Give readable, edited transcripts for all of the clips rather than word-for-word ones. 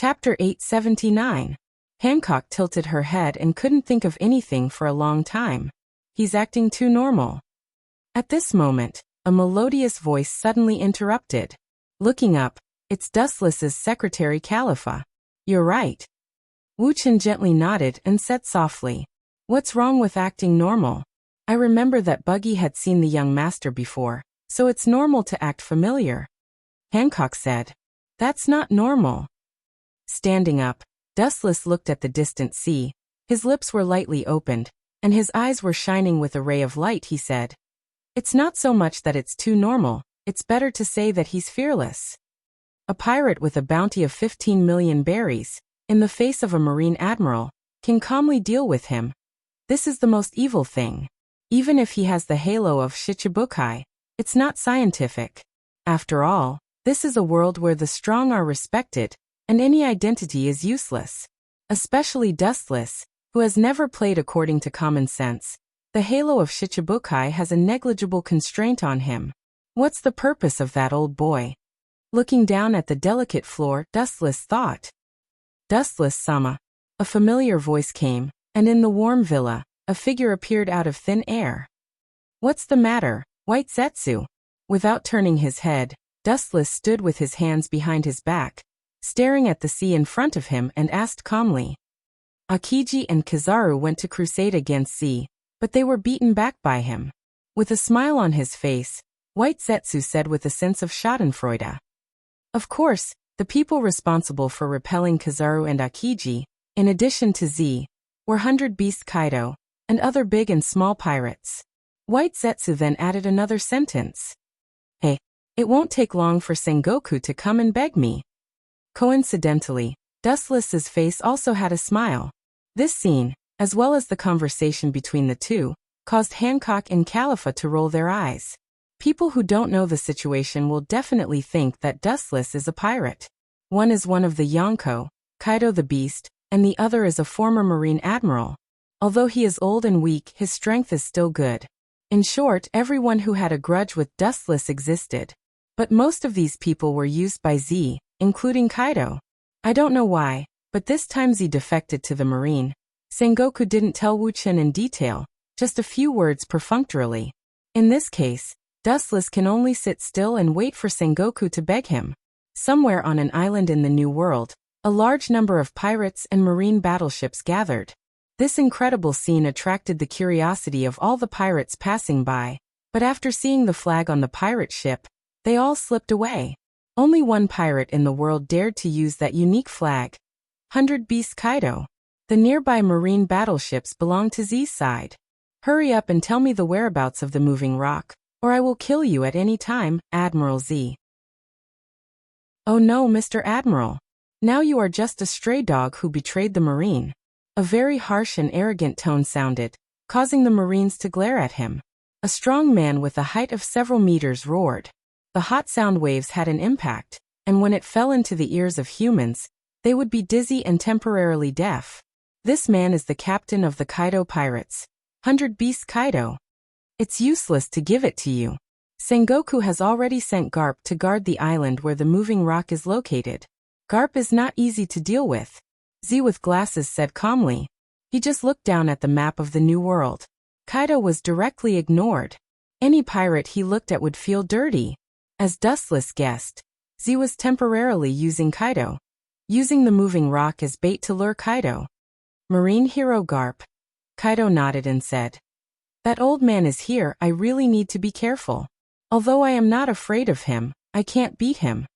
Chapter 879. Hancock tilted her head and couldn't think of anything for a long time. He's acting too normal. At this moment, a melodious voice suddenly interrupted. Looking up, it's Dustless's secretary Khalifa. You're right. Wu Chen gently nodded and said softly, what's wrong with acting normal? I remember that Buggy had seen the young master before, so it's normal to act familiar. Hancock said, that's not normal. Standing up, Dustless looked at the distant sea. His lips were lightly opened, and his eyes were shining with a ray of light. He said, it's not so much that it's too normal, it's better to say that he's fearless. A pirate with a bounty of 15 million berries, in the face of a marine admiral, can calmly deal with him. This is the most evil thing. Even if he has the halo of Shichibukai, it's not scientific. After all, this is a world where the strong are respected, and any identity is useless. Especially Dustless, who has never played according to common sense. The halo of Shichibukai has a negligible constraint on him. What's the purpose of that old boy? Looking down at the delicate floor, Dustless thought. Dustless-sama. A familiar voice came, and in the warm villa, a figure appeared out of thin air. What's the matter, White Zetsu? Without turning his head, Dustless stood with his hands behind his back, staring at the sea in front of him and asked calmly. Akiji and Kizaru went to crusade against Z, but they were beaten back by him. With a smile on his face, White Zetsu said with a sense of schadenfreude. Of course, the people responsible for repelling Kizaru and Akiji, in addition to Z, were 100 Beast Kaido, and other big and small pirates. White Zetsu then added another sentence. Hey, it won't take long for Sengoku to come and beg me. Coincidentally, Dustless's face also had a smile. This scene, as well as the conversation between the two, caused Hancock and Khalifa to roll their eyes. People who don't know the situation will definitely think that Dustless is a pirate. One is one of the Yonko, Kaido the Beast, and the other is a former marine admiral. Although he is old and weak, his strength is still good. In short, everyone who had a grudge with Dustless existed. But most of these people were used by Z, including Kaido. I don't know why, but this time Z defected to the marine. Sengoku didn't tell Wu Chen in detail, just a few words perfunctorily. In this case, Dustless can only sit still and wait for Sengoku to beg him. Somewhere on an island in the New World, a large number of pirates and marine battleships gathered. This incredible scene attracted the curiosity of all the pirates passing by, but after seeing the flag on the pirate ship, they all slipped away. Only one pirate in the world dared to use that unique flag. 100 Beast Kaido. The nearby marine battleships belong to Z's side. Hurry up and tell me the whereabouts of the moving rock, or I will kill you at any time, Admiral Z. Oh no, Mr. Admiral. Now you are just a stray dog who betrayed the marine. A very harsh and arrogant tone sounded, causing the marines to glare at him. A strong man with a height of several meters roared. The hot sound waves had an impact, and when it fell into the ears of humans, they would be dizzy and temporarily deaf. This man is the captain of the Kaido pirates. 100 Beast Kaido. It's useless to give it to you. Sengoku has already sent Garp to guard the island where the moving rock is located. Garp is not easy to deal with. Z with glasses said calmly. He just looked down at the map of the New World. Kaido was directly ignored. Any pirate he looked at would feel dirty. As Dustless guessed, Z was temporarily using Kaido. Using the moving rock as bait to lure Kaido. Marine hero Garp. Kaido nodded and said. That old man is here, I really need to be careful. Although I am not afraid of him, I can't beat him.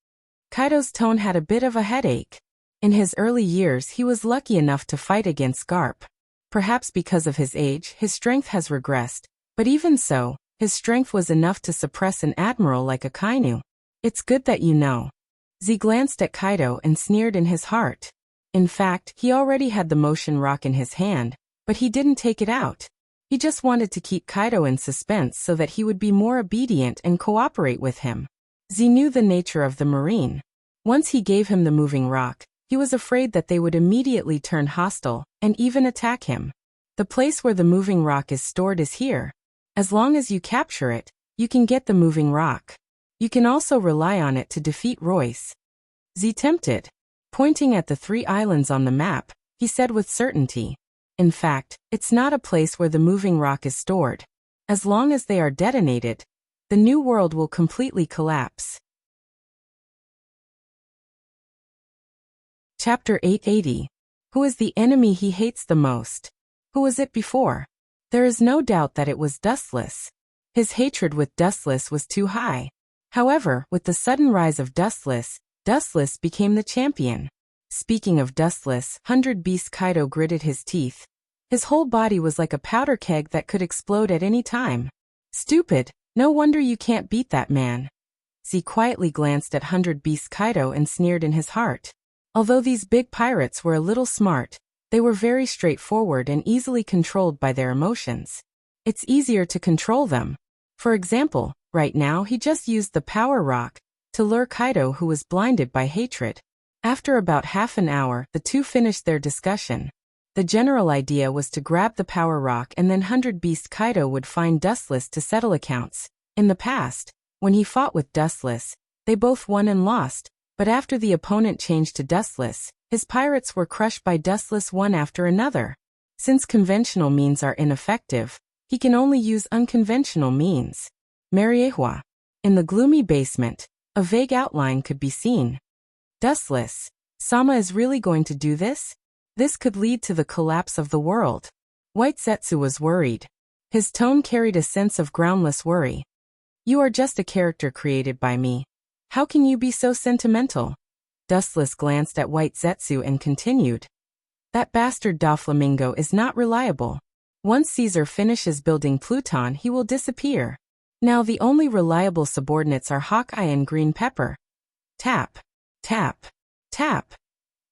Kaido's tone had a bit of a headache. In his early years he was lucky enough to fight against Garp. Perhaps because of his age, his strength has regressed, but even so, his strength was enough to suppress an admiral like Akainu. It's good that you know. Z glanced at Kaido and sneered in his heart. In fact, he already had the motion rock in his hand, but he didn't take it out. He just wanted to keep Kaido in suspense so that he would be more obedient and cooperate with him. Z knew the nature of the marine. Once he gave him the moving rock, he was afraid that they would immediately turn hostile and even attack him. The place where the moving rock is stored is here. As long as you capture it, you can get the moving rock. You can also rely on it to defeat Royce. Z tempted. Pointing at the 3 islands on the map, he said with certainty. In fact, it's not a place where the moving rock is stored. As long as they are detonated, the new world will completely collapse. Chapter 880. Who is the enemy he hates the most? Who was it before? There is no doubt that it was Dustless. His hatred with Dustless was too high. However, with the sudden rise of Dustless, Dustless became the champion. Speaking of Dustless, 100 Beast Kaido gritted his teeth. His whole body was like a powder keg that could explode at any time. Stupid, no wonder you can't beat that man. Z quietly glanced at 100 Beast Kaido and sneered in his heart. Although these big pirates were a little smart, they were very straightforward and easily controlled by their emotions. It's easier to control them. For example, right now he just used the power rock to lure Kaido, who was blinded by hatred. After about half an hour, the two finished their discussion. The general idea was to grab the power rock and then 100 Beast Kaido would find Dustless to settle accounts. In the past, when he fought with Dustless, they both won and lost, but after the opponent changed to Dustless, his pirates were crushed by Dustless one after another. Since conventional means are ineffective, he can only use unconventional means. Mariehua. In the gloomy basement, a vague outline could be seen. Dustless. Sama is really going to do this? This could lead to the collapse of the world. White Zetsu was worried. His tone carried a sense of groundless worry. You are just a character created by me. How can you be so sentimental? Dustless glanced at White Zetsu and continued. That bastard Doflamingo is not reliable. Once Caesar finishes building Pluton, he will disappear. Now the only reliable subordinates are Hawkeye and Green Pepper. Tap, tap, tap.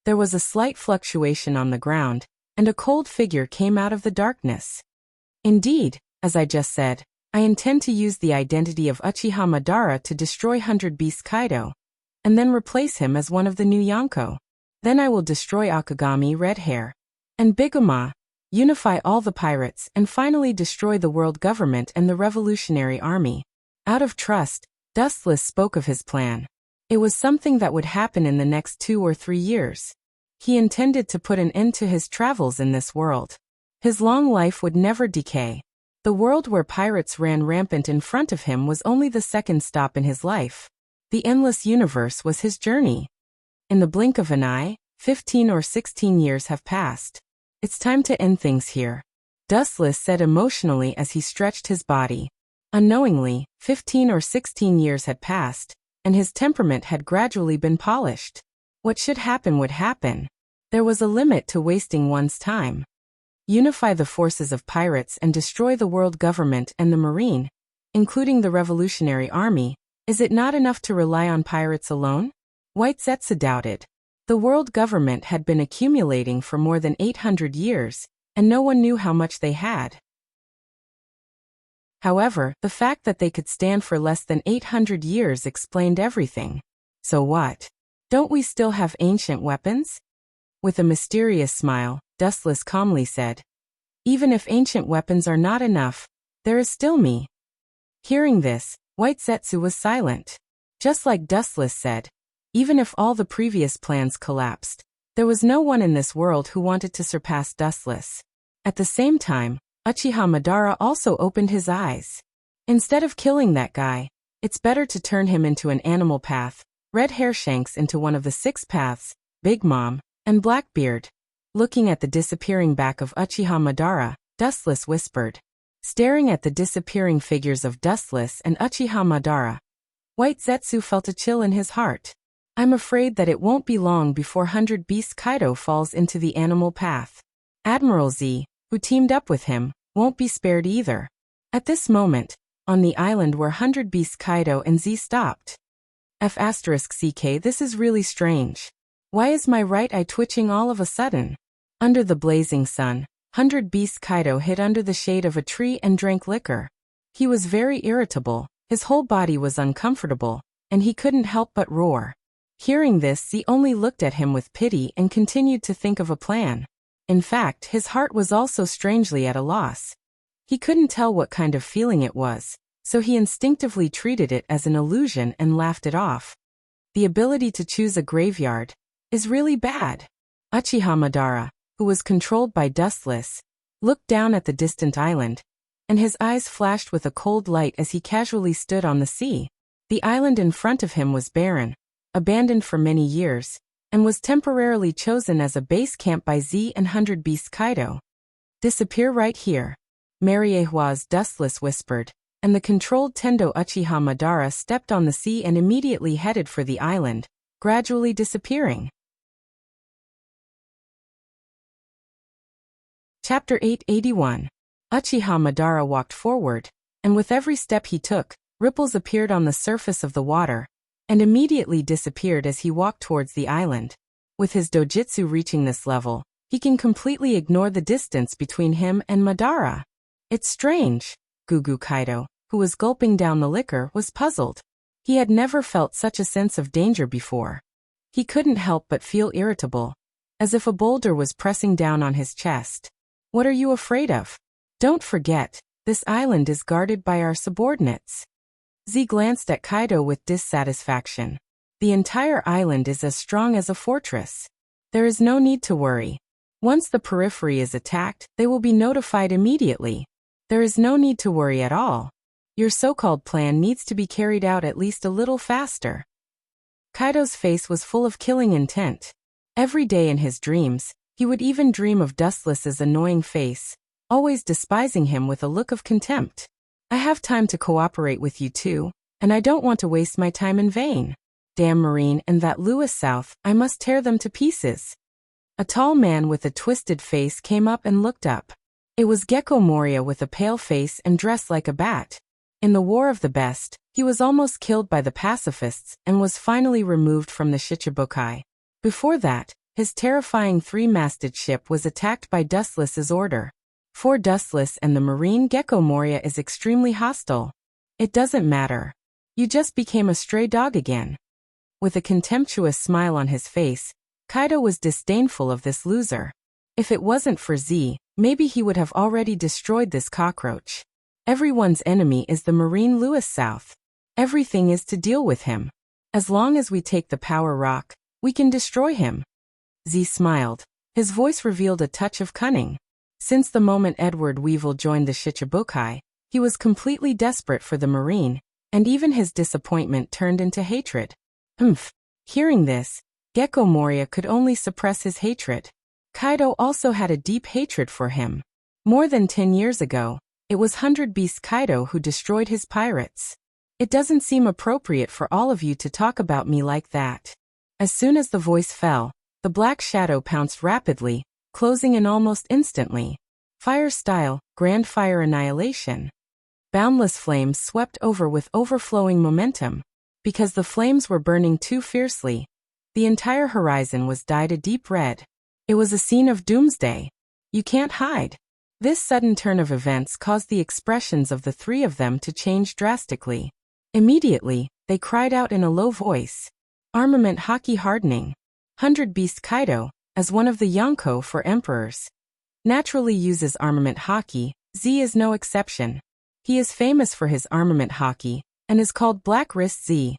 There was a slight fluctuation on the ground, and a cold figure came out of the darkness. Indeed, as I just said, I intend to use the identity of Uchiha Madara to destroy 100 Beast Kaido, and then replace him as one of the new Yonko. Then I will destroy Akagami Red Hair and Biguma, unify all the pirates, and finally destroy the world government and the revolutionary army. Out of trust, Dustless spoke of his plan. It was something that would happen in the next 2 or 3 years. He intended to put an end to his travels in this world. His long life would never decay. The world where pirates ran rampant in front of him was only the second stop in his life. The endless universe was his journey. In the blink of an eye, 15 or 16 years have passed. It's time to end things here. Dustless said emotionally as he stretched his body. Unknowingly, 15 or 16 years had passed, and his temperament had gradually been polished. What should happen would happen. There was a limit to wasting one's time. Unify the forces of pirates and destroy the world government and the marine, including the revolutionary army. Is it not enough to rely on pirates alone? White Zetsu doubted. The world government had been accumulating for more than 800 years, and no one knew how much they had. However, the fact that they could stand for less than 800 years explained everything. So what? Don't we still have ancient weapons? With a mysterious smile, Dustless calmly said. Even if ancient weapons are not enough, there is still me. Hearing this, White Zetsu was silent. Just like Dustless said, even if all the previous plans collapsed, there was no one in this world who wanted to surpass Dustless. At the same time, Uchiha Madara also opened his eyes. Instead of killing that guy, it's better to turn him into an animal path, Red Hairshanks into one of the 6 paths, Big Mom, and Blackbeard. Looking at the disappearing back of Uchiha Madara, Dustless whispered. Staring at the disappearing figures of Dustless and Uchiha Madara, White Zetsu felt a chill in his heart. I'm afraid that it won't be long before 100 Beast Kaido falls into the animal path. Admiral Z, who teamed up with him, won't be spared either. At this moment, on the island where 100 Beast Kaido and Z stopped. F***CK, this is really strange. Why is my right eye twitching all of a sudden? Under the blazing sun, 100 Beast Kaido hid under the shade of a tree and drank liquor. He was very irritable, his whole body was uncomfortable, and he couldn't help but roar. Hearing this, Z only looked at him with pity and continued to think of a plan. In fact, his heart was also strangely at a loss. He couldn't tell what kind of feeling it was, so he instinctively treated it as an illusion and laughed it off. The ability to choose a graveyard. is really bad. Uchiha Madara, who was controlled by Dustless, looked down at the distant island, and his eyes flashed with a cold light as he casually stood on the sea. The island in front of him was barren, abandoned for many years, and was temporarily chosen as a base camp by Z and 100 Beast Kaido. Disappear right here, Mariehua's Dustless whispered, and the controlled Tendo Uchiha Madara stepped on the sea and immediately headed for the island, gradually disappearing. Chapter 881. Uchiha Madara walked forward, and with every step he took, ripples appeared on the surface of the water, and immediately disappeared as he walked towards the island. With his dojutsu reaching this level, he can completely ignore the distance between him and Madara. It's strange. Gugu Kaido, who was gulping down the liquor, was puzzled. He had never felt such a sense of danger before. He couldn't help but feel irritable, as if a boulder was pressing down on his chest. What are you afraid of? Don't forget, this island is guarded by our subordinates. Z glanced at Kaido with dissatisfaction. The entire island is as strong as a fortress. There is no need to worry. Once the periphery is attacked, they will be notified immediately. There is no need to worry at all. Your so-called plan needs to be carried out at least a little faster. Kaido's face was full of killing intent. Every day in his dreams, he would even dream of Dustless's annoying face, always despising him with a look of contempt. I have time to cooperate with you too, and I don't want to waste my time in vain. Damn Marine and that Lewis South, I must tear them to pieces. A tall man with a twisted face came up and looked up. It was Gecko Moria with a pale face and dressed like a bat. In the War of the Best, he was almost killed by the pacifists and was finally removed from the Shichibukai. Before that, his terrifying three-masted ship was attacked by Dustless's order. For Dustless and the Marine, Gecko Moria is extremely hostile. It doesn't matter. You just became a stray dog again. With a contemptuous smile on his face, Kaido was disdainful of this loser. If it wasn't for Z, maybe he would have already destroyed this cockroach. Everyone's enemy is the Marine Lewis South. Everything is to deal with him. As long as we take the power rock, we can destroy him. Z smiled. His voice revealed a touch of cunning. Since the moment Edward Weevil joined the Shichibukai, he was completely desperate for the Marine, and even his disappointment turned into hatred. Hearing this, Gecko Moria could only suppress his hatred. Kaido also had a deep hatred for him. More than 10 years ago, it was 100 Beast Kaido who destroyed his pirates. It doesn't seem appropriate for all of you to talk about me like that. As soon as the voice fell, the black shadow pounced rapidly, closing in almost instantly. Fire style, grand fire annihilation. Boundless flames swept over with overflowing momentum. Because the flames were burning too fiercely, the entire horizon was dyed a deep red. It was a scene of doomsday. You can't hide. This sudden turn of events caused the expressions of the three of them to change drastically. Immediately, they cried out in a low voice. Armament Haki hardening. 100 Beast Kaido, as one of the Yonko for emperors, naturally uses armament Haki. Z is no exception. He is famous for his armament Haki, and is called Black Wrist Z.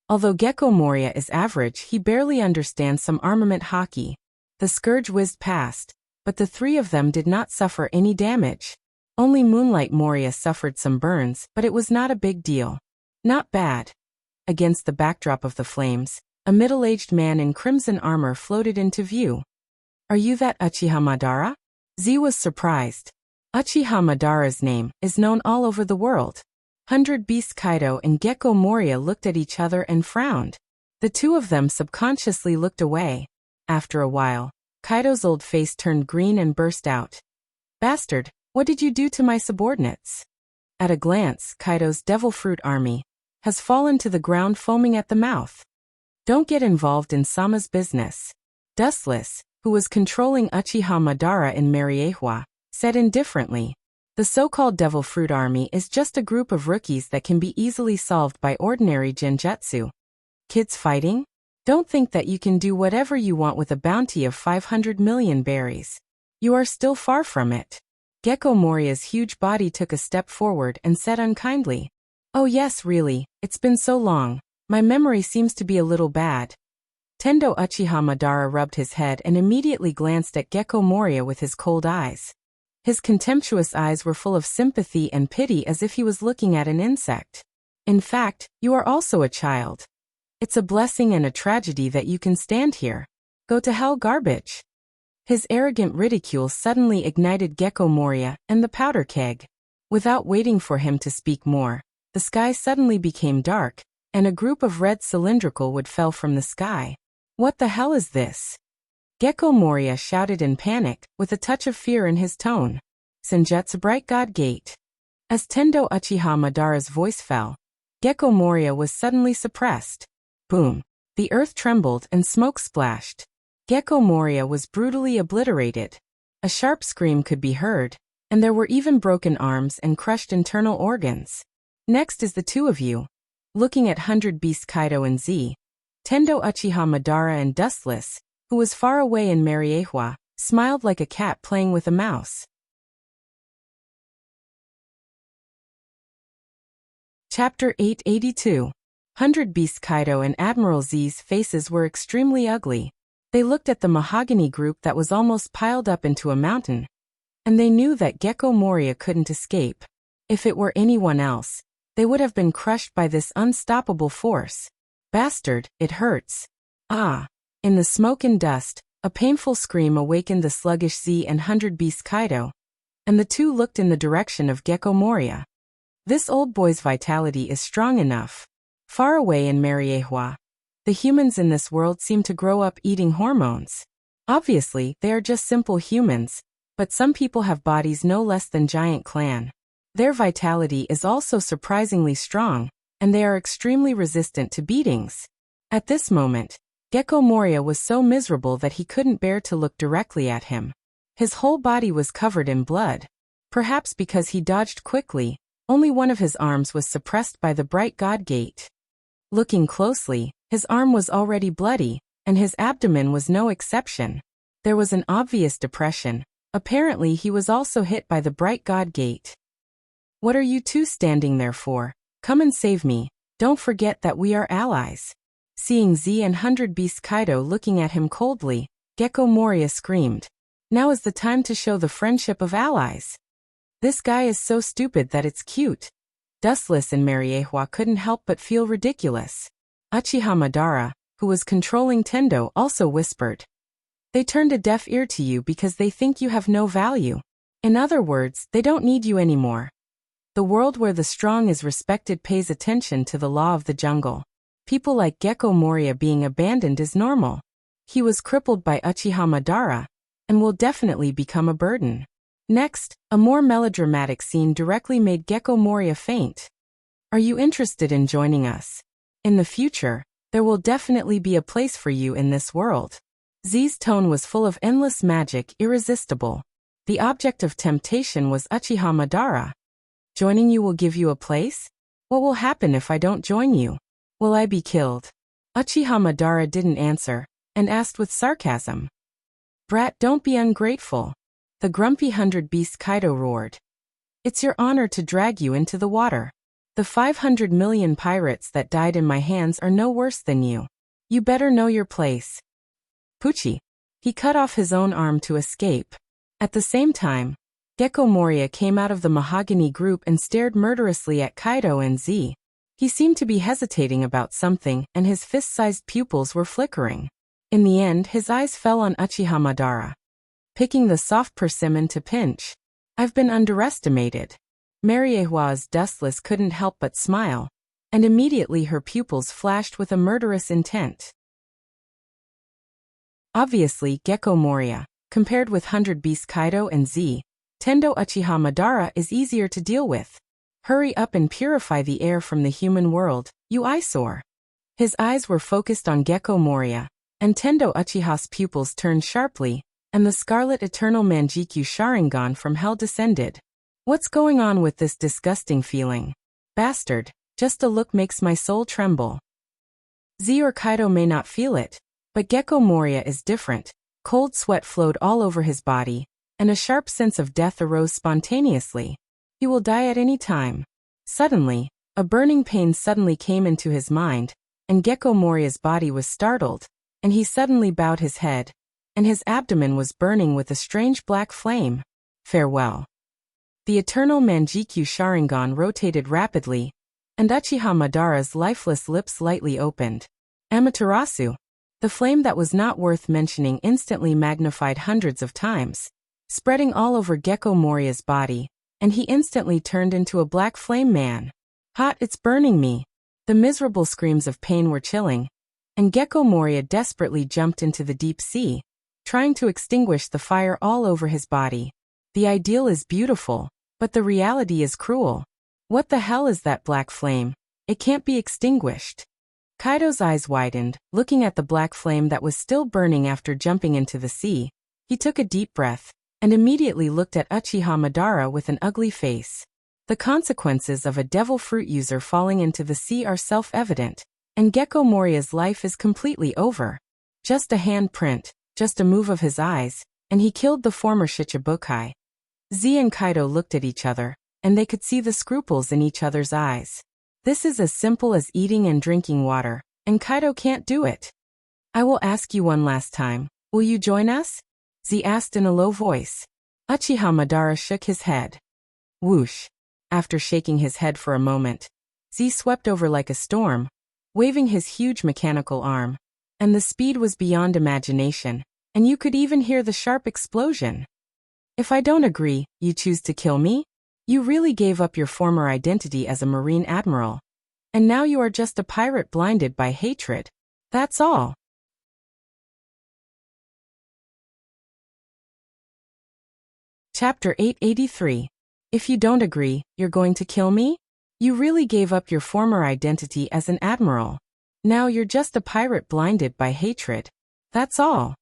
Although Gecko Moria is average, he barely understands some armament Haki. The scourge whizzed past, but the three of them did not suffer any damage. Only Moonlight Moria suffered some burns, but it was not a big deal. Not bad. Against the backdrop of the flames, a middle-aged man in crimson armor floated into view. Are you that Uchiha Madara? Z was surprised. Uchiha Madara's name is known all over the world. 100 Beast Kaido and Gecko Moria looked at each other and frowned. The two of them subconsciously looked away. After a while, Kaido's old face turned green and burst out. Bastard, what did you do to my subordinates? At a glance, Kaido's devil fruit army has fallen to the ground foaming at the mouth. Don't get involved in Sama's business. Dustless, who was controlling Uchiha Madara in Mariehua, said indifferently. The so-called devil fruit army is just a group of rookies that can be easily solved by ordinary genjutsu. Kids fighting? Don't think that you can do whatever you want with a bounty of 500 million berries. You are still far from it. Gecko Moria's huge body took a step forward and said unkindly. Oh yes, really, it's been so long. My memory seems to be a little bad. Tendo Uchiha Madara rubbed his head and immediately glanced at Gecko Moria with his cold eyes. His contemptuous eyes were full of sympathy and pity as if he was looking at an insect. In fact, you are also a child. It's a blessing and a tragedy that you can stand here. Go to hell, garbage. His arrogant ridicule suddenly ignited Gecko Moria and the powder keg. Without waiting for him to speak more, the sky suddenly became dark, and a group of red cylindrical wood fell from the sky. What the hell is this? Gecko Moria shouted in panic, with a touch of fear in his tone. Senjutsu Bright God Gate. As Tendo Uchiha Madara's voice fell, Gecko Moria was suddenly suppressed. Boom. The earth trembled and smoke splashed. Gecko Moria was brutally obliterated. A sharp scream could be heard, and there were even broken arms and crushed internal organs. Next is the two of you. Looking at 100 Beast Kaido and Z, Tendo Uchiha Madara and Dustless, who was far away in Mariehua, smiled like a cat playing with a mouse. Chapter 882. 100 Beast Kaido and Admiral Z's faces were extremely ugly. They looked at the mahogany group that was almost piled up into a mountain, and they knew that Gecko Moria couldn't escape. If it were anyone else, they would have been crushed by this unstoppable force. Bastard, it hurts. Ah. In the smoke and dust, a painful scream awakened the sluggish Z and 100 Beast Kaido, and the two looked in the direction of Gecko Moria. This old boy's vitality is strong enough. Far away in Mariehua, the humans in this world seem to grow up eating hormones. Obviously, they are just simple humans, but some people have bodies no less than Giant Clan. Their vitality is also surprisingly strong, and they are extremely resistant to beatings. At this moment, Gecko Moria was so miserable that he couldn't bear to look directly at him. His whole body was covered in blood. Perhaps because he dodged quickly, only one of his arms was suppressed by the Bright God Gate. Looking closely, his arm was already bloody, and his abdomen was no exception. There was an obvious depression. Apparently he was also hit by the Bright God Gate. What are you two standing there for? Come and save me. Don't forget that we are allies. Seeing Z and 100 Beast Kaido looking at him coldly, Gecko Moria screamed. Now is the time to show the friendship of allies. This guy is so stupid that it's cute. Dustless and Mariehua couldn't help but feel ridiculous. Uchiha Madara, who was controlling Tendo, also whispered. They turned a deaf ear to you because they think you have no value. In other words, they don't need you anymore. The world where the strong is respected pays attention to the law of the jungle. People like Gecko Moria being abandoned is normal. He was crippled by Uchiha Madara, and will definitely become a burden. Next, a more melodramatic scene directly made Gecko Moria faint. Are you interested in joining us? In the future, there will definitely be a place for you in this world. Z's tone was full of endless magic, irresistible. The object of temptation was Uchiha Madara. Joining you will give you a place? What will happen if I don't join you? Will I be killed? Uchiha Madara didn't answer, and asked with sarcasm. Brat, don't be ungrateful. The grumpy 100 Beast Kaido roared. It's your honor to drag you into the water. The 500 million pirates that died in my hands are no worse than you. You better know your place. Pucci. He cut off his own arm to escape. At the same time, Gecko Moria came out of the mahogany group and stared murderously at Kaido and Z. He seemed to be hesitating about something, and his fist-sized pupils were flickering. In the end, his eyes fell on Uchiha Madara. Picking the soft persimmon to pinch. I've been underestimated. Mariehua's Dustless couldn't help but smile, and immediately her pupils flashed with a murderous intent. Obviously, Gecko Moria, compared with 100 Beast Kaido and Z, Tendo Uchiha Madara is easier to deal with. Hurry up and purify the air from the human world, you eyesore. His eyes were focused on Gecko Moria, and Tendo Uchiha's pupils turned sharply, and the Scarlet Eternal Manjikyu Sharingan from hell descended. What's going on with this disgusting feeling? Bastard, just a look makes my soul tremble. Z or Kaido may not feel it, but Gecko Moria is different. Cold sweat flowed all over his body, and a sharp sense of death arose spontaneously. He will die at any time. Suddenly, a burning pain suddenly came into his mind, and Gecko Moria's body was startled, and he suddenly bowed his head, and his abdomen was burning with a strange black flame. Farewell. The eternal Manjikyu Sharingan rotated rapidly, and Uchiha Madara's lifeless lips lightly opened. Amaterasu. The flame that was not worth mentioning instantly magnified hundreds of times, spreading all over Gecko Moria's body, and he instantly turned into a black flame man. Hot, it's burning me. The miserable screams of pain were chilling, and Gecko Moria desperately jumped into the deep sea, trying to extinguish the fire all over his body. The ideal is beautiful, but the reality is cruel. What the hell is that black flame? It can't be extinguished. Kaido's eyes widened, looking at the black flame that was still burning after jumping into the sea. He took a deep breath, and immediately looked at Uchiha Madara with an ugly face. The consequences of a devil fruit user falling into the sea are self-evident, and Gecko Moria's life is completely over. Just a handprint, just a move of his eyes, and he killed the former Shichibukai. Z and Kaido looked at each other, and they could see the scruples in each other's eyes. This is as simple as eating and drinking water, and Kaido can't do it. I will ask you one last time, will you join us? Z asked in a low voice. Uchiha Madara shook his head. Whoosh. After shaking his head for a moment, Z swept over like a storm, waving his huge mechanical arm, and the speed was beyond imagination, and you could even hear the sharp explosion. If I don't agree, you choose to kill me? You really gave up your former identity as a Marine Admiral, and now you are just a pirate blinded by hatred. That's all. Chapter 883. If you don't agree, you're going to kill me? You really gave up your former identity as an admiral. Now you're just a pirate blinded by hatred. That's all.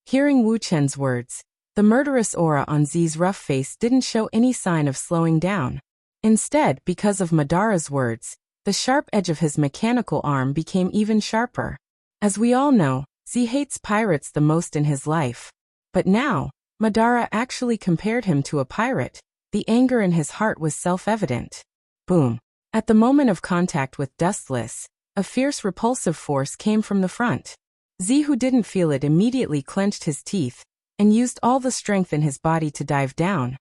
Hearing Wu Chen's words, the murderous aura on Z's rough face didn't show any sign of slowing down. Instead, because of Madara's words, the sharp edge of his mechanical arm became even sharper. As we all know, Z hates pirates the most in his life. But now, Madara actually compared him to a pirate. The anger in his heart was self-evident. Boom. At the moment of contact with Dustless, a fierce repulsive force came from the front. Z, who didn't feel it, immediately clenched his teeth and used all the strength in his body to dive down.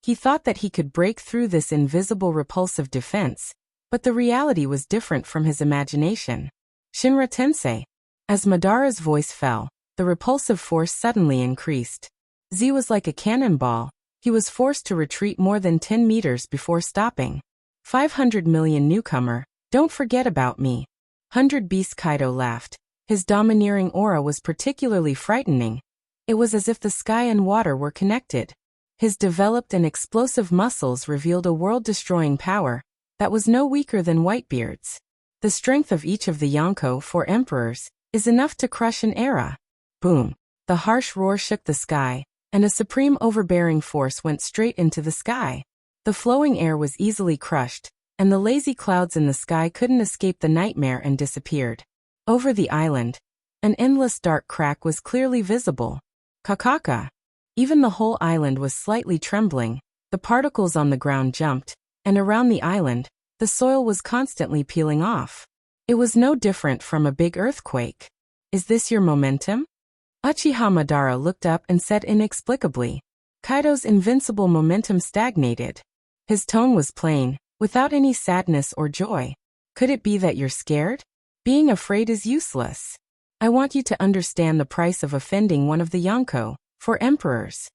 He thought that he could break through this invisible repulsive defense, but the reality was different from his imagination. Shinra Tensei. As Madara's voice fell, the repulsive force suddenly increased. Z was like a cannonball. He was forced to retreat more than 10 meters before stopping. 500 million newcomer, don't forget about me. 100 Beast Kaido laughed. His domineering aura was particularly frightening. It was as if the sky and water were connected. His developed and explosive muscles revealed a world-destroying power that was no weaker than Whitebeard's. The strength of each of the Yonko, 4 emperors, is enough to crush an era. Boom. The harsh roar shook the sky, and a supreme overbearing force went straight into the sky. The flowing air was easily crushed, and the lazy clouds in the sky couldn't escape the nightmare and disappeared. Over the island, an endless dark crack was clearly visible. Kakaka. Even the whole island was slightly trembling. The particles on the ground jumped, and around the island, the soil was constantly peeling off. It was no different from a big earthquake. Is this your momentum? Uchiha Madara looked up and said inexplicably. Kaido's invincible momentum stagnated. His tone was plain, without any sadness or joy. Could it be that you're scared? Being afraid is useless. I want you to understand the price of offending one of the Yonko, 4 emperors.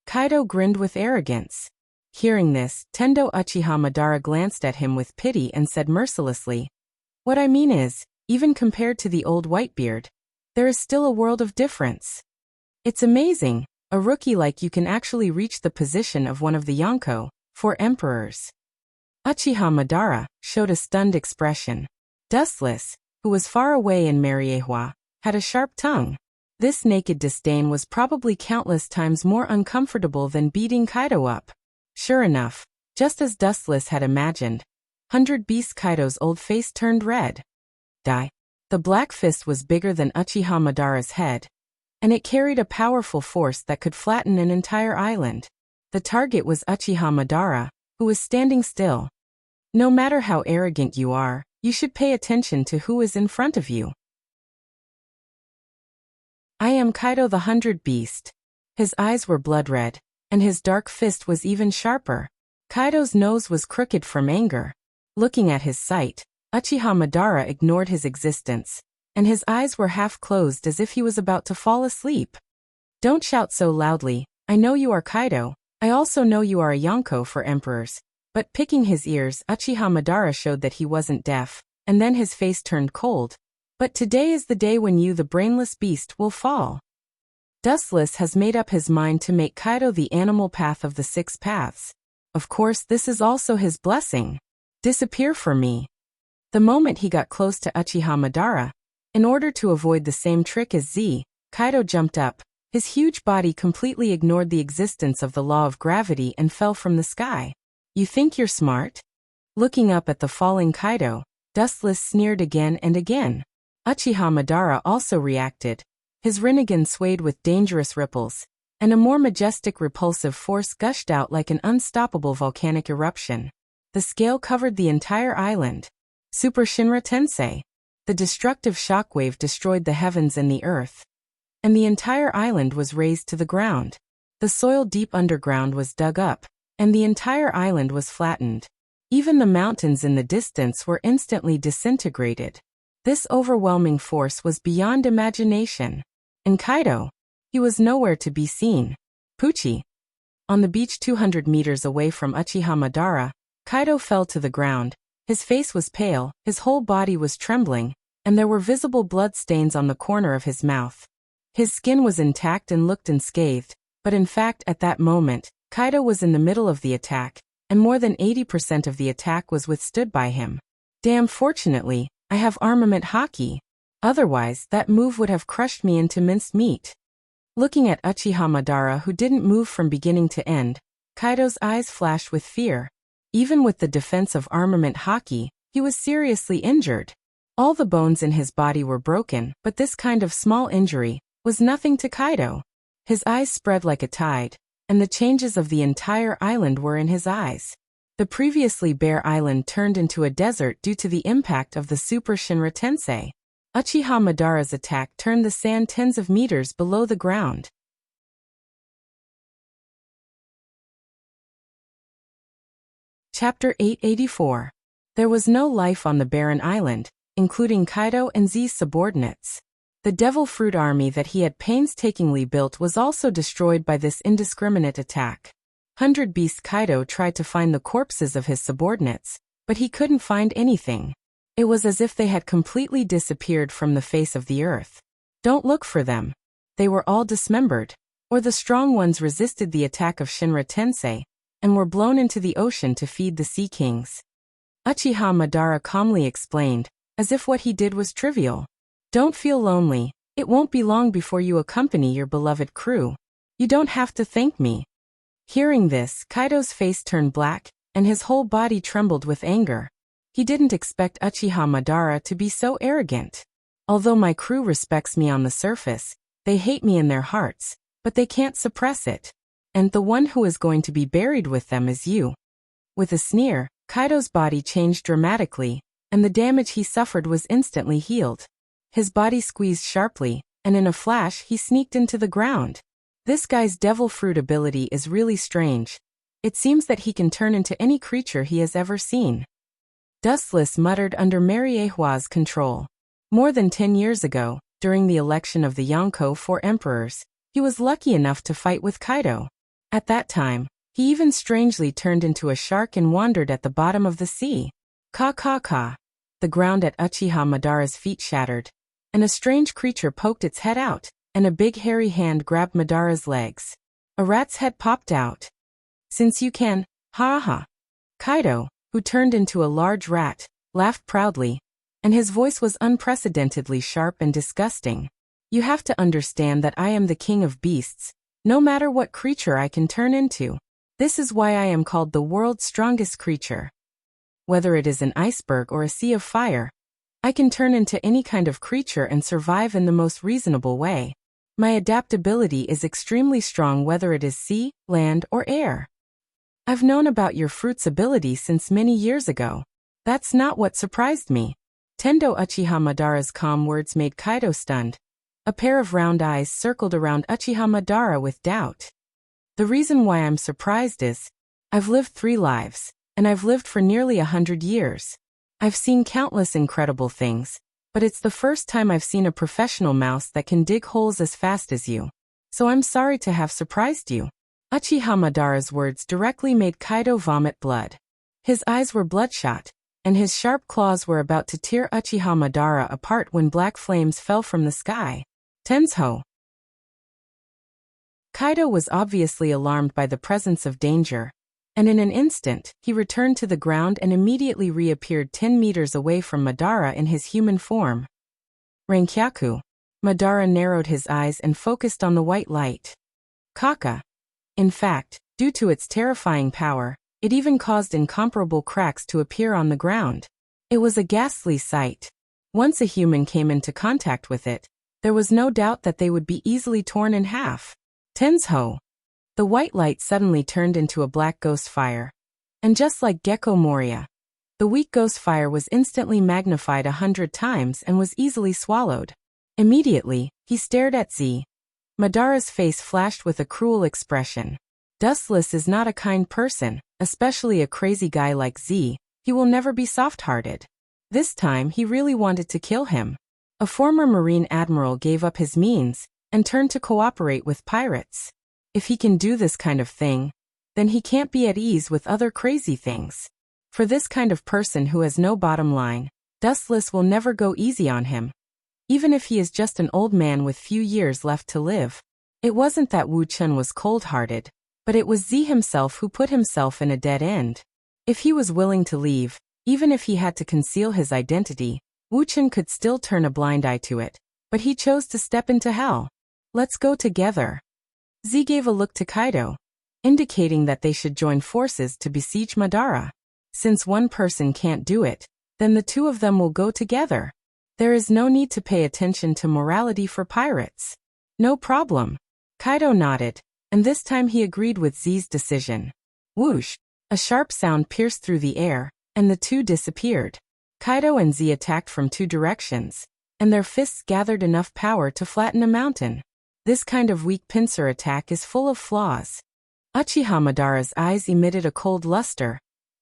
Kaido grinned with arrogance. Hearing this, Tendo Uchiha Madara glanced at him with pity and said mercilessly, "What I mean is, even compared to the old Whitebeard, there is still a world of difference. It's amazing, a rookie like you can actually reach the position of one of the Yonko, 4 emperors." Uchiha Madara showed a stunned expression. Dustless, who was far away in Mariehua, had a sharp tongue. This naked disdain was probably countless times more uncomfortable than beating Kaido up. Sure enough, just as Dustless had imagined, 100 Beast Kaido's old face turned red. Die. The black fist was bigger than Uchiha Madara's head, and it carried a powerful force that could flatten an entire island. The target was Uchiha Madara, who was standing still. No matter how arrogant you are, you should pay attention to who is in front of you. I am Kaido the 100 Beast. His eyes were blood red, and his dark fist was even sharper. Kaido's nose was crooked from anger. Looking at his sight, Uchiha Madara ignored his existence, and his eyes were half closed as if he was about to fall asleep. Don't shout so loudly, I know you are Kaido, I also know you are a Yonko for emperors. But picking his ears, Uchiha Madara showed that he wasn't deaf, and then his face turned cold. But today is the day when you, the brainless beast, will fall. Dustless has made up his mind to make Kaido the animal path of the 6 paths. Of course, this is also his blessing. Disappear for me. The moment he got close to Uchiha Madara, in order to avoid the same trick as Z, Kaido jumped up. His huge body completely ignored the existence of the law of gravity and fell from the sky. You think you're smart? Looking up at the falling Kaido, Dustless sneered again and again. Uchiha Madara also reacted. His Rinnegan swayed with dangerous ripples, and a more majestic repulsive force gushed out like an unstoppable volcanic eruption. The scale covered the entire island. Super Shinra Tensei. The destructive shockwave destroyed the heavens and the earth, and the entire island was razed to the ground. The soil deep underground was dug up, and the entire island was flattened. Even the mountains in the distance were instantly disintegrated. This overwhelming force was beyond imagination. And Kaido? He was nowhere to be seen. Pucci. On the beach 200 meters away from Uchiha Madara, Kaido fell to the ground. His face was pale, his whole body was trembling, and there were visible blood stains on the corner of his mouth. His skin was intact and looked unscathed, but in fact at that moment, Kaido was in the middle of the attack, and more than 80% of the attack was withstood by him. Damn, fortunately, I have armament haki. Otherwise, that move would have crushed me into minced meat. Looking at Uchiha Madara, who didn't move from beginning to end, Kaido's eyes flashed with fear. Even with the defense of armament haki, he was seriously injured. All the bones in his body were broken, but this kind of small injury was nothing to Kaido. His eyes spread like a tide, and the changes of the entire island were in his eyes. The previously bare island turned into a desert due to the impact of the Super Shinra Tensei. Uchiha Madara's attack turned the sand tens of meters below the ground. Chapter 884. There was no life on the barren island, including Kaido and Z's subordinates. The Devil Fruit army that he had painstakingly built was also destroyed by this indiscriminate attack. 100 Beast Kaido tried to find the corpses of his subordinates, but he couldn't find anything. It was as if they had completely disappeared from the face of the earth. Don't look for them. They were all dismembered, or the strong ones resisted the attack of Shinra Tensei, and were blown into the ocean to feed the Sea Kings. Uchiha Madara calmly explained, as if what he did was trivial. Don't feel lonely, it won't be long before you accompany your beloved crew. You don't have to thank me. Hearing this, Kaido's face turned black, and his whole body trembled with anger. He didn't expect Uchiha Madara to be so arrogant. Although my crew respects me on the surface, they hate me in their hearts, but they can't suppress it. And the one who is going to be buried with them is you. With a sneer, Kaido's body changed dramatically, and the damage he suffered was instantly healed. His body squeezed sharply, and in a flash he sneaked into the ground. This guy's Devil Fruit ability is really strange. It seems that he can turn into any creature he has ever seen. Dustless muttered under Mariehua's control. More than 10 years ago, during the election of the Yonko 4 emperors, he was lucky enough to fight with Kaido. At that time, he even strangely turned into a shark and wandered at the bottom of the sea. Ka ka ka. The ground at Uchiha Madara's feet shattered, and a strange creature poked its head out, and a big hairy hand grabbed Madara's legs. A rat's head popped out. Since you can, ha ha. Kaido, who turned into a large rat, laughed proudly, and his voice was unprecedentedly sharp and disgusting. You have to understand that I am the king of beasts, no matter what creature I can turn into. This is why I am called the world's strongest creature. Whether it is an iceberg or a sea of fire, I can turn into any kind of creature and survive in the most reasonable way. My adaptability is extremely strong whether it is sea, land, or air. I've known about your fruit's ability since many years ago. That's not what surprised me. Tendo Uchiha Madara's calm words made Kaido stunned. A pair of round eyes circled around Uchiha Madara with doubt. The reason why I'm surprised is, I've lived 3 lives, and I've lived for nearly 100 years. I've seen countless incredible things, but it's the first time I've seen a professional mouse that can dig holes as fast as you. So I'm sorry to have surprised you. Uchiha Madara's words directly made Kaido vomit blood. His eyes were bloodshot, and his sharp claws were about to tear Uchiha Madara apart when black flames fell from the sky. Tensho. Kaido was obviously alarmed by the presence of danger, and in an instant, he returned to the ground and immediately reappeared 10 meters away from Madara in his human form. Rankyaku. Madara narrowed his eyes and focused on the white light. Kaka. In fact, due to its terrifying power, it even caused incomparable cracks to appear on the ground. It was a ghastly sight. Once a human came into contact with it, there was no doubt that they would be easily torn in half. Tensho. The white light suddenly turned into a black ghost fire. And just like Gecko Moria, the weak ghost fire was instantly magnified 100 times and was easily swallowed. Immediately, he stared at Z. Madara's face flashed with a cruel expression. Dustless is not a kind person, especially a crazy guy like Z. He will never be soft-hearted. This time he really wanted to kill him. A former Marine admiral gave up his means and turned to cooperate with pirates. If he can do this kind of thing, then he can't be at ease with other crazy things. For this kind of person who has no bottom line, Dustless will never go easy on him. Even if he is just an old man with few years left to live. It wasn't that Wu Chun was cold-hearted, but it was Z himself who put himself in a dead end. If he was willing to leave, even if he had to conceal his identity, Wu Chun could still turn a blind eye to it, but he chose to step into hell. Let's go together. Z gave a look to Kaido, indicating that they should join forces to besiege Madara. Since one person can't do it, then the 2 of them will go together. There is no need to pay attention to morality for pirates. No problem. Kaido nodded, and this time he agreed with Z's decision. Whoosh! A sharp sound pierced through the air, and the 2 disappeared. Kaido and Z attacked from 2 directions, and their fists gathered enough power to flatten a mountain. This kind of weak pincer attack is full of flaws. Uchiha Madara's eyes emitted a cold luster,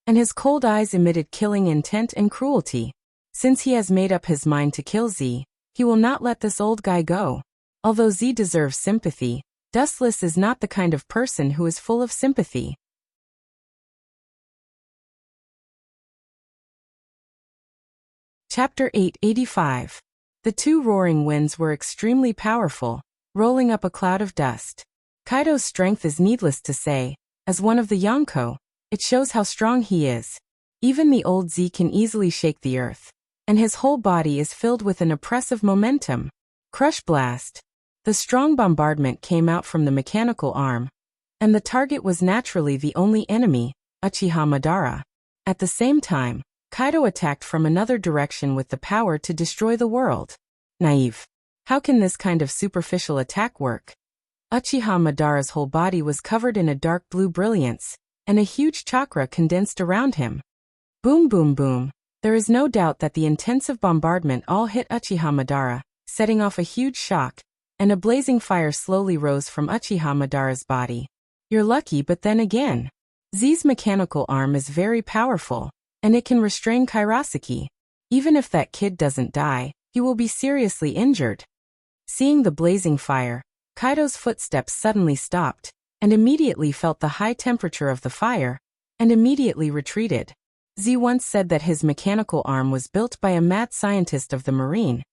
and his cold eyes emitted killing intent and cruelty. Since he has made up his mind to kill Z, he will not let this old guy go. Although Z deserves sympathy, Dustless is not the kind of person who is full of sympathy. Chapter 885. The 2 roaring winds were extremely powerful, rolling up a cloud of dust. Kaido's strength is needless to say. As one of the Yonko, it shows how strong he is. Even the old Z can easily shake the earth, and his whole body is filled with an oppressive momentum. Crush blast. The strong bombardment came out from the mechanical arm, and the target was naturally the only enemy, Uchiha Madara. At the same time, Kaido attacked from another direction with the power to destroy the world. Naive. How can this kind of superficial attack work? Uchiha Madara's whole body was covered in a dark blue brilliance, and a huge chakra condensed around him. Boom boom boom. There is no doubt that the intensive bombardment all hit Uchiha Madara, setting off a huge shock, and a blazing fire slowly rose from Uchiha Madara's body. You're lucky, but then again. Z's mechanical arm is very powerful, and it can restrain Kairoseki. Even if that kid doesn't die, he will be seriously injured. Seeing the blazing fire, Kaido's footsteps suddenly stopped, and immediately felt the high temperature of the fire, and immediately retreated. Z once said that his mechanical arm was built by a mad scientist of the Marine,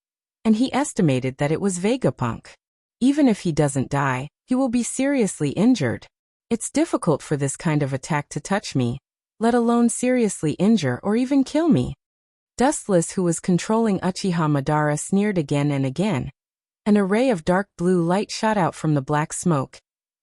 and he estimated that it was Vegapunk. Even if he doesn't die, he will be seriously injured. It's difficult for this kind of attack to touch me, let alone seriously injure or even kill me. Dustless, who was controlling Uchiha Madara, sneered again and again. An array of dark blue light shot out from the black smoke,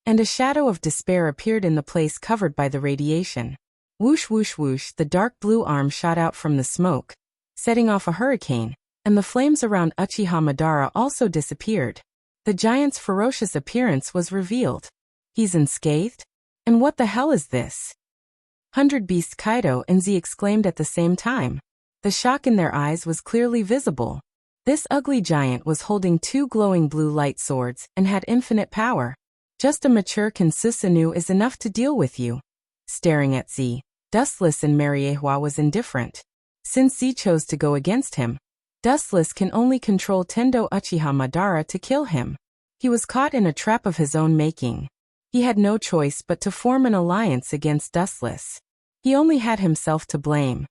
and a shadow of despair appeared in the place covered by the radiation. Whoosh whoosh whoosh, the dark blue arm shot out from the smoke, setting off a hurricane, and the flames around Uchiha Madara also disappeared. The giant's ferocious appearance was revealed. He's unscathed? And what the hell is this? 100 Beast Kaido and Z exclaimed at the same time. The shock in their eyes was clearly visible. This ugly giant was holding two glowing blue light swords and had infinite power. Just a mature Kinsusanu is enough to deal with you. Staring at Z, Dustless and Mariehua was indifferent. Since Z chose to go against him, Dustless can only control Tendo Uchiha Madara to kill him. He was caught in a trap of his own making. He had no choice but to form an alliance against Dustless. He only had himself to blame.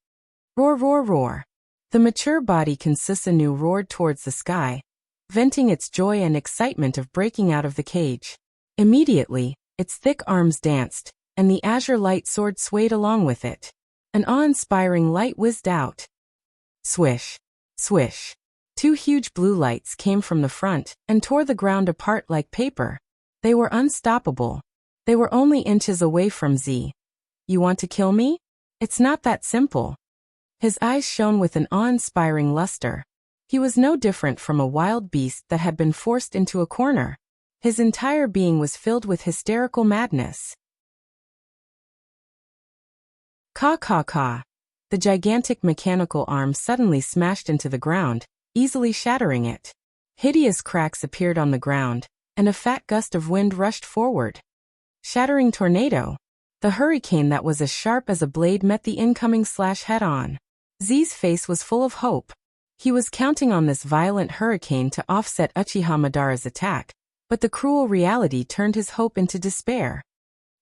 Roar, roar, roar. The mature body Kinsusanu roared towards the sky, venting its joy and excitement of breaking out of the cage. Immediately, its thick arms danced, and the azure light sword swayed along with it. An awe-inspiring light whizzed out. Swish, swish. Two huge blue lights came from the front and tore the ground apart like paper. They were unstoppable. They were only inches away from Z. You want to kill me? It's not that simple. His eyes shone with an awe-inspiring luster. He was no different from a wild beast that had been forced into a corner. His entire being was filled with hysterical madness. Ka ka ka. The gigantic mechanical arm suddenly smashed into the ground, easily shattering it. Hideous cracks appeared on the ground, and a fat gust of wind rushed forward. Shattering tornado. The hurricane that was as sharp as a blade met the incoming slash head-on. Z's face was full of hope. He was counting on this violent hurricane to offset Uchiha Madara's attack, but the cruel reality turned his hope into despair.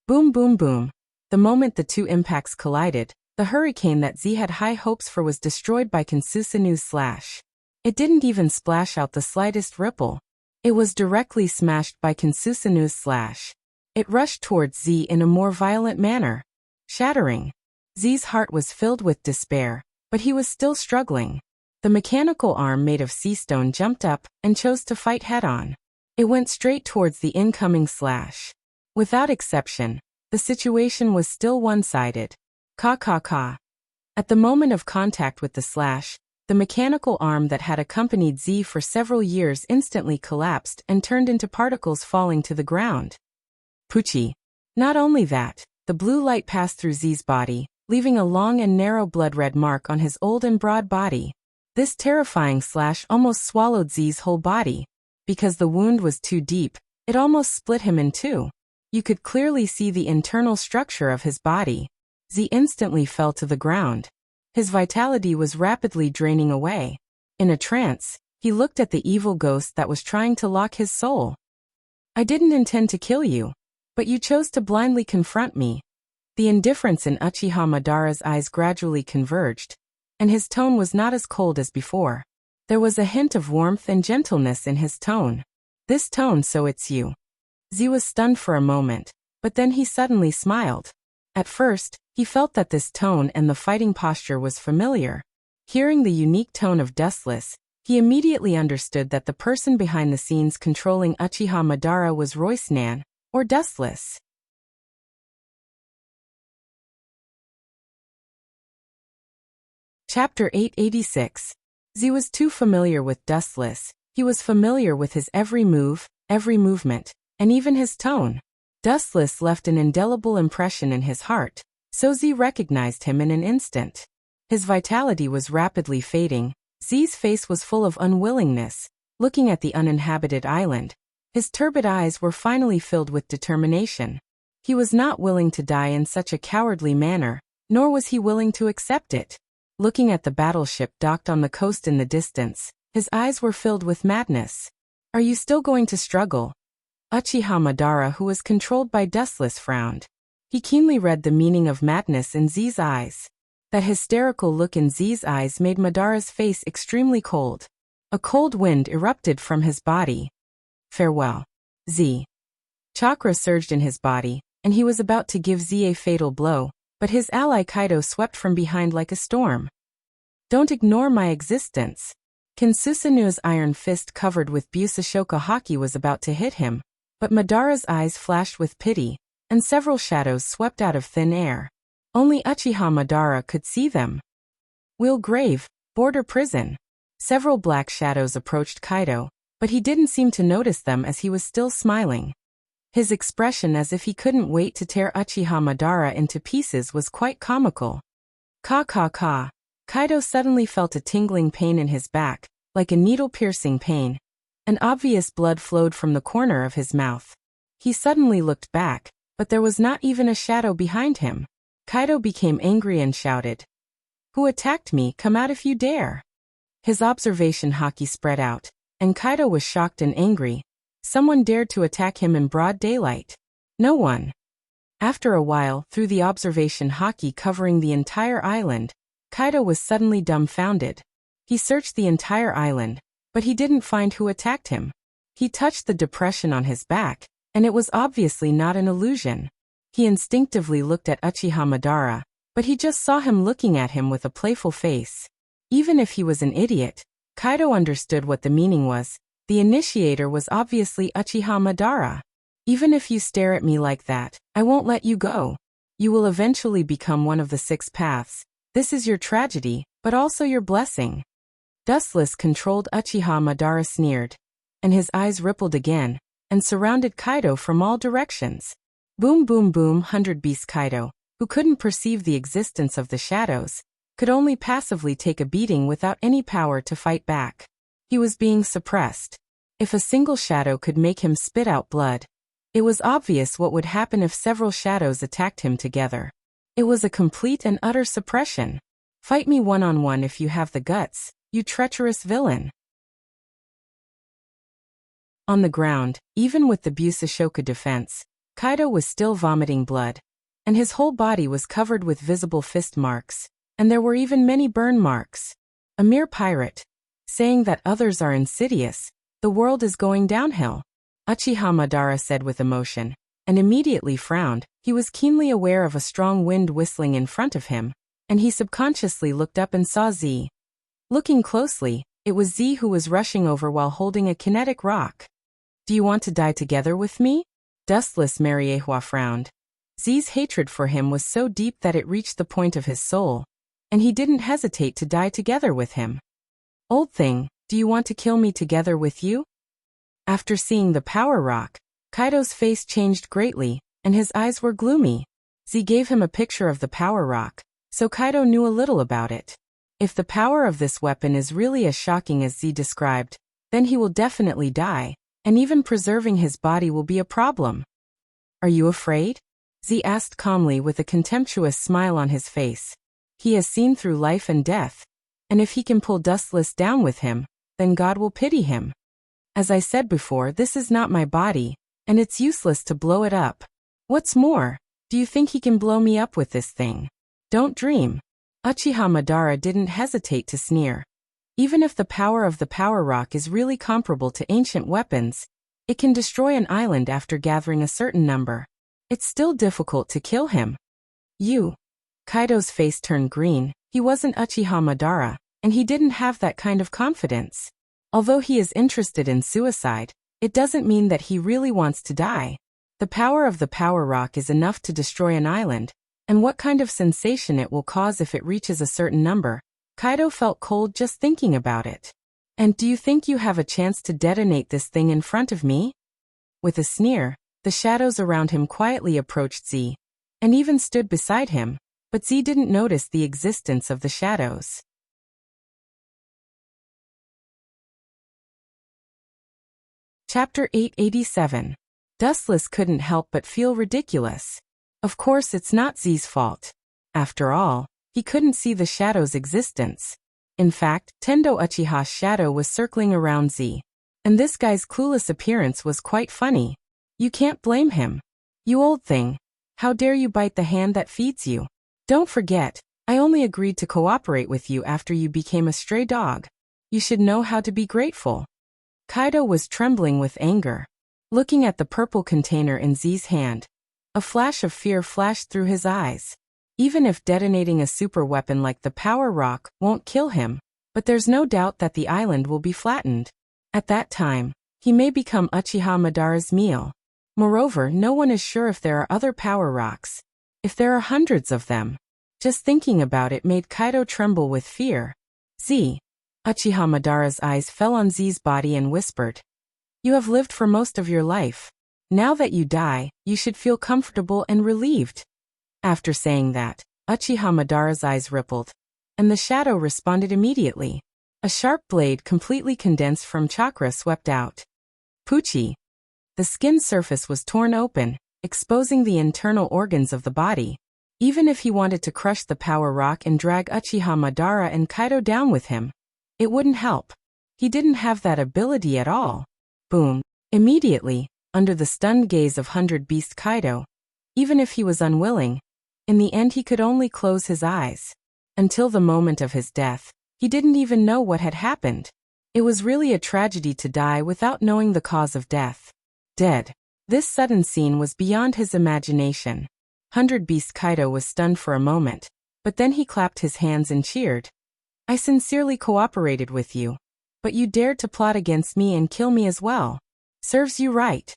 Boom, boom, boom. The moment the two impacts collided, the hurricane that Z had high hopes for was destroyed by Kinsusanu's slash. It didn't even splash out the slightest ripple. It was directly smashed by Kinsusanu's slash. It rushed towards Z in a more violent manner. Shattering. Z's heart was filled with despair, but he was still struggling. The mechanical arm made of sea stone jumped up and chose to fight head-on. It went straight towards the incoming slash. Without exception, the situation was still one-sided. Ka ka ka. At the moment of contact with the slash, the mechanical arm that had accompanied Z for several years instantly collapsed and turned into particles falling to the ground. Poochie. Not only that, the blue light passed through Z's body, leaving a long and narrow blood-red mark on his old and broad body. This terrifying slash almost swallowed Z's whole body. Because the wound was too deep, it almost split him in two. You could clearly see the internal structure of his body. Z instantly fell to the ground. His vitality was rapidly draining away. In a trance, he looked at the evil ghost that was trying to lock his soul. I didn't intend to kill you, but you chose to blindly confront me. The indifference in Uchiha Madara's eyes gradually converged, and his tone was not as cold as before. There was a hint of warmth and gentleness in his tone. This tone, so it's you. Z was stunned for a moment, but then he suddenly smiled. At first, he felt that this tone and the fighting posture was familiar. Hearing the unique tone of Dustless, he immediately understood that the person behind the scenes controlling Uchiha Madara was Royce-nan, or Dustless. Chapter 886. Z was too familiar with Dustless. He was familiar with his every move, every movement, and even his tone. Dustless left an indelible impression in his heart, so Z recognized him in an instant. His vitality was rapidly fading. Z's face was full of unwillingness, looking at the uninhabited island. His turbid eyes were finally filled with determination. He was not willing to die in such a cowardly manner, nor was he willing to accept it. Looking at the battleship docked on the coast in the distance, his eyes were filled with madness. Are you still going to struggle? Uchiha Madara, who was controlled by Dustless, frowned. He keenly read the meaning of madness in Z's eyes. That hysterical look in Z's eyes made Madara's face extremely cold. A cold wind erupted from his body. Farewell, Z. Chakra surged in his body, and he was about to give Z a fatal blow, but his ally Kaido swept from behind like a storm. Don't ignore my existence. Kinsusanu's iron fist covered with Busashoka haki was about to hit him, but Madara's eyes flashed with pity, and several shadows swept out of thin air. Only Uchiha Madara could see them. Wheel Grave, Border Prison. Several black shadows approached Kaido, but he didn't seem to notice them as he was still smiling. His expression as if he couldn't wait to tear Uchiha Madara into pieces was quite comical. Ka ka ka. Kaido suddenly felt a tingling pain in his back, like a needle-piercing pain, and obvious blood flowed from the corner of his mouth. He suddenly looked back, but there was not even a shadow behind him. Kaido became angry and shouted, "Who attacked me? Come out if you dare!" His observation haki spread out, and Kaido was shocked and angry. Someone dared to attack him in broad daylight. No one. After a while, through the observation haki covering the entire island, Kaido was suddenly dumbfounded. He searched the entire island, but he didn't find who attacked him. He touched the depression on his back, and it was obviously not an illusion. He instinctively looked at Uchiha Madara, but he just saw him looking at him with a playful face. Even if he was an idiot, Kaido understood what the meaning was. The initiator was obviously Uchiha Madara. Even if you stare at me like that, I won't let you go. You will eventually become one of the 6 paths. This is your tragedy, but also your blessing. Dustless controlled Uchiha Madara sneered, and his eyes rippled again, and surrounded Kaido from all directions. Boom boom boom 100 Beast Kaido, who couldn't perceive the existence of the shadows, could only passively take a beating without any power to fight back. He was being suppressed. If a single shadow could make him spit out blood, it was obvious what would happen if several shadows attacked him together. It was a complete and utter suppression. Fight me one-on-one if you have the guts, you treacherous villain. On the ground, even with the Busashoku defense, Kaido was still vomiting blood, and his whole body was covered with visible fist marks, and there were even many burn marks. A mere pirate, saying that others are insidious, the world is going downhill, Uchiha Madara said with emotion, and immediately frowned. He was keenly aware of a strong wind whistling in front of him, and he subconsciously looked up and saw Z. Looking closely, it was Z who was rushing over while holding a kinetic rock. "Do you want to die together with me?" Dustless Mariehua frowned. Z's hatred for him was so deep that it reached the point of his soul, and he didn't hesitate to die together with him. "Old thing, do you want to kill me together with you?" After seeing the power rock, Kaido's face changed greatly, and his eyes were gloomy. Z gave him a picture of the power rock, so Kaido knew a little about it. If the power of this weapon is really as shocking as Z described, then he will definitely die, and even preserving his body will be a problem. "Are you afraid?" Z asked calmly with a contemptuous smile on his face. He has seen through life and death, and if he can pull Dustless down with him, then God will pity him. As I said before, this is not my body, and it's useless to blow it up. What's more, do you think he can blow me up with this thing? Don't dream. Uchiha Madara didn't hesitate to sneer. Even if the power of the power rock is really comparable to ancient weapons, it can destroy an island after gathering a certain number. It's still difficult to kill him. You. Kaido's face turned green. He wasn't Uchiha Madara, and he didn't have that kind of confidence. Although he is interested in suicide, it doesn't mean that he really wants to die. The power of the power rock is enough to destroy an island, and what kind of sensation it will cause if it reaches a certain number. Kaido felt cold just thinking about it. "And do you think you have a chance to detonate this thing in front of me?" With a sneer, the shadows around him quietly approached Z, and even stood beside him, but Z didn't notice the existence of the shadows. Chapter 887. Dustless couldn't help but feel ridiculous. Of course it's not Z's fault. After all, he couldn't see the shadow's existence. In fact, Tendo Uchiha's shadow was circling around Z. And this guy's clueless appearance was quite funny. You can't blame him. "You old thing. How dare you bite the hand that feeds you? Don't forget, I only agreed to cooperate with you after you became a stray dog. You should know how to be grateful." Kaido was trembling with anger. Looking at the purple container in Z's hand, a flash of fear flashed through his eyes. Even if detonating a super weapon like the power rock won't kill him, but there's no doubt that the island will be flattened. At that time, he may become Uchiha Madara's meal. Moreover, no one is sure if there are other power rocks. If there are hundreds of them. Just thinking about it made Kaido tremble with fear. "Z." Uchiha Madara's eyes fell on Z's body and whispered, "You have lived for most of your life. Now that you die, you should feel comfortable and relieved." After saying that, Uchiha Madara's eyes rippled, and the shadow responded immediately. A sharp blade completely condensed from chakra swept out. Pucci. The skin surface was torn open, exposing the internal organs of the body. Even if he wanted to crush the power rock and drag Uchiha Madara and Kaido down with him, it wouldn't help. He didn't have that ability at all. Boom. Immediately, under the stunned gaze of 100 Beast Kaido, even if he was unwilling, in the end he could only close his eyes. Until the moment of his death, he didn't even know what had happened. It was really a tragedy to die without knowing the cause of death. Dead. This sudden scene was beyond his imagination. 100 Beast Kaido was stunned for a moment, but then he clapped his hands and cheered. I sincerely cooperated with you, but you dared to plot against me and kill me as well. Serves you right.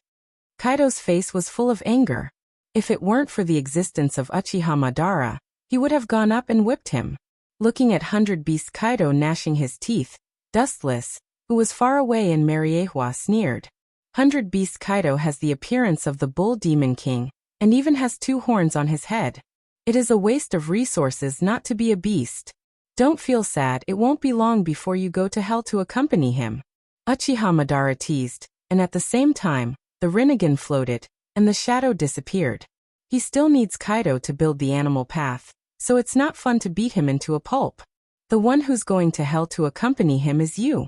Kaido's face was full of anger. If it weren't for the existence of Uchiha Madara, he would have gone up and whipped him. Looking at 100 Beast Kaido gnashing his teeth, Dustless, who was far away in Mariehua, sneered. 100 Beast Kaido has the appearance of the Bull Demon King, and even has 2 horns on his head. It is a waste of resources not to be a beast. Don't feel sad, it won't be long before you go to hell to accompany him. Uchiha Madara teased, and at the same time, the Rinnegan floated, and the shadow disappeared. He still needs Kaido to build the animal path, so it's not fun to beat him into a pulp. The one who's going to hell to accompany him is you.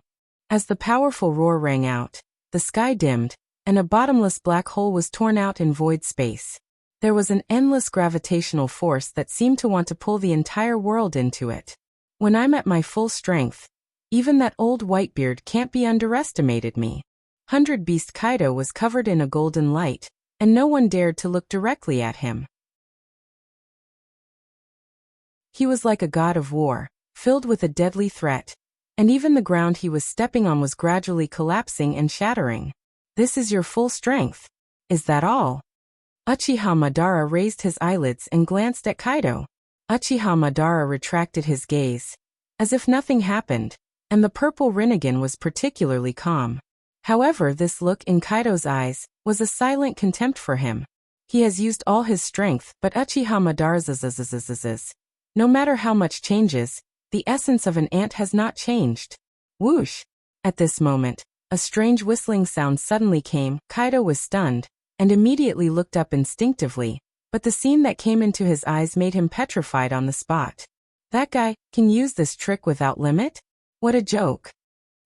As the powerful roar rang out, the sky dimmed, and a bottomless black hole was torn out in void space. There was an endless gravitational force that seemed to want to pull the entire world into it. When I'm at my full strength, even that old Whitebeard can't be underestimated me. 100 Beast Kaido was covered in a golden light, and no one dared to look directly at him. He was like a god of war, filled with a deadly threat, and even the ground he was stepping on was gradually collapsing and shattering. This is your full strength. Is that all? Uchiha Madara raised his eyelids and glanced at Kaido. Uchiha Madara retracted his gaze, as if nothing happened, and the purple Rinnegan was particularly calm. However, this look in Kaido's eyes was a silent contempt for him. He has used all his strength, but Uchiha Madara's no matter how much changes, the essence of an ant has not changed. Whoosh! At this moment, a strange whistling sound suddenly came. Kaido was stunned, and immediately looked up instinctively, but the scene that came into his eyes made him petrified on the spot. That guy can use this trick without limit? What a joke!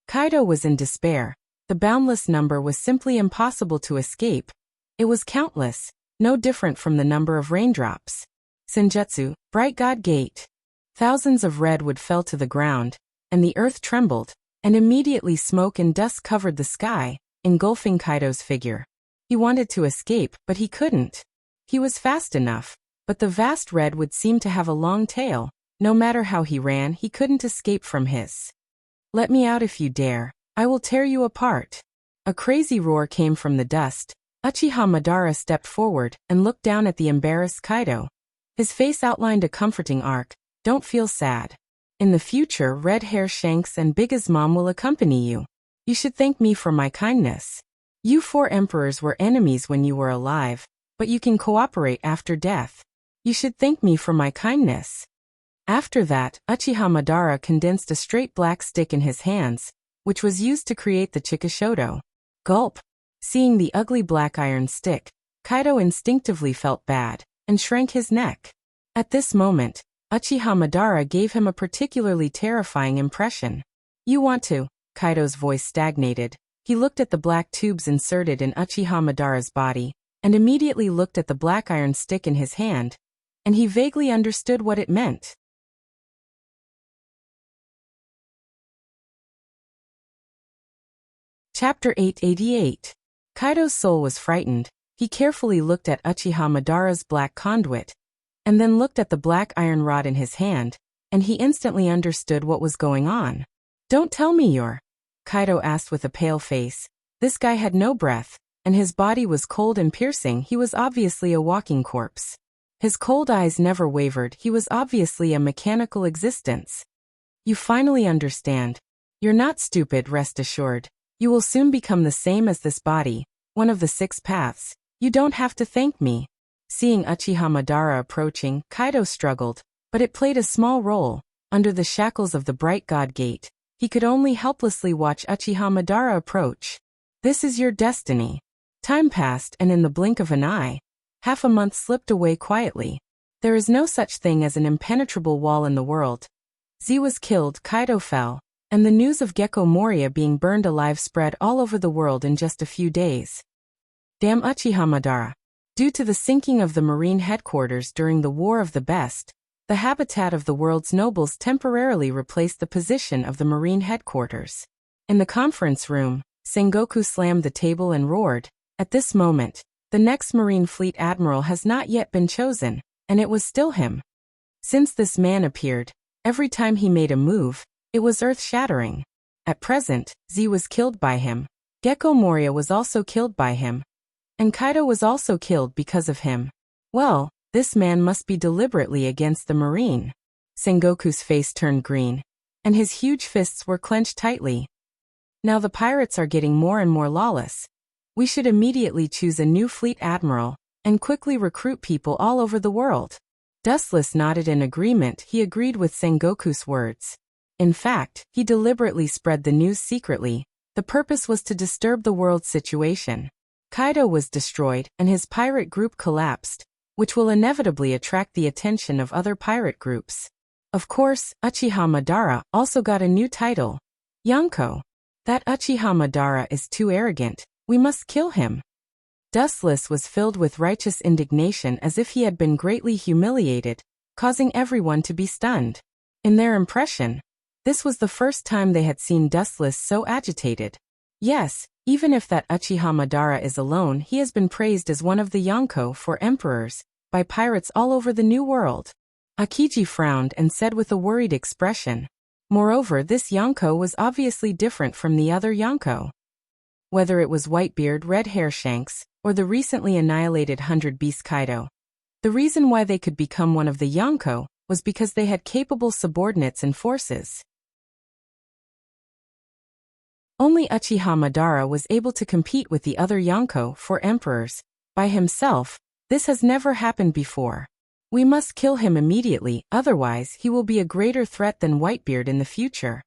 Kaido was in despair. The boundless number was simply impossible to escape. It was countless, no different from the number of raindrops. Senjutsu, Bright God Gate. Thousands of redwood fell to the ground, and the earth trembled, and immediately smoke and dust covered the sky, engulfing Kaido's figure. He wanted to escape, but he couldn't. He was fast enough, but the vast redwood seemed to have a long tail. No matter how he ran, he couldn't escape from his. Let me out if you dare. I will tear you apart. A crazy roar came from the dust. Uchiha Madara stepped forward and looked down at the embarrassed Kaido. His face outlined a comforting arc. Don't feel sad. In the future, Red Hair Shanks and Big as Mom will accompany you. You should thank me for my kindness. You 4 emperors were enemies when you were alive, but you can cooperate after death. You should thank me for my kindness. After that, Uchiha Madara condensed a straight black stick in his hands, which was used to create the Chikishodo. Gulp! Seeing the ugly black iron stick, Kaido instinctively felt bad, and shrank his neck. At this moment, Uchiha Madara gave him a particularly terrifying impression. You want to? Kaido's voice stagnated. He looked at the black tubes inserted in Uchiha Madara's body, and immediately looked at the black iron stick in his hand, and he vaguely understood what it meant. Chapter 888. Kaido's soul was frightened. He carefully looked at Uchiha Madara's black conduit, and then looked at the black iron rod in his hand, and he instantly understood what was going on. Don't tell me you're... Kaido asked with a pale face. This guy had no breath, and his body was cold and piercing. He was obviously a walking corpse. His cold eyes never wavered. He was obviously a mechanical existence. You finally understand. You're not stupid, rest assured. You will soon become the same as this body, one of the 6 paths. You don't have to thank me. Seeing Uchiha Madara approaching, Kaido struggled, but it played a small role. Under the shackles of the Bright God Gate, He could only helplessly watch Uchiha Madara approach. This is your destiny. Time passed, and in the blink of an eye, half a month slipped away quietly. There is no such thing as an impenetrable wall in the world. Z was killed, Kaido fell, and the news of Gecko Moria being burned alive spread all over the world in just a few days. Damn Uchiha Madara. Due to the sinking of the Marine headquarters during the War of the Best, the habitat of the world's nobles temporarily replaced the position of the Marine headquarters. In the conference room, Sengoku slammed the table and roared, "At this moment, the next Marine Fleet Admiral has not yet been chosen, and it was still him." Since this man appeared, every time he made a move, it was earth-shattering. At present, Z was killed by him. Gecko Moria was also killed by him. And Kaido was also killed because of him. Well, this man must be deliberately against the Marine. Sengoku's face turned green, and his huge fists were clenched tightly. Now the pirates are getting more and more lawless. We should immediately choose a new fleet admiral, and quickly recruit people all over the world. Dustless nodded in agreement. He agreed with Sengoku's words. In fact, he deliberately spread the news secretly. The purpose was to disturb the world's situation. Kaido was destroyed, and his pirate group collapsed, which will inevitably attract the attention of other pirate groups. Of course, Uchiha Madara also got a new title, Yonko. That Uchiha Madara is too arrogant. We must kill him. Dustless was filled with righteous indignation as if he had been greatly humiliated, causing everyone to be stunned. In their impression, this was the first time they had seen Dustless so agitated. Yes, even if that Uchiha Madara is alone, he has been praised as one of the Yonko for emperors by pirates all over the New World. Akiji frowned and said with a worried expression. Moreover, this Yonko was obviously different from the other Yonko. Whether it was Whitebeard, Red Hairshanks, or the recently annihilated 100 Beast Kaido, the reason why they could become one of the Yonko was because they had capable subordinates and forces. Only Uchiha Madara was able to compete with the other Yonko for emperors. By himself, this has never happened before. We must kill him immediately, otherwise he will be a greater threat than Whitebeard in the future.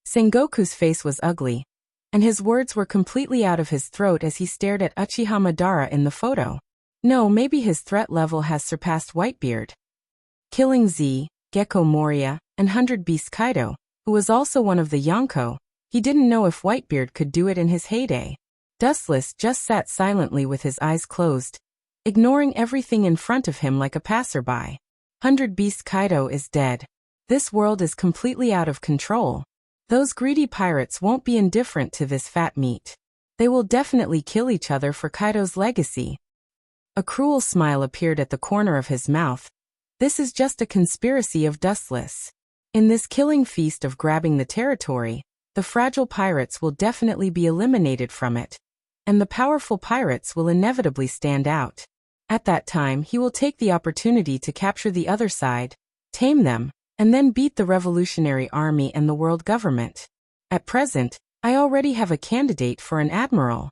Sengoku's face was ugly, and his words were completely out of his throat as he stared at Uchiha Madara in the photo. No, maybe his threat level has surpassed Whitebeard. Killing Z, Gecko Moria, and 100 Beast Kaido, who was also one of the Yonko, he didn't know if Whitebeard could do it in his heyday. Dustless just sat silently with his eyes closed, ignoring everything in front of him like a passerby. 100 Beast Kaido is dead. This world is completely out of control. Those greedy pirates won't be indifferent to this fat meat. They will definitely kill each other for Kaido's legacy. A cruel smile appeared at the corner of his mouth. This is just a conspiracy of Dustless. In this killing feast of grabbing the territory, the fragile pirates will definitely be eliminated from it, and the powerful pirates will inevitably stand out. At that time, he will take the opportunity to capture the other side, tame them, and then beat the revolutionary army and the world government. At present, I already have a candidate for an admiral.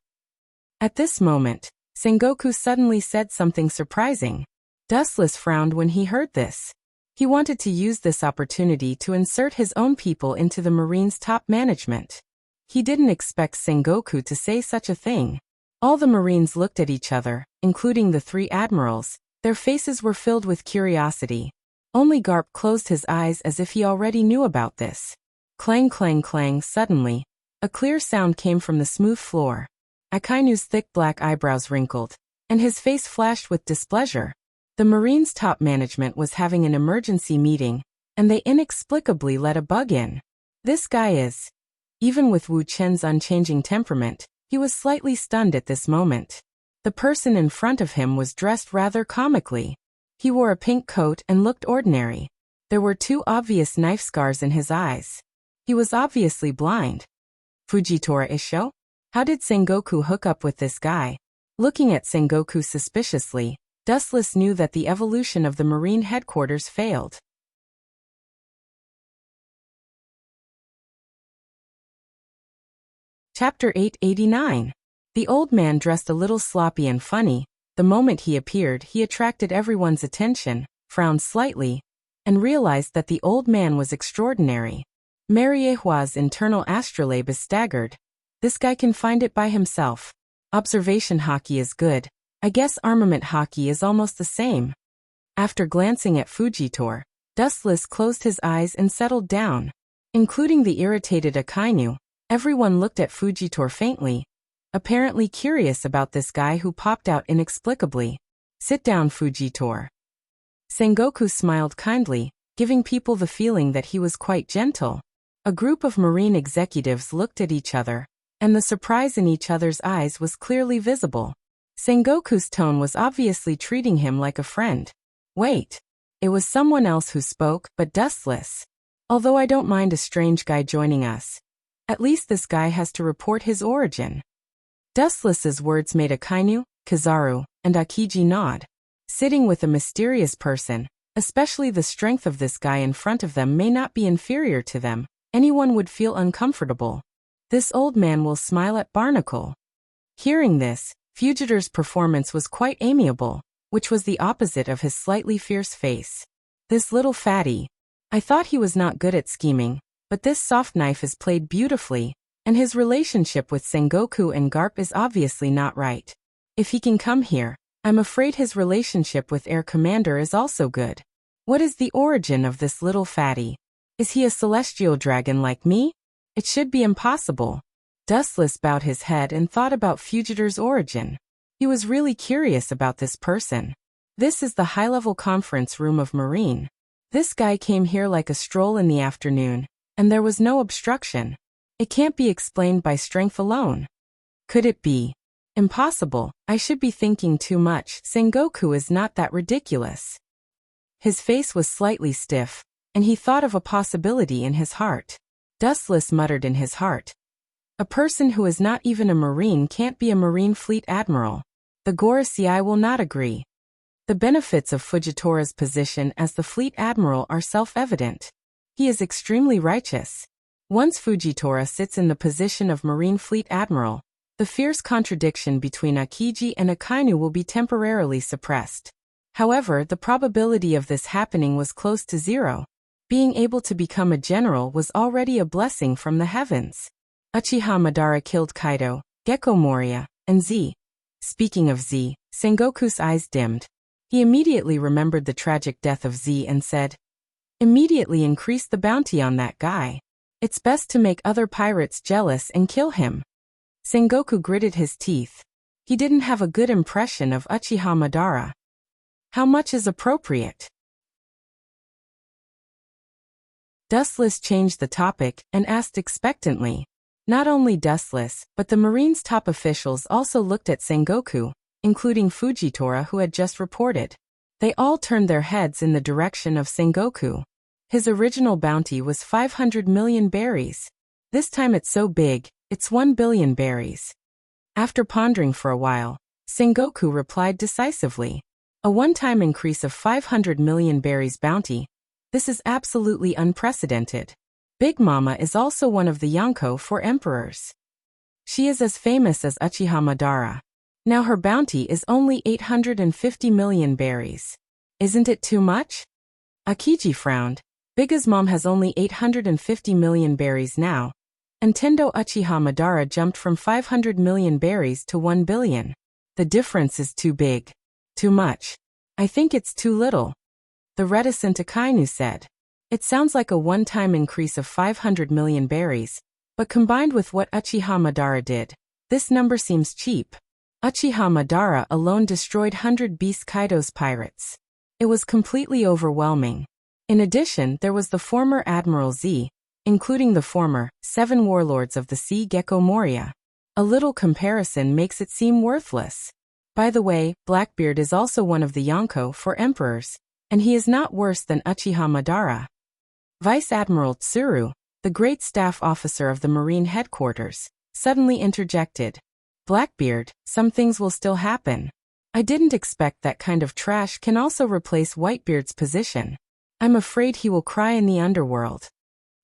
At this moment, Sengoku suddenly said something surprising. Dustless frowned when he heard this. He wanted to use this opportunity to insert his own people into the Marine's top management. He didn't expect Sengoku to say such a thing. All the Marines looked at each other, including the three admirals. Their faces were filled with curiosity. Only Garp closed his eyes as if he already knew about this. Clang clang clang. Suddenly, a clear sound came from the smooth floor. Akainu's thick black eyebrows wrinkled, and his face flashed with displeasure. The Marine's top management was having an emergency meeting, and they inexplicably let a bug in. This guy is. Even with Wu Chen's unchanging temperament, he was slightly stunned at this moment. The person in front of him was dressed rather comically. He wore a pink coat and looked ordinary. There were two obvious knife scars in his eyes. He was obviously blind. Fujitora Isho? How did Sengoku hook up with this guy? Looking at Sengoku suspiciously, Dustless knew that the evolution of the Marine headquarters failed. Chapter 889. The old man dressed a little sloppy and funny. The moment he appeared, he attracted everyone's attention, frowned slightly, and realized that the old man was extraordinary. Mariehua's internal astrolabe is staggered. This guy can find it by himself. Observation hockey is good. I guess armament hockey is almost the same. After glancing at Fujitor, Dustless closed his eyes and settled down. Including the irritated Akainu, everyone looked at Fujitor faintly, apparently curious about this guy who popped out inexplicably. Sit down, Fujitor. Sengoku smiled kindly, giving people the feeling that he was quite gentle. A group of marine executives looked at each other, and the surprise in each other's eyes was clearly visible. Sengoku's tone was obviously treating him like a friend. Wait. It was someone else who spoke, but Dustless. Although I don't mind a strange guy joining us. At least this guy has to report his origin. Dustless's words made Akainu, Kizaru, and Akiji nod. Sitting with a mysterious person, especially the strength of this guy in front of them may not be inferior to them, anyone would feel uncomfortable. This old man will smile at Barnacle. Hearing this, Fugitor's performance was quite amiable, which was the opposite of his slightly fierce face. This little fatty. I thought he was not good at scheming, but this soft knife is played beautifully, and his relationship with Sengoku and Garp is obviously not right. If he can come here, I'm afraid his relationship with Air Commander is also good. What is the origin of this little fatty? Is he a celestial dragon like me? It should be impossible. Dustless bowed his head and thought about Fugitor's origin. He was really curious about this person. This is the high-level conference room of Marine. This guy came here like a stroll in the afternoon, and there was no obstruction. It can't be explained by strength alone. Could it be? Impossible. I should be thinking too much. Sengoku is not that ridiculous. His face was slightly stiff, and he thought of a possibility in his heart. Dustless muttered in his heart. A person who is not even a Marine can't be a Marine Fleet Admiral. The Gorosei will not agree. The benefits of Fujitora's position as the Fleet Admiral are self-evident. He is extremely righteous. Once Fujitora sits in the position of Marine Fleet Admiral, the fierce contradiction between Akiji and Akainu will be temporarily suppressed. However, the probability of this happening was close to zero. Being able to become a general was already a blessing from the heavens. Uchiha Madara killed Kaido, Gecko Moria, and Z. Speaking of Z, Sengoku's eyes dimmed. He immediately remembered the tragic death of Z and said, "Immediately increase the bounty on that guy. It's best to make other pirates jealous and kill him." Sengoku gritted his teeth. He didn't have a good impression of Uchiha Madara. How much is appropriate? Dustless changed the topic and asked expectantly. Not only Dustless, but the Marine's top officials also looked at Sengoku, including Fujitora who had just reported. They all turned their heads in the direction of Sengoku. His original bounty was 500 million berries. This time it's so big, it's 1 billion berries. After pondering for a while, Sengoku replied decisively. A one-time increase of 500 million berries bounty. This is absolutely unprecedented. Big Mama is also one of the Yonko 4 emperors. She is as famous as Uchiha Madara. Now her bounty is only 850 million berries. Isn't it too much? Akiji frowned. Biga's mom has only 850 million berries now. And Tendo Uchiha Madara jumped from 500 million berries to 1 billion. The difference is too big. Too much. I think it's too little. The reticent Akainu said. It sounds like a one-time increase of 500 million berries, but combined with what Uchiha Madara did, this number seems cheap. Uchiha Madara alone destroyed 100 Beast Kaido's pirates. It was completely overwhelming. In addition, there was the former Admiral Z, including the former 7 warlords of the sea Gecko Moria. A little comparison makes it seem worthless. By the way, Blackbeard is also one of the Yonko 4 emperors, and he is not worse than Uchiha Madara. Vice Admiral Tsuru, the great staff officer of the Marine headquarters, suddenly interjected. Blackbeard, some things will still happen. I didn't expect that kind of trash can also replace Whitebeard's position. I'm afraid he will cry in the underworld.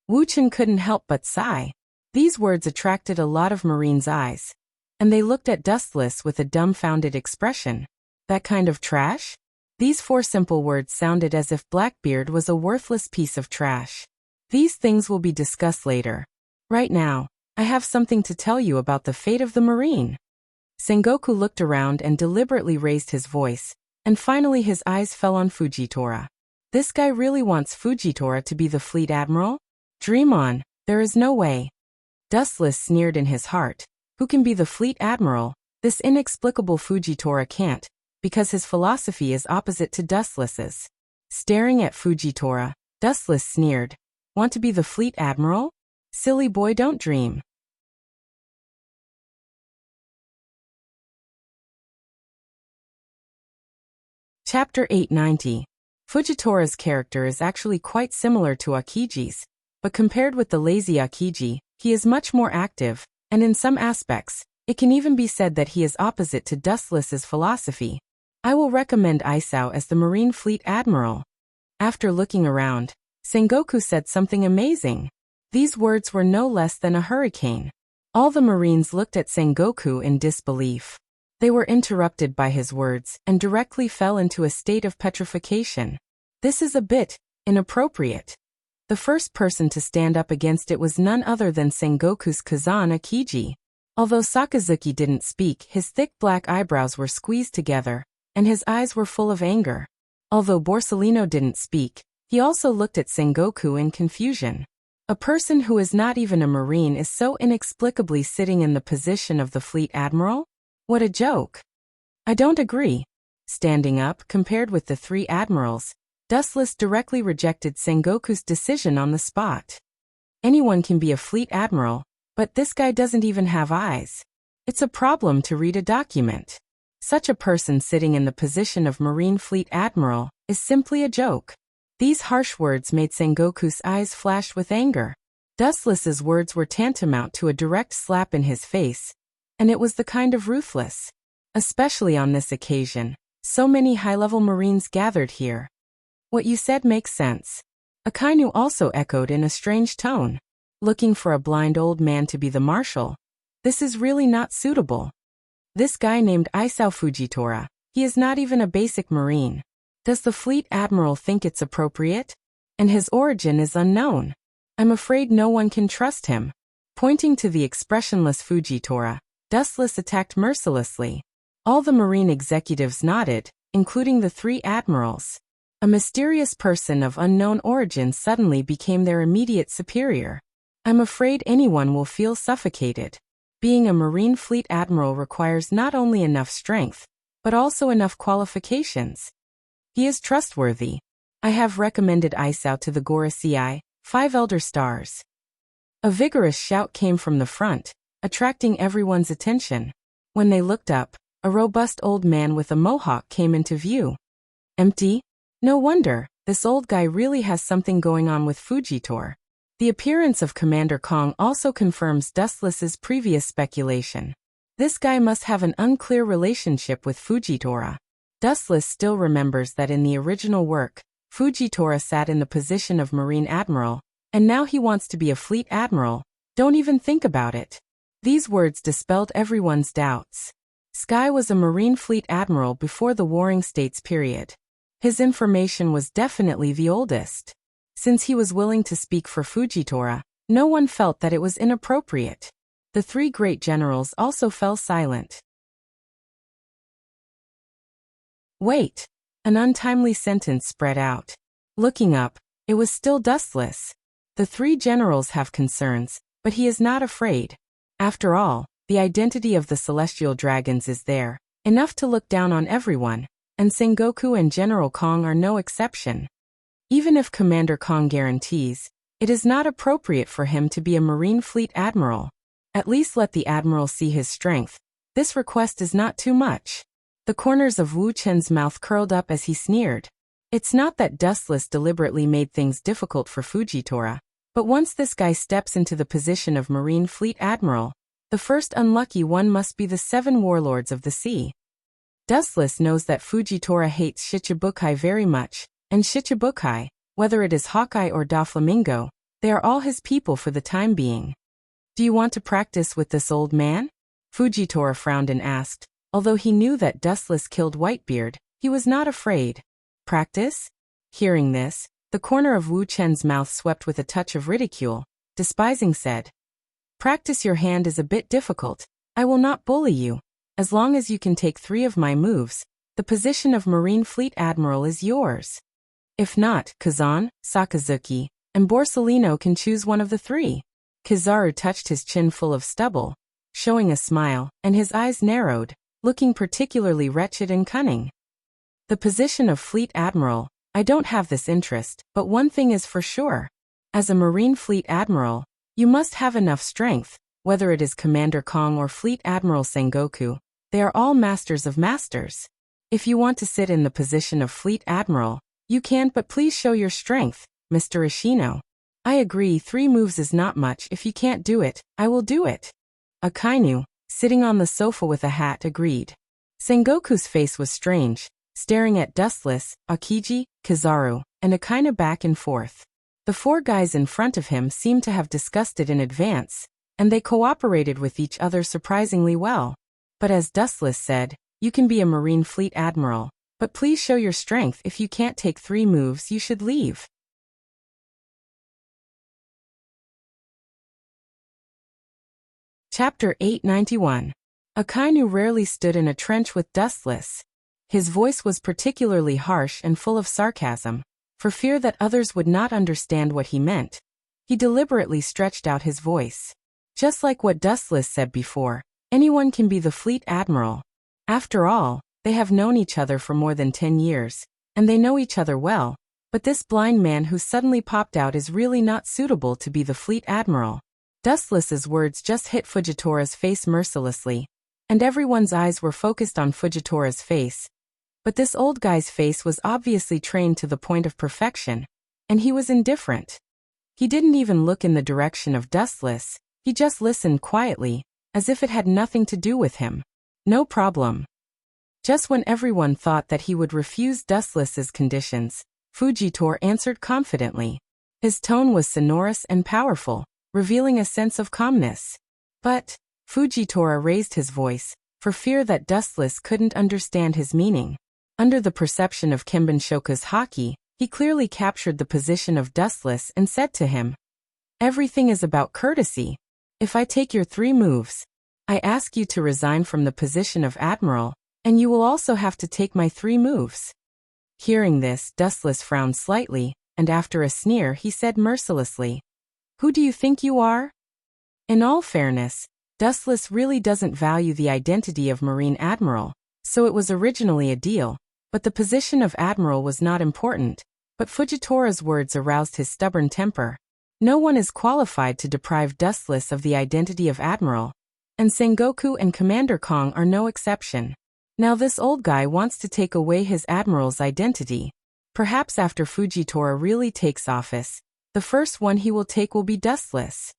Wu-chan couldn't help but sigh. These words attracted a lot of Marine's eyes, and they looked at Dustless with a dumbfounded expression. That kind of trash? These 4 simple words sounded as if Blackbeard was a worthless piece of trash. These things will be discussed later. Right now, I have something to tell you about the fate of the marine. Sengoku looked around and deliberately raised his voice, and finally his eyes fell on Fujitora. This guy really wants Fujitora to be the fleet admiral? Dream on, there is no way. Dustless sneered in his heart. Who can be the fleet admiral? This inexplicable Fujitora can't, because his philosophy is opposite to Dustless's. Staring at Fujitora, Dustless sneered. Want to be the fleet admiral? Silly boy, don't dream. Chapter 890. Fujitora's character is actually quite similar to Akiji's, but compared with the lazy Akiji, he is much more active, and in some aspects, it can even be said that he is opposite to Dustless's philosophy. I will recommend Isao as the Marine Fleet Admiral. After looking around, Sengoku said something amazing. These words were no less than a hurricane. All the Marines looked at Sengoku in disbelief. They were interrupted by his words and directly fell into a state of petrification. This is a bit inappropriate. The first person to stand up against it was none other than Sengoku's cousin Akiji. Although Sakazuki didn't speak, his thick black eyebrows were squeezed together, and his eyes were full of anger. Although Borsellino didn't speak, he also looked at Sengoku in confusion. A person who is not even a marine is so inexplicably sitting in the position of the fleet admiral? What a joke. I don't agree. Standing up, compared with the three admirals, Dustless directly rejected Sengoku's decision on the spot. Anyone can be a fleet admiral, but this guy doesn't even have eyes. It's a problem to read a document. Such a person sitting in the position of Marine Fleet Admiral is simply a joke. These harsh words made Sengoku's eyes flash with anger. Dustless's words were tantamount to a direct slap in his face, and it was the kind of ruthless. Especially on this occasion, so many high-level Marines gathered here. What you said makes sense. Akainu also echoed in a strange tone. Looking for a blind old man to be the marshal. This is really not suitable. This guy named Isao Fujitora, he is not even a basic Marine. Does the fleet admiral think it's appropriate? And his origin is unknown. I'm afraid no one can trust him. Pointing to the expressionless Fujitora, Dustless attacked mercilessly. All the Marine executives nodded, including the three admirals. A mysterious person of unknown origin suddenly became their immediate superior. I'm afraid anyone will feel suffocated. Being a Marine Fleet Admiral requires not only enough strength, but also enough qualifications. He is trustworthy. I have recommended Isao to the Gorosei, 5 Elder Stars. A vigorous shout came from the front, attracting everyone's attention. When they looked up, a robust old man with a mohawk came into view. Empty? No wonder, this old guy really has something going on with Fujitora. The appearance of Commander Kong also confirms Dustless's previous speculation. This guy must have an unclear relationship with Fujitora. Dustless still remembers that in the original work, Fujitora sat in the position of Marine Admiral, and now he wants to be a Fleet Admiral. Don't even think about it. These words dispelled everyone's doubts. Sky was a Marine Fleet Admiral before the Warring States period. His information was definitely the oldest. Since he was willing to speak for Fujitora, no one felt that it was inappropriate. The three great generals also fell silent. Wait! An untimely sentence spread out. Looking up, it was still Dustless. The three generals have concerns, but he is not afraid. After all, the identity of the celestial dragons is there, enough to look down on everyone, and Sengoku and General Kong are no exception. Even if Commander Kong guarantees, it is not appropriate for him to be a Marine Fleet Admiral. At least let the Admiral see his strength. This request is not too much. The corners of Wu Chen's mouth curled up as he sneered. It's not that Dustless deliberately made things difficult for Fujitora, but once this guy steps into the position of Marine Fleet Admiral, the first unlucky one must be the 7 warlords of the sea. Dustless knows that Fujitora hates Shichibukai very much, and Shichibukai, whether it is Hawkeye or Doflamingo, they are all his people for the time being. Do you want to practice with this old man? Fujitora frowned and asked. Although he knew that Dustless killed Whitebeard, he was not afraid. Practice? Hearing this, The corner of Wu Chen's mouth swept with a touch of ridicule, despising said, "Practice your hand is a bit difficult. I will not bully you. As long as you can take 3 of my moves, the position of Marine Fleet Admiral is yours. If not, Kazan, Sakazuki, and Borsellino can choose one of the 3. Kizaru touched his chin full of stubble, showing a smile, and his eyes narrowed, looking particularly wretched and cunning. The position of Fleet Admiral, I don't have this interest, but one thing is for sure. As a Marine Fleet Admiral, you must have enough strength, whether it is Commander Kong or Fleet Admiral Sengoku, they are all masters of masters. If you want to sit in the position of Fleet Admiral, you can, but please show your strength, Mr. Ishino. I agree 3 moves is not much. If you can't do it, I will do it. Akainu, sitting on the sofa with a hat, agreed. Sengoku's face was strange, staring at Dustless, Akiji, Kizaru, and Akainu back and forth. The 4 guys in front of him seemed to have discussed it in advance, and they cooperated with each other surprisingly well. But as Dustless said, you can be a Marine Fleet Admiral, but please show your strength. If you can't take 3 moves, you should leave. Chapter 891. Akainu rarely stood in a trench with Dustless. His voice was particularly harsh and full of sarcasm. For fear that others would not understand what he meant, he deliberately stretched out his voice. Just like what Dustless said before, anyone can be the Fleet Admiral. After all, they have known each other for more than 10 years, and they know each other well, but this blind man who suddenly popped out is really not suitable to be the Fleet Admiral. Dustless's words just hit Fujitora's face mercilessly, and everyone's eyes were focused on Fujitora's face. But this old guy's face was obviously trained to the point of perfection, and he was indifferent. He didn't even look in the direction of Dustless, he just listened quietly, as if it had nothing to do with him. No problem. Just when everyone thought that he would refuse Dustless's conditions, Fujitora answered confidently. His tone was sonorous and powerful, revealing a sense of calmness. But Fujitora raised his voice, for fear that Dustless couldn't understand his meaning. Under the perception of Kenbenshoka's haki, he clearly captured the position of Dustless and said to him, "Everything is about courtesy. If I take your 3 moves, I ask you to resign from the position of Admiral, and you will also have to take my 3 moves." Hearing this, Dustless frowned slightly, and after a sneer he said mercilessly, "Who do you think you are?" In all fairness, Dustless really doesn't value the identity of Marine Admiral, so it was originally a deal, but the position of Admiral was not important. But Fujitora's words aroused his stubborn temper. No one is qualified to deprive Dustless of the identity of Admiral, and Sengoku and Commander Kong are no exception. Now this old guy wants to take away his Admiral's identity. Perhaps after Fujitora really takes office, the first one he will take will be Dustless.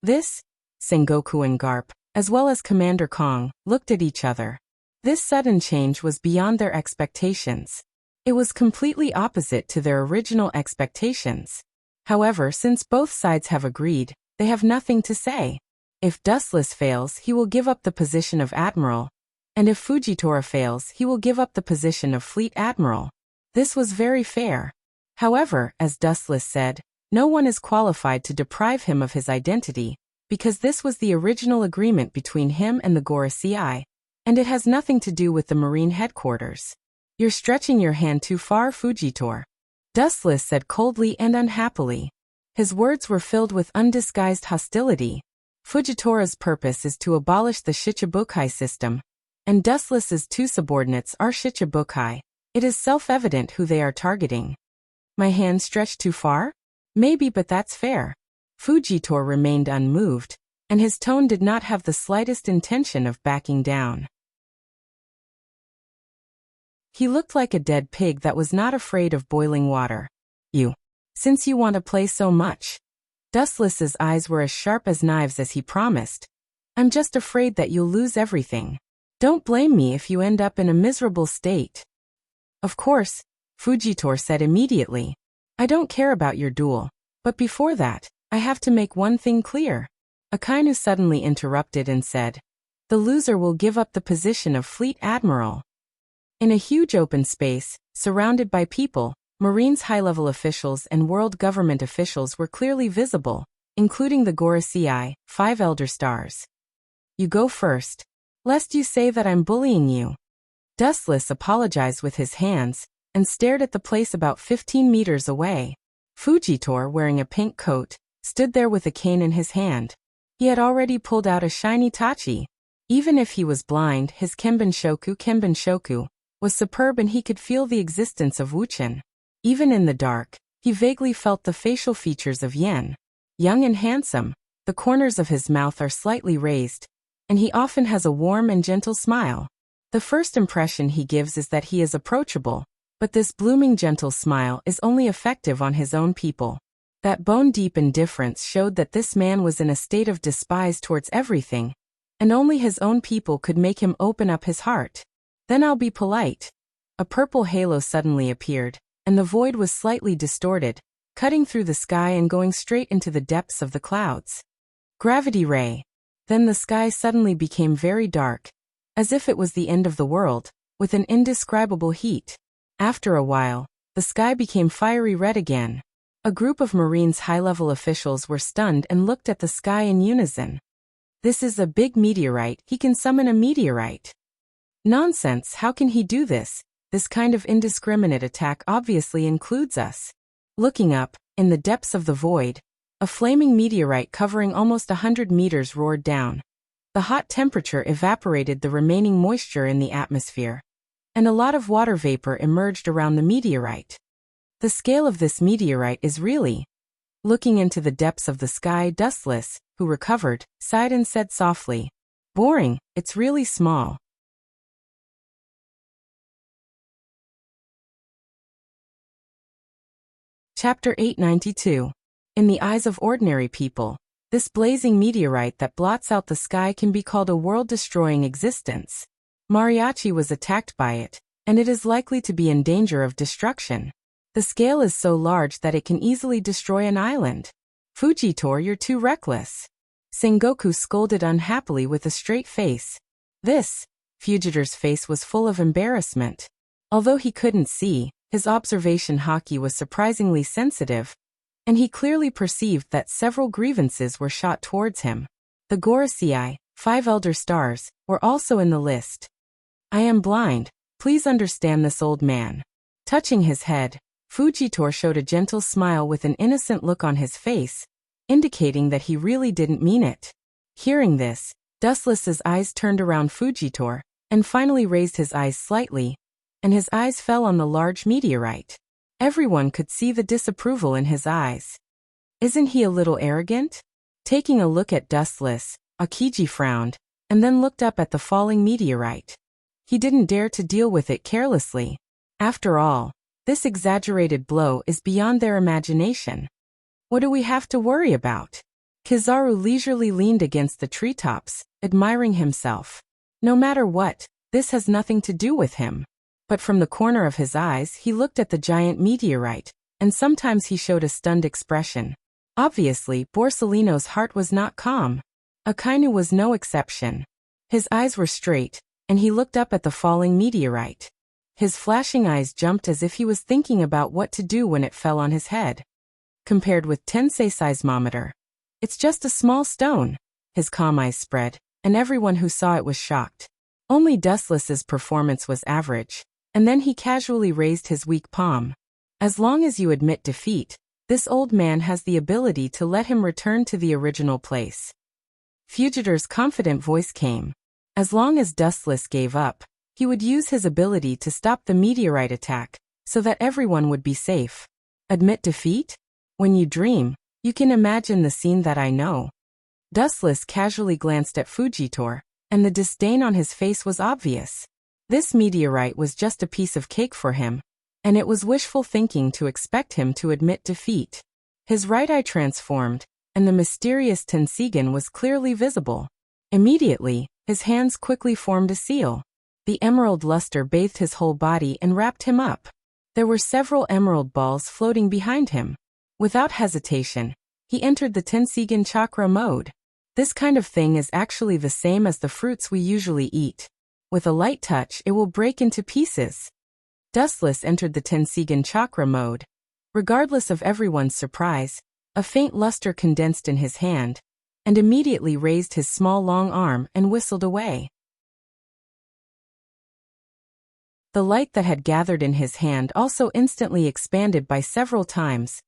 This, Sengoku and Garp, as well as Commander Kong, looked at each other. This sudden change was beyond their expectations. It was completely opposite to their original expectations. However, since both sides have agreed, they have nothing to say. If Dustless fails, he will give up the position of Admiral, and if Fujitora fails, he will give up the position of Fleet Admiral. This was very fair. However, as Dustless said, no one is qualified to deprive him of his identity, because this was the original agreement between him and the Gorosei, and it has nothing to do with the Marine headquarters. You're stretching your hand too far, Fujitora, Dustless said coldly and unhappily. His words were filled with undisguised hostility. Fujitora's purpose is to abolish the Shichibukai system, and Dustless's 2 subordinates are Shichibukai. It is self-evident who they are targeting. My hand stretched too far? Maybe, but that's fair. Fujitora remained unmoved, and his tone did not have the slightest intention of backing down. He looked like a dead pig that was not afraid of boiling water. Since you want to play so much. Dustless's eyes were as sharp as knives as he promised. I'm just afraid that you'll lose everything. Don't blame me if you end up in a miserable state. Of course, Fujitora said immediately. I don't care about your duel. But before that, I have to make one thing clear. Akainu suddenly interrupted and said, the loser will give up the position of Fleet Admiral. In a huge open space, surrounded by people, Marine's high-level officials and world government officials were clearly visible, including the Gorosei, 5 elder stars. You go first. Lest you say that I'm bullying you. Dustless apologized with his hands, and stared at the place about 15 meters away. Fujitor, wearing a pink coat, stood there with a cane in his hand. He had already pulled out a shiny tachi. Even if he was blind, his Kenbenshoku, was superb and he could feel the existence of Wuchen. Even in the dark, he vaguely felt the facial features of Yen. Young and handsome, the corners of his mouth are slightly raised, and he often has a warm and gentle smile. The first impression he gives is that he is approachable, but this blooming gentle smile is only effective on his own people. That bone-deep indifference showed that this man was in a state of despise towards everything, and only his own people could make him open up his heart. Then I'll be polite. A purple halo suddenly appeared, and the void was slightly distorted, cutting through the sky and going straight into the depths of the clouds. Gravity ray. Then the sky suddenly became very dark, as if it was the end of the world, with an indescribable heat. After a while, the sky became fiery red again. A group of Marine's high-level officials were stunned and looked at the sky in unison. This is a big meteorite. He can summon a meteorite. Nonsense, how can he do this? This kind of indiscriminate attack obviously includes us. Looking up, in the depths of the void, a flaming meteorite covering almost 100 meters roared down. The hot temperature evaporated the remaining moisture in the atmosphere, and a lot of water vapor emerged around the meteorite. The scale of this meteorite is really... Looking into the depths of the sky, Dustless, who recovered, sighed and said softly, "Boring, it's really small." Chapter 892. In the eyes of ordinary people, this blazing meteorite that blots out the sky can be called a world-destroying existence. Mariachi was attacked by it, and it is likely to be in danger of destruction. The scale is so large that it can easily destroy an island. Fujitor, you're too reckless. Sengoku scolded unhappily with a straight face. Fujitor's face was full of embarrassment. Although he couldn't see, his observation haki was surprisingly sensitive, and he clearly perceived that several grievances were shot towards him. The Gorosei, 5 elder stars, were also in the list. I am blind, please understand this old man. Touching his head, Fujitor showed a gentle smile with an innocent look on his face, indicating that he really didn't mean it. Hearing this, Dustless's eyes turned around Fujitor, and finally raised his eyes slightly, and his eyes fell on the large meteorite. Everyone could see the disapproval in his eyes. Isn't he a little arrogant? Taking a look at Dustless, Akiji frowned, and then looked up at the falling meteorite. He didn't dare to deal with it carelessly. After all, this exaggerated blow is beyond their imagination. What do we have to worry about? Kizaru leisurely leaned against the treetops, admiring himself. No matter what, this has nothing to do with him. But from the corner of his eyes he looked at the giant meteorite, and sometimes he showed a stunned expression. Obviously, Borsellino's heart was not calm. Akainu was no exception. His eyes were straight, and he looked up at the falling meteorite. His flashing eyes jumped as if he was thinking about what to do when it fell on his head. Compared with Tensei seismometer, it's just a small stone. His calm eyes spread, and everyone who saw it was shocked. Only Dustless's performance was average. And then he casually raised his weak palm. As long as you admit defeat, this old man has the ability to let him return to the original place. Fujitor's confident voice came. As long as Dustless gave up, he would use his ability to stop the meteorite attack, so that everyone would be safe. Admit defeat? When you dream, you can imagine the scene that I know. Dustless casually glanced at Fujitor, and the disdain on his face was obvious. This meteorite was just a piece of cake for him, and it was wishful thinking to expect him to admit defeat. His right eye transformed, and the mysterious Tensigen was clearly visible. Immediately, his hands quickly formed a seal. The emerald luster bathed his whole body and wrapped him up. There were several emerald balls floating behind him. Without hesitation, he entered the Tensigen chakra mode. This kind of thing is actually the same as the fruits we usually eat. With a light touch, it will break into pieces. Dustless entered the Tensigan chakra mode. Regardless of everyone's surprise, a faint luster condensed in his hand, and immediately raised his small long arm and whistled away. The light that had gathered in his hand also instantly expanded by several times,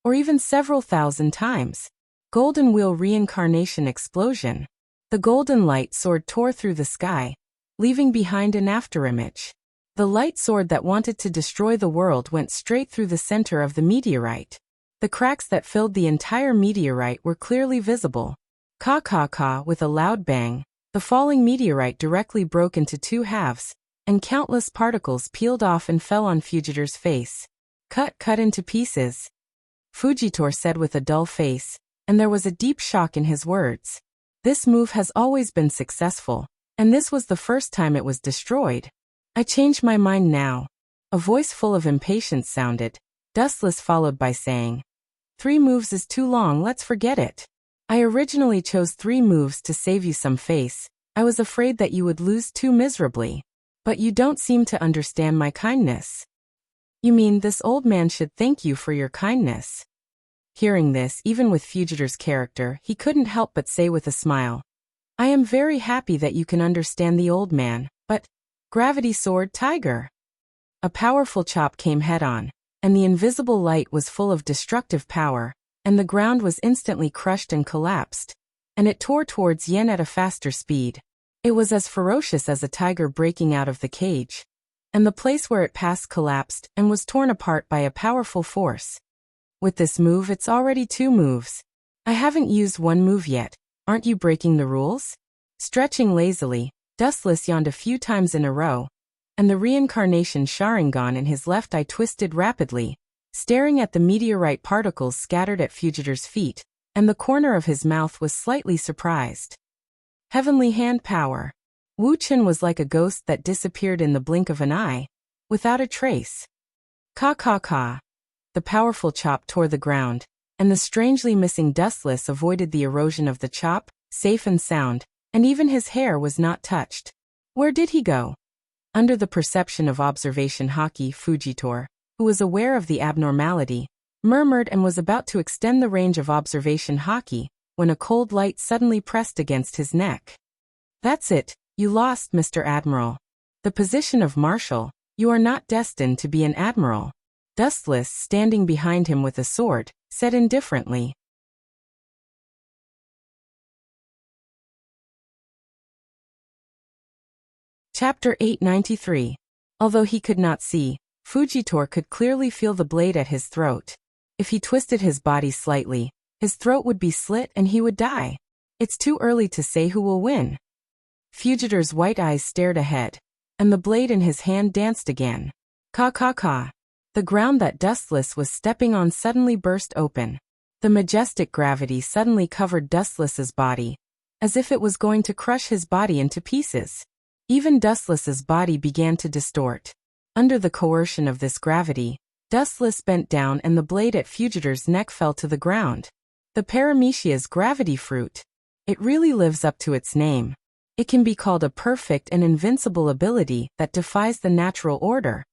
or even several thousand times. Golden Wheel Reincarnation Explosion. The golden light sword tore through the sky, leaving behind an afterimage. The light sword that wanted to destroy the world went straight through the center of the meteorite. The cracks that filled the entire meteorite were clearly visible. Ka, with a loud bang, the falling meteorite directly broke into two halves, and countless particles peeled off and fell on Fugitor's face. Cut into pieces, Fugitor said with a dull face, and there was a deep shock in his words. This move has always been successful, and this was the first time it was destroyed. I changed my mind now. A voice full of impatience sounded, Dustless followed by saying, 3 moves is too long, let's forget it. I originally chose 3 moves to save you some face. I was afraid that you would lose too miserably. But you don't seem to understand my kindness. You mean this old man should thank you for your kindness? Hearing this, even with Fugitor's character, he couldn't help but say with a smile, I am very happy that you can understand the old man, but Gravity Sword Tiger. A powerful chop came head-on, and the invisible light was full of destructive power, and the ground was instantly crushed and collapsed, and it tore towards Yen at a faster speed. It was as ferocious as a tiger breaking out of the cage, and the place where it passed collapsed and was torn apart by a powerful force. With this move, it's already 2 moves. I haven't used 1 move yet. Aren't you breaking the rules? Stretching lazily, Dustless yawned a few times in a row, and the reincarnation Sharingan in his left eye twisted rapidly, staring at the meteorite particles scattered at Fugitor's feet, and the corner of his mouth was slightly surprised. Heavenly Hand Power. Wu Chen was like a ghost that disappeared in the blink of an eye, without a trace. Ka. The powerful chop tore the ground, and the strangely missing Dustless avoided the erosion of the chop, safe and sound, and even his hair was not touched. Where did he go? Under the perception of observation Haki, Fugitor, who was aware of the abnormality, murmured and was about to extend the range of observation Haki, when a cold light suddenly pressed against his neck. That's it, you lost, Mr. Admiral. The position of Marshal, you are not destined to be an admiral. Dustless, standing behind him with a sword, said indifferently. Chapter 893. Although he could not see, Fugitor could clearly feel the blade at his throat. If he twisted his body slightly, his throat would be slit and he would die. It's too early to say who will win. Fugitor's white eyes stared ahead, and the blade in his hand danced again. Ka. The ground that Dustless was stepping on suddenly burst open. The majestic gravity suddenly covered Dustless's body, as if it was going to crush his body into pieces. Even Dustless's body began to distort. Under the coercion of this gravity, Dustless bent down and the blade at Fugitor's neck fell to the ground. The Paramecia's gravity fruit. It really lives up to its name. It can be called a perfect and invincible ability that defies the natural order.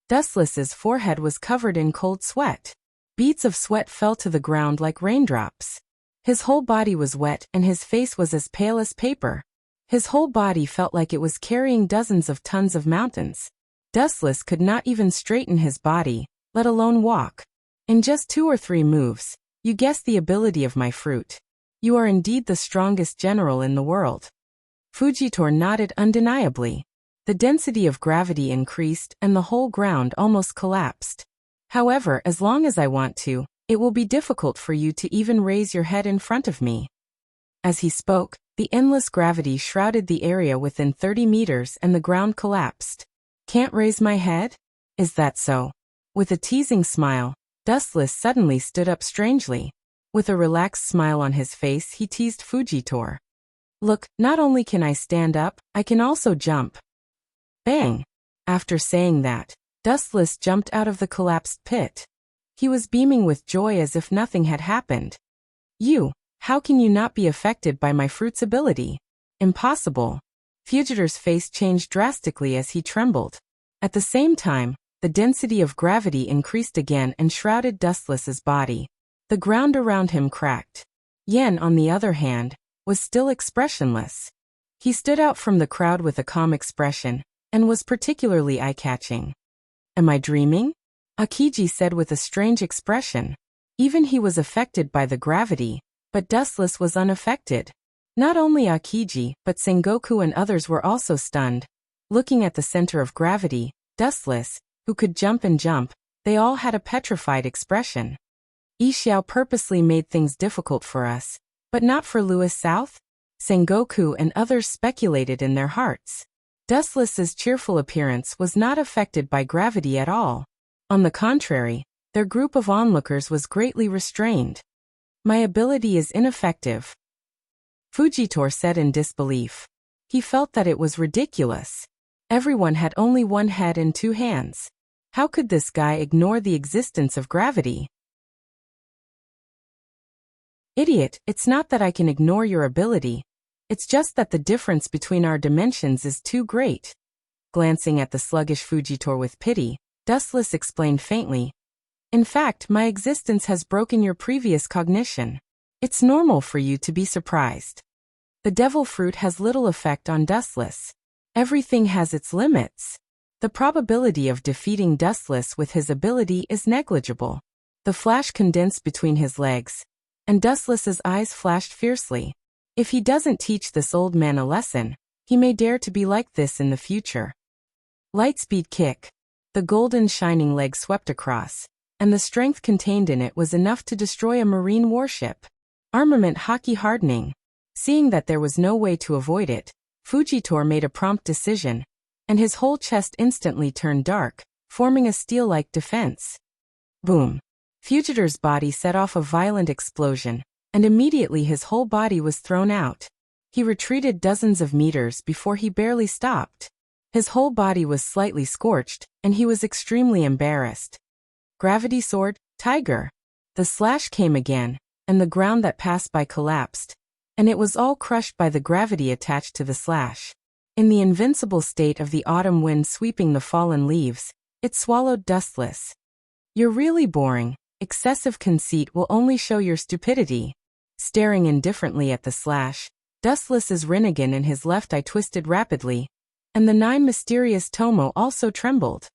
Dustless's forehead was covered in cold sweat. Beads of sweat fell to the ground like raindrops. His whole body was wet and his face was as pale as paper. His whole body felt like it was carrying dozens of tons of mountains. Dustless could not even straighten his body, let alone walk. In just 2 or 3 moves, you guessed the ability of my fruit. You are indeed the strongest general in the world. Fugitor nodded undeniably. The density of gravity increased and the whole ground almost collapsed. However, as long as I want to, it will be difficult for you to even raise your head in front of me. As he spoke, the endless gravity shrouded the area within 30 meters and the ground collapsed. Can't raise my head? Is that so? With a teasing smile, Dustless suddenly stood up strangely. With a relaxed smile on his face, he teased Fugitor. Look, not only can I stand up, I can also jump. Bang! After saying that, Dustless jumped out of the collapsed pit. He was beaming with joy as if nothing had happened. How can you not be affected by my fruit's ability? Impossible. Fugitor's face changed drastically as he trembled. At the same time, the density of gravity increased again and shrouded Dustless's body. The ground around him cracked. Yen, on the other hand, was still expressionless. He stood out from the crowd with a calm expression, and was particularly eye-catching. "Am I dreaming?" Akiji said with a strange expression. Even he was affected by the gravity, but Dustless was unaffected. Not only Akiji, but Sengoku and others were also stunned. Looking at the center of gravity, Dustless, who could jump and jump, they all had a petrified expression. Xiao purposely made things difficult for us, but not for Lewis South? Sengoku and others speculated in their hearts. Dustless's cheerful appearance was not affected by gravity at all. On the contrary, their group of onlookers was greatly restrained. "My ability is ineffective," Fujitor said in disbelief. He felt that it was ridiculous. Everyone had only one head and two hands. How could this guy ignore the existence of gravity? "Idiot, it's not that I can ignore your ability. It's just that the difference between our dimensions is too great." Glancing at the sluggish Fujitor with pity, Dustless explained faintly. "In fact, my existence has broken your previous cognition. It's normal for you to be surprised." The devil fruit has little effect on Dustless. Everything has its limits. The probability of defeating Dustless with his ability is negligible. The flash condensed between his legs, and Dustless's eyes flashed fiercely. If he doesn't teach this old man a lesson, he may dare to be like this in the future. Lightspeed kick. The golden shining leg swept across, and the strength contained in it was enough to destroy a marine warship. Armament hockey hardening. Seeing that there was no way to avoid it, Fujitor made a prompt decision, and his whole chest instantly turned dark, forming a steel-like defense. Boom. Fugitor's body set off a violent explosion, and immediately his whole body was thrown out. He retreated dozens of meters before he barely stopped. His whole body was slightly scorched, and he was extremely embarrassed. Gravity sword, tiger. The slash came again, and the ground that passed by collapsed, and it was all crushed by the gravity attached to the slash. In the invincible state of the autumn wind sweeping the fallen leaves, it swallowed Dustless. "You're really boring. Excessive conceit will only show your stupidity." Staring indifferently at the slash, Dustless's Rinnegan in his left eye twisted rapidly, and the 9 mysterious Tomo also trembled.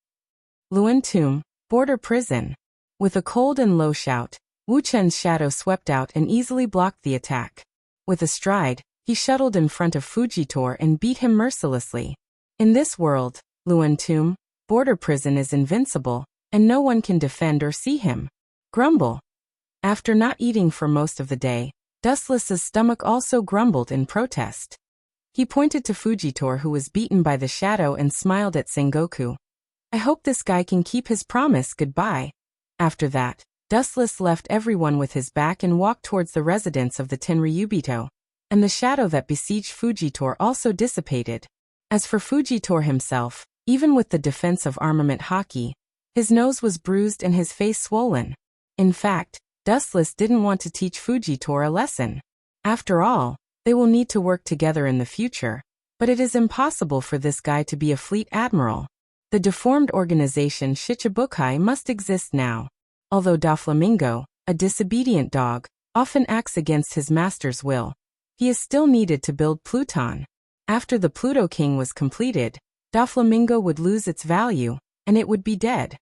Luentum, border prison. With a cold and low shout, Wu Chen's shadow swept out and easily blocked the attack. With a stride, he shuttled in front of Fujitor and beat him mercilessly. In this world, Luentum, border prison is invincible, and no one can defend or see him. Grumble. After not eating for most of the day, Dustless's stomach also grumbled in protest. He pointed to Fujitor, who was beaten by the shadow, and smiled at Sengoku. "I hope this guy can keep his promise. Goodbye." After that, Dustless left everyone with his back and walked towards the residence of the Tenryubito, and the shadow that besieged Fujitor also dissipated. As for Fujitor himself, even with the defense of armament hockey, his nose was bruised and his face swollen. In fact, Dustless didn't want to teach Fujitor a lesson. After all, they will need to work together in the future, but it is impossible for this guy to be a fleet admiral. The deformed organization Shichibukai must exist now. Although Doflamingo, a disobedient dog, often acts against his master's will, he is still needed to build Pluton. After the Pluto King was completed, Doflamingo would lose its value, and it would be dead.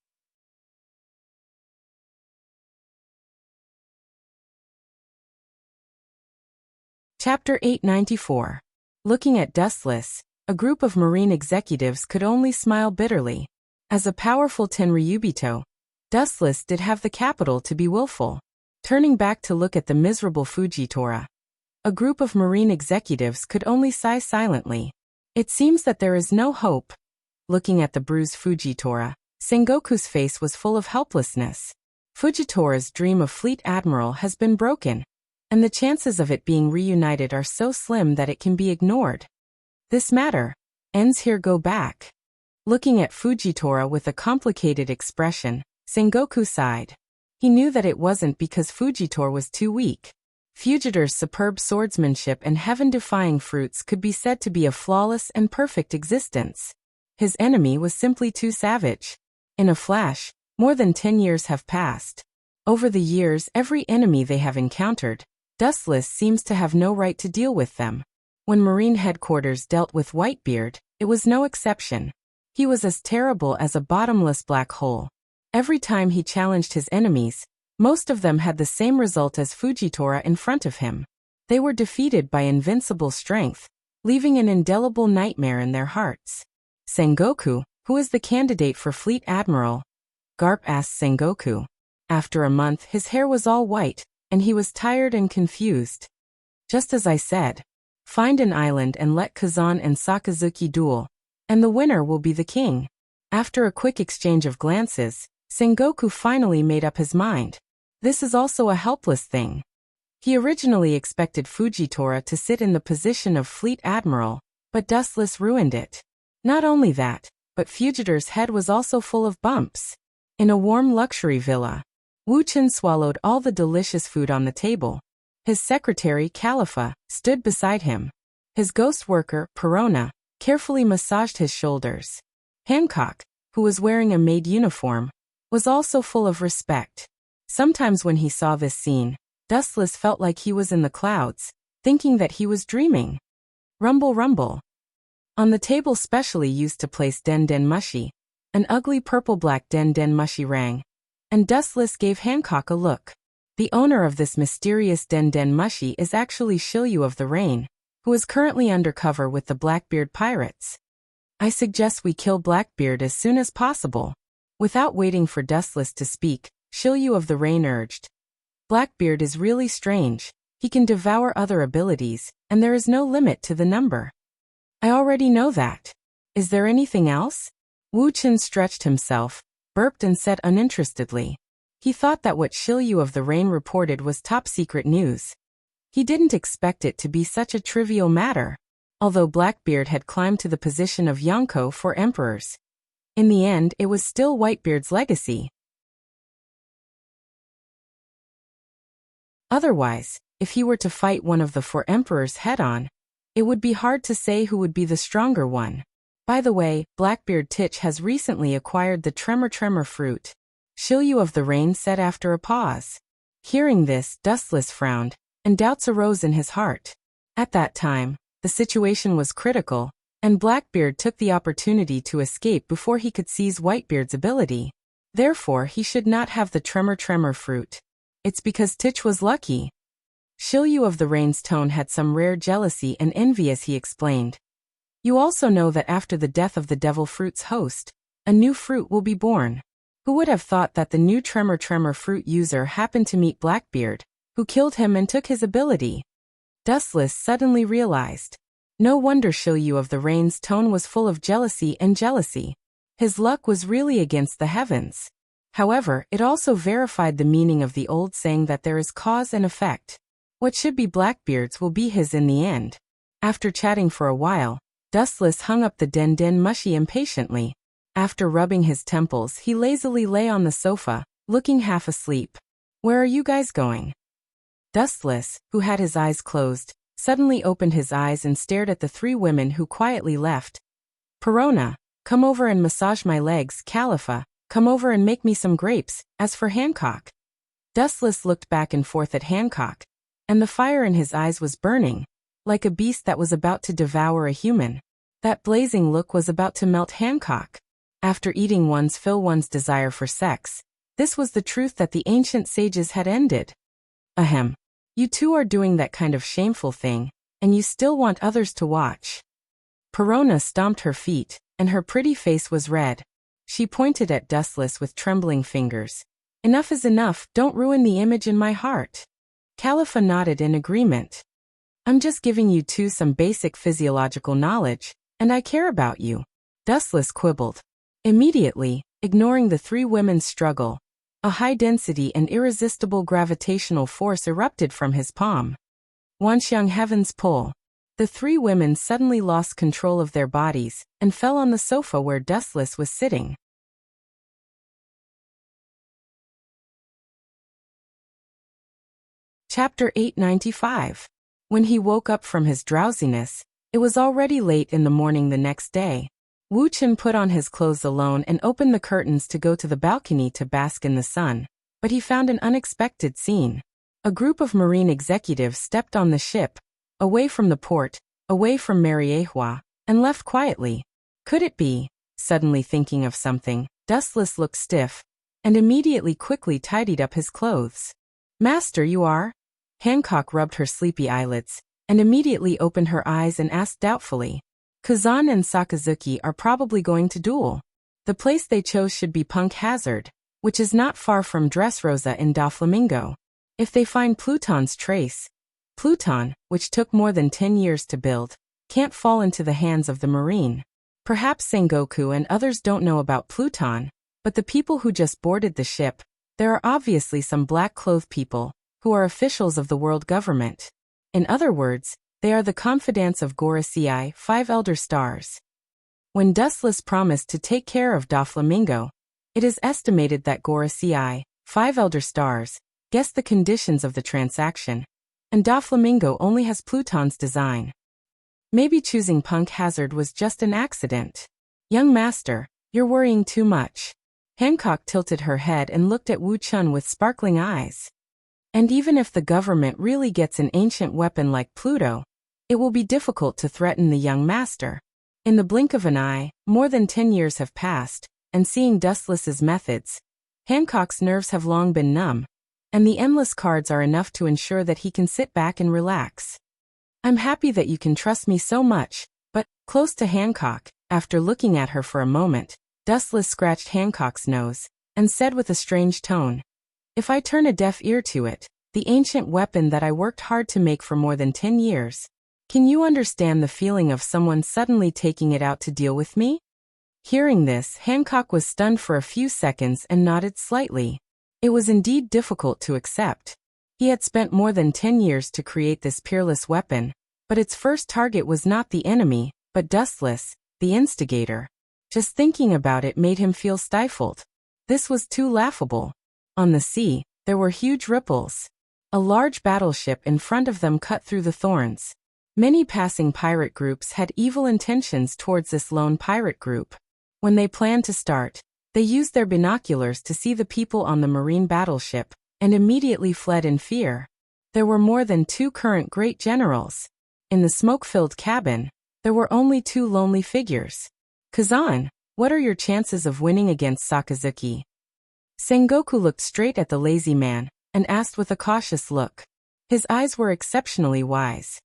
Chapter 894. Looking at Dustless, a group of marine executives could only smile bitterly. As a powerful Tenryubito, Dustless did have the capital to be willful. Turning back to look at the miserable Fujitora, a group of marine executives could only sigh silently. It seems that there is no hope. Looking at the bruised Fujitora, Sengoku's face was full of helplessness. Fujitora's dream of fleet admiral has been broken, and the chances of it being reunited are so slim that it can be ignored. This matter ends here. Go back. Looking at Fujitora with a complicated expression, Sengoku sighed. He knew that it wasn't because Fujitor was too weak. Fujitor's superb swordsmanship and heaven-defying fruits could be said to be a flawless and perfect existence. His enemy was simply too savage. In a flash, more than 10 years have passed. Over the years, every enemy they have encountered, Dustless seems to have no right to deal with them. When Marine headquarters dealt with Whitebeard, it was no exception. He was as terrible as a bottomless black hole. Every time he challenged his enemies, most of them had the same result as Fujitora in front of him. They were defeated by invincible strength, leaving an indelible nightmare in their hearts. Sengoku, who is the candidate for Fleet Admiral? Garp asked Sengoku. After a month, his hair was all white, and he was tired and confused. Just as I said. Find an island and let Kazan and Sakazuki duel, and the winner will be the king. After a quick exchange of glances, Sengoku finally made up his mind. This is also a helpless thing. He originally expected Fujitora to sit in the position of Fleet Admiral, but Dustless ruined it. Not only that, but Fugitor's head was also full of bumps. In a warm luxury villa, Wu Chen swallowed all the delicious food on the table. His secretary, Khalifa, stood beside him. His ghost worker, Perona, carefully massaged his shoulders. Hancock, who was wearing a maid uniform, was also full of respect. Sometimes when he saw this scene, Dustless felt like he was in the clouds, thinking that he was dreaming. Rumble rumble. On the table specially used to place Den Den Mushi, an ugly purple-black Den Den Mushi rang, and Dustless gave Hancock a look. The owner of this mysterious Den Den Mushi is actually Shiryu of the Rain, who is currently undercover with the Blackbeard pirates. I suggest we kill Blackbeard as soon as possible. Without waiting for Dustless to speak, Shiryu of the Rain urged. Blackbeard is really strange. He can devour other abilities, and there is no limit to the number. I already know that. Is there anything else? Wu Chen stretched himself, burped and said uninterestedly. He thought that what Shiryu of the Rain reported was top-secret news. He didn't expect it to be such a trivial matter, although Blackbeard had climbed to the position of Yonko for emperors. In the end, it was still Whitebeard's legacy. Otherwise, if he were to fight one of the four emperors head-on, it would be hard to say who would be the stronger one. By the way, Blackbeard Titch has recently acquired the Tremor fruit. Shiryu of the Rain said after a pause. Hearing this, Dustless frowned, and doubts arose in his heart. At that time, the situation was critical, and Blackbeard took the opportunity to escape before he could seize Whitebeard's ability. Therefore, he should not have the Tremor fruit. It's because Titch was lucky. Shiryu of the Rain's tone had some rare jealousy and envy as he explained. You also know that after the death of the Devil Fruit's host, a new fruit will be born. Who would have thought that the new Tremor fruit user happened to meet Blackbeard, who killed him and took his ability? Dustless suddenly realized. No wonder Shiryu of the Rain's tone was full of jealousy and jealousy. His luck was really against the heavens. However, it also verified the meaning of the old saying that there is cause and effect. What should be Blackbeard's will be his in the end. After chatting for a while, Dustless hung up the Den Den Mushi impatiently. After rubbing his temples, he lazily lay on the sofa, looking half asleep. Where are you guys going? Dustless, who had his eyes closed, suddenly opened his eyes and stared at the three women who quietly left. Perona, come over and massage my legs. Khalifa, come over and make me some grapes. As for Hancock. Dustless looked back and forth at Hancock, and the fire in his eyes was burning, like a beast that was about to devour a human. That blazing look was about to melt Hancock. After eating one's fill, one's desire for sex. This was the truth that the ancient sages had ended. Ahem. You two are doing that kind of shameful thing, and you still want others to watch. Perona stomped her feet, and her pretty face was red. She pointed at Dustless with trembling fingers. Enough is enough, don't ruin the image in my heart. Khalifa nodded in agreement. I'm just giving you two some basic physiological knowledge, and I care about you. Dustless quibbled. Immediately, ignoring the three women's struggle, a high-density and irresistible gravitational force erupted from his palm. Wanxiang Heaven's Pull. The three women suddenly lost control of their bodies and fell on the sofa where Dustless was sitting. Chapter 895. When he woke up from his drowsiness, it was already late in the morning the next day. Wu Chen put on his clothes alone and opened the curtains to go to the balcony to bask in the sun, but he found an unexpected scene. A group of marine executives stepped on the ship, away from the port, away from Mariehua, and left quietly. Could it be? Suddenly thinking of something, Dustless looked stiff, and immediately quickly tidied up his clothes. Master, you are? Hancock rubbed her sleepy eyelids, and immediately opened her eyes and asked doubtfully. Kazan and Sakazuki are probably going to duel. The place they chose should be Punk Hazard, which is not far from Dressrosa in Doflamingo. If they find Pluton's trace, Pluton, which took more than 10 years to build, can't fall into the hands of the Marine. Perhaps Sengoku and others don't know about Pluton, but the people who just boarded the ship, there are obviously some black-clothed people, who are officials of the world government. In other words, they are the confidants of Gorosei, 5 elder stars. When Dustless promised to take care of Doflamingo, it is estimated that Gorosei, 5 elder stars, guessed the conditions of the transaction, and Doflamingo only has Pluton's design. Maybe choosing Punk Hazard was just an accident. Young master, you're worrying too much. Hancock tilted her head and looked at Wu Chun with sparkling eyes. And even if the government really gets an ancient weapon like Pluto, it will be difficult to threaten the young master. In the blink of an eye, more than 10 years have passed, and seeing Dustless's methods, Hancock's nerves have long been numb, and the endless cards are enough to ensure that he can sit back and relax. I'm happy that you can trust me so much, but, close to Hancock, after looking at her for a moment, Dustless scratched Hancock's nose, and said with a strange tone, if I turn a deaf ear to it, the ancient weapon that I worked hard to make for more than 10 years, can you understand the feeling of someone suddenly taking it out to deal with me? Hearing this, Hancock was stunned for a few seconds and nodded slightly. It was indeed difficult to accept. He had spent more than 10 years to create this peerless weapon, but its first target was not the enemy, but Dustless, the instigator. Just thinking about it made him feel stifled. This was too laughable. On the sea, there were huge ripples. A large battleship in front of them cut through the thorns. Many passing pirate groups had evil intentions towards this lone pirate group. When they planned to start, they used their binoculars to see the people on the marine battleship, and immediately fled in fear. There were more than 2 current great generals. In the smoke-filled cabin, there were only 2 lonely figures. Kazan, what are your chances of winning against Sakazuki? Sengoku looked straight at the lazy man, and asked with a cautious look. His eyes were exceptionally wise.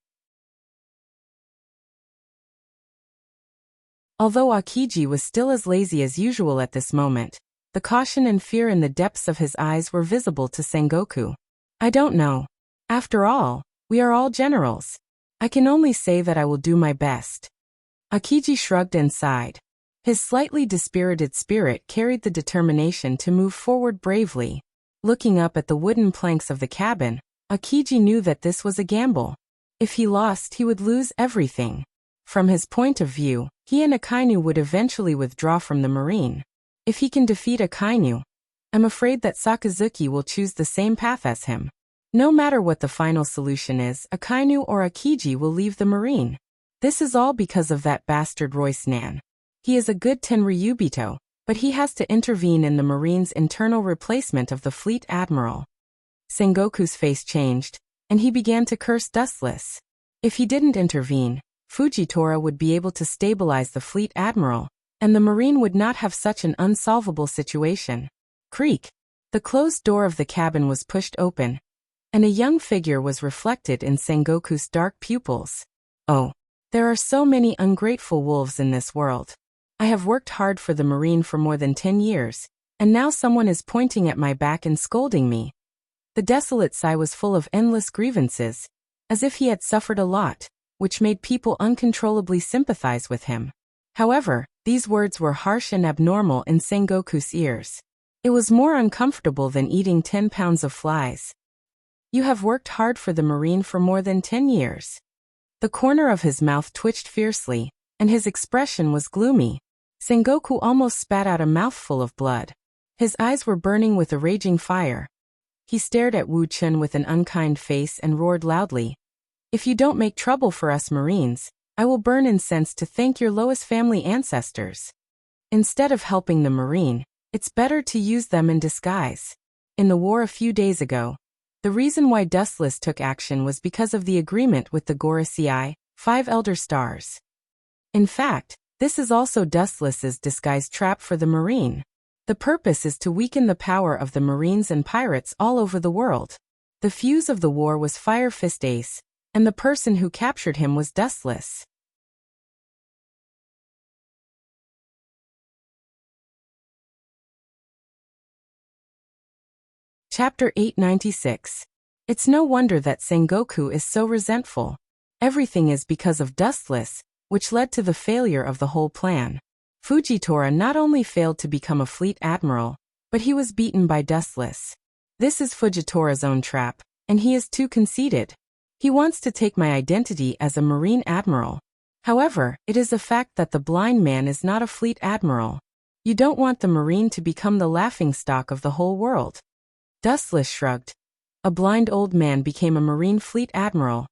Although Akiji was still as lazy as usual at this moment, the caution and fear in the depths of his eyes were visible to Sengoku. I don't know. After all, we are all generals. I can only say that I will do my best. Akiji shrugged and sighed. His slightly dispirited spirit carried the determination to move forward bravely. Looking up at the wooden planks of the cabin, Akiji knew that this was a gamble. If he lost, he would lose everything. From his point of view, he and Akainu would eventually withdraw from the Marine. If he can defeat Akainu, I'm afraid that Sakazuki will choose the same path as him. No matter what the final solution is, Akainu or Akiji will leave the Marine. This is all because of that bastard Royce Nan. He is a good Tenryubito, but he has to intervene in the Marine's internal replacement of the fleet admiral. Sengoku's face changed, and he began to curse Dustless. If he didn't intervene, Fujitora would be able to stabilize the fleet admiral, and the Marine would not have such an unsolvable situation. Creak! The closed door of the cabin was pushed open, and a young figure was reflected in Sengoku's dark pupils. Oh, there are so many ungrateful wolves in this world. I have worked hard for the Marine for more than 10 years, and now someone is pointing at my back and scolding me. The desolate sigh was full of endless grievances, as if he had suffered a lot, which made people uncontrollably sympathize with him. However, these words were harsh and abnormal in Sengoku's ears. It was more uncomfortable than eating 10 pounds of flies. You have worked hard for the Marine for more than 10 years. The corner of his mouth twitched fiercely, and his expression was gloomy. Sengoku almost spat out a mouthful of blood. His eyes were burning with a raging fire. He stared at Wu Chun with an unkind face and roared loudly. If you don't make trouble for us Marines, I will burn incense to thank your lowest family ancestors. Instead of helping the marine, it's better to use them in disguise. In the war a few days ago, the reason why Dustless took action was because of the agreement with the Gorasii, 5 Elder Stars. In fact, this is also Dustless's disguise trap for the marine. The purpose is to weaken the power of the marines and pirates all over the world. The fuse of the war was Fire Fist Ace, and the person who captured him was Dustless. Chapter 896. It's no wonder that Sengoku is so resentful. Everything is because of Dustless, which led to the failure of the whole plan. Fujitora not only failed to become a fleet admiral, but he was beaten by Dustless. This is Fujitora's own trap, and he is too conceited. He wants to take my identity as a marine admiral. However, it is a fact that the blind man is not a fleet admiral. You don't want the marine to become the laughingstock of the whole world. Dustless shrugged. A blind old man became a marine fleet admiral.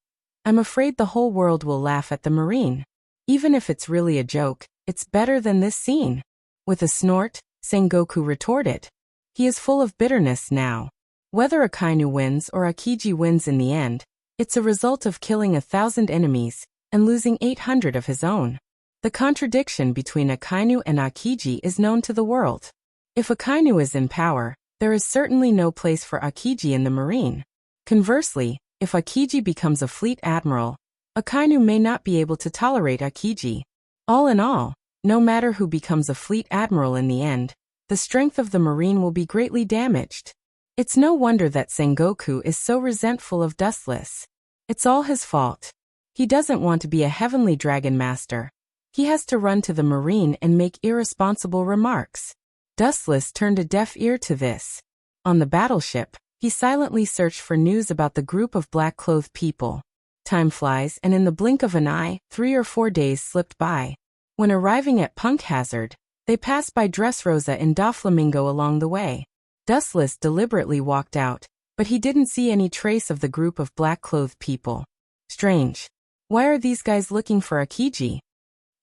I'm afraid the whole world will laugh at the marine. Even if it's really a joke, it's better than this scene. With a snort, Sengoku retorted. He is full of bitterness now. Whether Akainu wins or Akiji wins in the end, it's a result of killing 1,000 enemies and losing 800 of his own. The contradiction between Akainu and Akiji is known to the world. If Akainu is in power, there is certainly no place for Akiji in the marine. Conversely, if Akiji becomes a fleet admiral, Akainu may not be able to tolerate Akiji. All in all, no matter who becomes a fleet admiral in the end, the strength of the marine will be greatly damaged. It's no wonder that Sengoku is so resentful of Dustless. It's all his fault. He doesn't want to be a heavenly dragon master. He has to run to the marine and make irresponsible remarks. Dustless turned a deaf ear to this. On the battleship, he silently searched for news about the group of black-clothed people. Time flies, and in the blink of an eye, 3 or 4 days slipped by. When arriving at Punk Hazard, they passed by Dressrosa and Doflamingo along the way. Dustless deliberately walked out, but he didn't see any trace of the group of black-clothed people. Strange. Why are these guys looking for Akiji?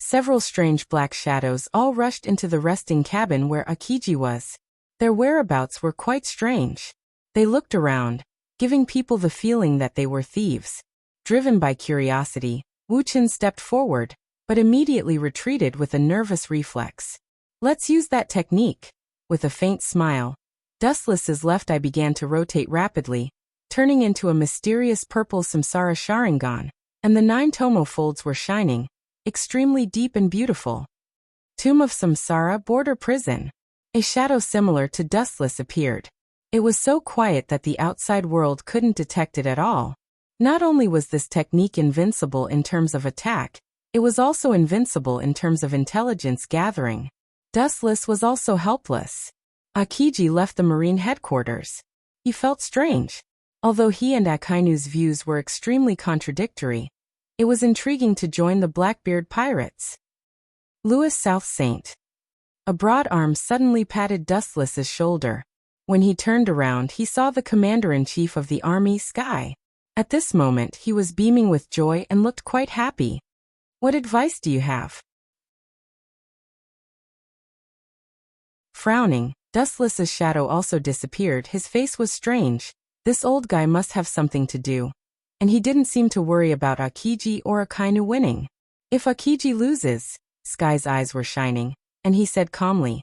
Several strange black shadows all rushed into the resting cabin where Akiji was. Their whereabouts were quite strange. They looked around, giving people the feeling that they were thieves. Driven by curiosity, Wuchen stepped forward, but immediately retreated with a nervous reflex. Let's use that technique. With a faint smile, Dustless's left eye began to rotate rapidly, turning into a mysterious purple Samsara Sharingan, and the 9 Tomo folds were shining, extremely deep and beautiful. Tomb of Samsara Border Prison. A shadow similar to Dustless appeared. It was so quiet that the outside world couldn't detect it at all. Not only was this technique invincible in terms of attack, it was also invincible in terms of intelligence gathering. Dustless was also helpless. Akiji left the marine headquarters. He felt strange. Although he and Akainu's views were extremely contradictory, it was intriguing to join the Blackbeard pirates. Louis South Saint. A broad arm suddenly patted Dustless's shoulder. When he turned around, he saw the commander-in-chief of the army, Sky. At this moment, he was beaming with joy and looked quite happy. What advice do you have? Frowning, Dustless's shadow also disappeared. His face was strange. This old guy must have something to do. And he didn't seem to worry about Akiji or Akainu winning. If Akiji loses, Sky's eyes were shining, and he said calmly,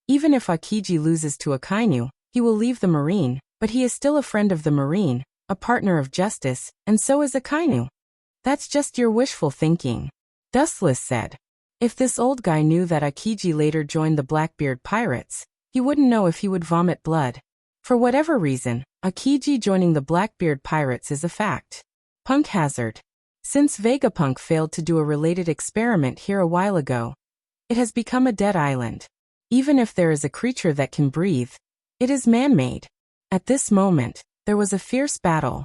even if Akiji loses to Akainu, he will leave the marine, but he is still a friend of the marine, a partner of justice, and so is Akainu. That's just your wishful thinking. Dustless said. If this old guy knew that Akiji later joined the Blackbeard pirates, he wouldn't know if he would vomit blood. For whatever reason, Akiji joining the Blackbeard pirates is a fact. Punk Hazard. Since Vegapunk failed to do a related experiment here a while ago, it has become a dead island. Even if there is a creature that can breathe, it is man-made. At this moment, there was a fierce battle.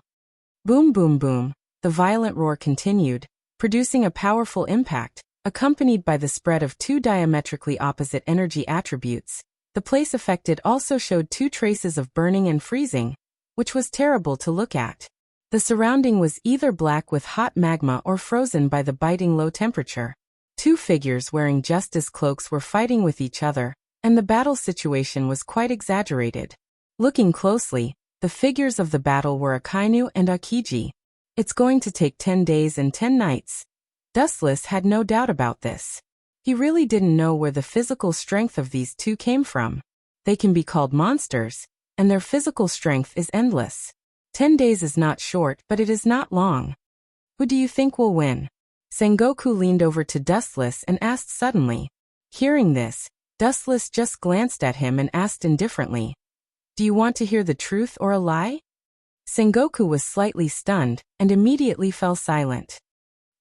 Boom boom boom, the violent roar continued, producing a powerful impact, accompanied by the spread of 2 diametrically opposite energy attributes. The place affected also showed 2 traces of burning and freezing, which was terrible to look at. The surrounding was either black with hot magma or frozen by the biting low temperature. Two figures wearing justice cloaks were fighting with each other, and the battle situation was quite exaggerated. Looking closely, the figures of the battle were Akainu and Akiji. It's going to take 10 days and 10 nights. Dustless had no doubt about this. He really didn't know where the physical strength of these two came from. They can be called monsters, and their physical strength is endless. 10 days is not short, but it is not long. Who do you think will win? Sengoku leaned over to Dustless and asked suddenly. Hearing this, Dustless just glanced at him and asked indifferently. Do you want to hear the truth or a lie? Sengoku was slightly stunned and immediately fell silent.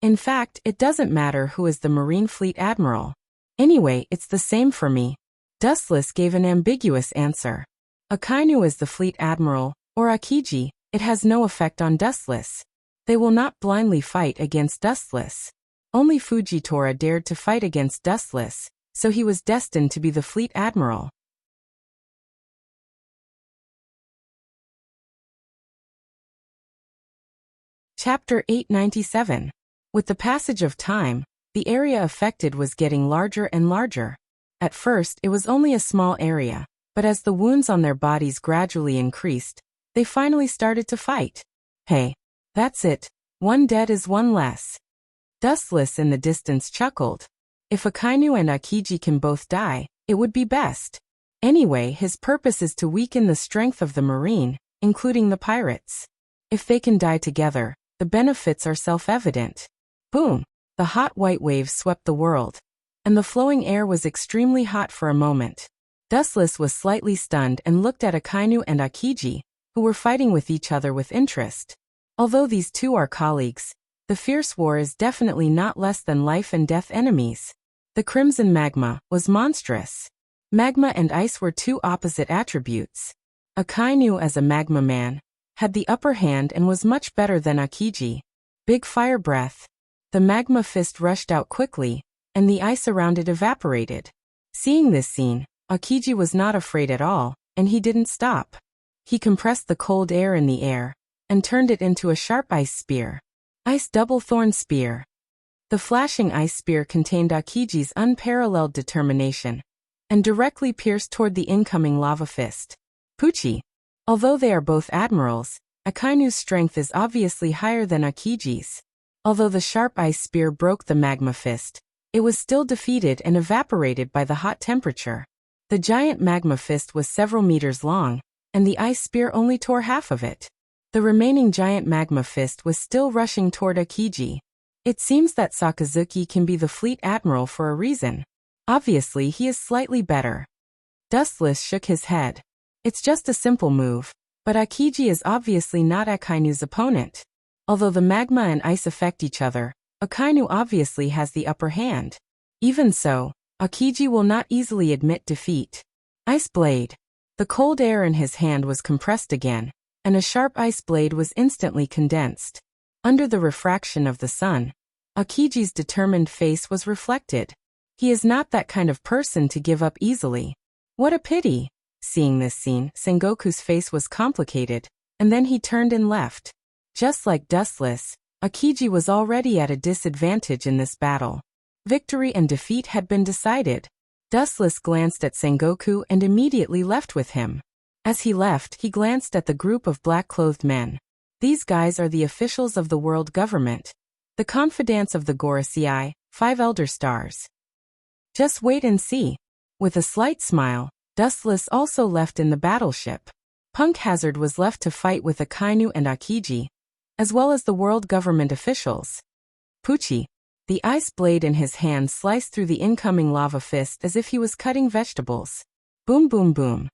In fact, it doesn't matter who is the Marine Fleet Admiral. Anyway, it's the same for me. Dustless gave an ambiguous answer. Akainu is the Fleet Admiral, or Akiji. It has no effect on Dustless. They will not blindly fight against Dustless. Only Fujitora dared to fight against Dustless, so he was destined to be the Fleet Admiral. Chapter 897. With the passage of time, the area affected was getting larger and larger. At first, it was only a small area, but as the wounds on their bodies gradually increased, they finally started to fight. Hey, that's it. One dead is one less. Dustless in the distance chuckled. If Akainu and Akiji can both die, it would be best. Anyway, his purpose is to weaken the strength of the Marine, including the pirates. If they can die together, the benefits are self-evident. Boom! The hot white waves swept the world, and the flowing air was extremely hot for a moment. Dustless was slightly stunned and looked at Akainu and Akiji, who were fighting with each other with interest. Although these two are colleagues, the fierce war is definitely not less than life and death enemies. The crimson magma was monstrous. Magma and ice were two opposite attributes. Akainu, as a magma man, had the upper hand and was much better than Akiji. Big fire breath. The magma fist rushed out quickly, and the ice around it evaporated. Seeing this scene, Akiji was not afraid at all, and he didn't stop. He compressed the cold air in the air, and turned it into a sharp ice spear. Ice double thorn spear. The flashing ice spear contained Akiji's unparalleled determination, and directly pierced toward the incoming lava fist. Pucci. Although they are both admirals, Akainu's strength is obviously higher than Akiji's. Although the sharp ice spear broke the magma fist, it was still defeated and evaporated by the hot temperature. The giant magma fist was several meters long, and the ice spear only tore half of it. The remaining giant magma fist was still rushing toward Akiji. It seems that Sakazuki can be the fleet admiral for a reason. Obviously, he is slightly better. Dustless shook his head. It's just a simple move, but Akiji is obviously not Akainu's opponent. Although the magma and ice affect each other, Akainu obviously has the upper hand. Even so, Akiji will not easily admit defeat. Ice blade. The cold air in his hand was compressed again, and a sharp ice blade was instantly condensed. Under the refraction of the sun, Akiji's determined face was reflected. He is not that kind of person to give up easily. What a pity! Seeing this scene, Sengoku's face was complicated, and then he turned and left. Just like Dustless, Akiji was already at a disadvantage in this battle. Victory and defeat had been decided. Dustless glanced at Sengoku and immediately left with him. As he left, he glanced at the group of black-clothed men. These guys are the officials of the world government. The confidants of the Gorosei, 5 Elder Stars. Just wait and see. With a slight smile, Dustless also left in the battleship. Punk Hazard was left to fight with Akainu and Akiji, as well as the world government officials. Pucci. The ice blade in his hand sliced through the incoming lava fist as if he was cutting vegetables. Boom boom boom.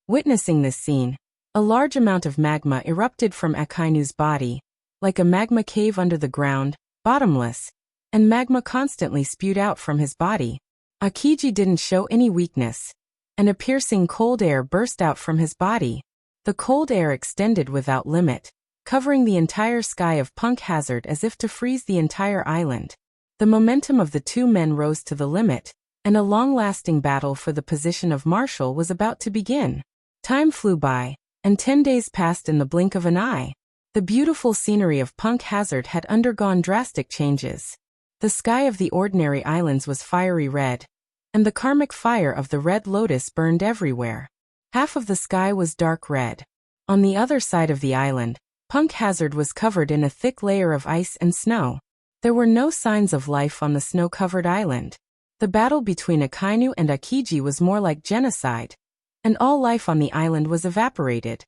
Witnessing this scene, a large amount of magma erupted from Akainu's body, like a magma cave under the ground, bottomless, and magma constantly spewed out from his body. Akiji didn't show any weakness, and a piercing cold air burst out from his body. The cold air extended without limit, covering the entire sky of Punk Hazard as if to freeze the entire island. The momentum of the two men rose to the limit, and a long-lasting battle for the position of marshal was about to begin. Time flew by, and 10 days passed in the blink of an eye. The beautiful scenery of Punk Hazard had undergone drastic changes. The sky of the ordinary islands was fiery red, and the karmic fire of the Red Lotus burned everywhere. Half of the sky was dark red. On the other side of the island, Punk Hazard was covered in a thick layer of ice and snow. There were no signs of life on the snow-covered island. The battle between Akainu and Akiji was more like genocide, and all life on the island was evaporated.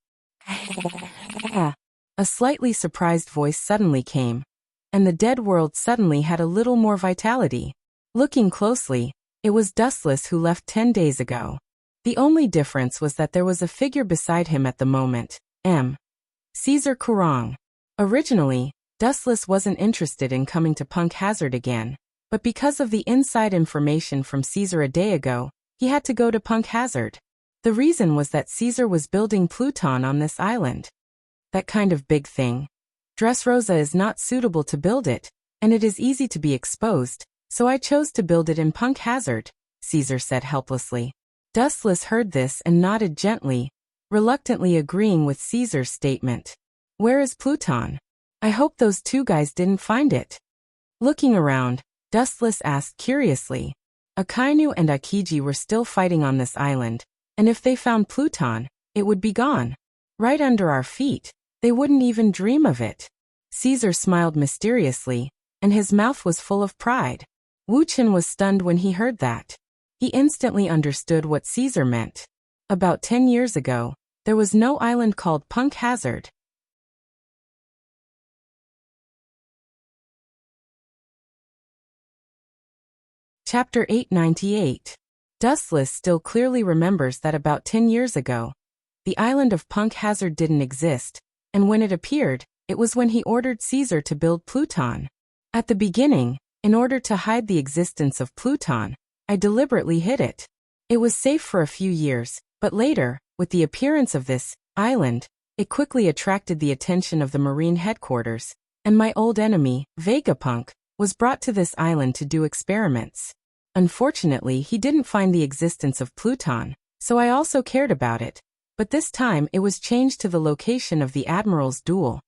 A slightly surprised voice suddenly came, and the dead world suddenly had a little more vitality. Looking closely, it was Dustless who left 10 days ago. The only difference was that there was a figure beside him at the moment, Caesar Kurong. Originally, Dustless wasn't interested in coming to Punk Hazard again, but because of the inside information from Caesar a day ago, he had to go to Punk Hazard. The reason was that Caesar was building Pluton on this island. That kind of big thing. Dressrosa is not suitable to build it, and it is easy to be exposed, so I chose to build it in Punk Hazard, Caesar said helplessly. Dustless heard this and nodded gently, reluctantly agreeing with Caesar's statement. Where is Pluton? I hope those two guys didn't find it. Looking around, Dustless asked curiously. Akainu and Akiji were still fighting on this island, and if they found Pluton, it would be gone. Right under our feet. They wouldn't even dream of it. Caesar smiled mysteriously, and his mouth was full of pride. Wu Chen was stunned when he heard that. He instantly understood what Caesar meant. About 10 years ago, there was no island called Punk Hazard. Chapter 898. Dustless still clearly remembers that about 10 years ago, the island of Punk Hazard didn't exist, and when it appeared, it was when he ordered Caesar to build Pluton. At the beginning, in order to hide the existence of Pluton, I deliberately hid it. It was safe for a few years, but later, with the appearance of this island, it quickly attracted the attention of the Marine headquarters, and my old enemy, Vegapunk, was brought to this island to do experiments. Unfortunately, he didn't find the existence of Pluton, so I also cared about it, but this time it was changed to the location of the Admiral's duel.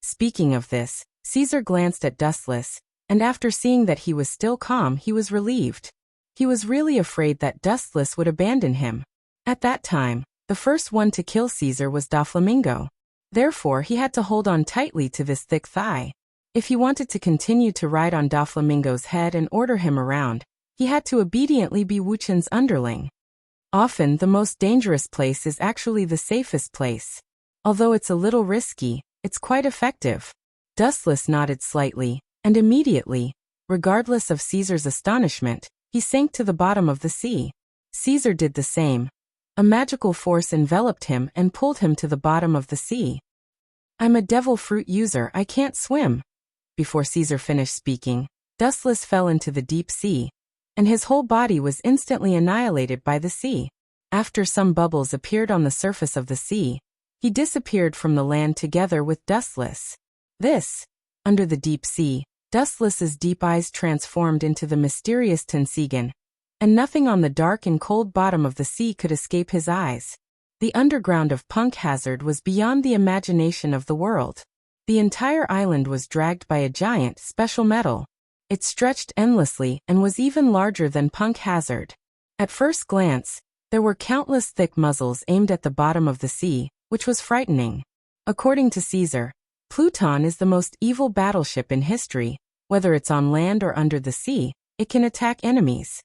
Speaking of this, Caesar glanced at Dustless, and after seeing that he was still calm, he was relieved. He was really afraid that Dustless would abandon him. At that time, the first one to kill Caesar was Doflamingo. Therefore, he had to hold on tightly to this thick thigh. If he wanted to continue to ride on Doflamingo's head and order him around, he had to obediently be Wu Chen's underling. Often, the most dangerous place is actually the safest place. Although it's a little risky, it's quite effective. Dustless nodded slightly, and immediately, regardless of Caesar's astonishment, he sank to the bottom of the sea. Caesar did the same. A magical force enveloped him and pulled him to the bottom of the sea. I'm a devil fruit user, I can't swim. Before Caesar finished speaking, Dustless fell into the deep sea, and his whole body was instantly annihilated by the sea. After some bubbles appeared on the surface of the sea, he disappeared from the land together with Dustless. Under the deep sea, Dustless's deep eyes transformed into the mysterious Tensigan, and nothing on the dark and cold bottom of the sea could escape his eyes. The underground of Punk Hazard was beyond the imagination of the world. The entire island was dragged by a giant, special metal. It stretched endlessly and was even larger than Punk Hazard. At first glance, there were countless thick muzzles aimed at the bottom of the sea, which was frightening. According to Caesar, Pluton is the most evil battleship in history. Whether it's on land or under the sea, it can attack enemies.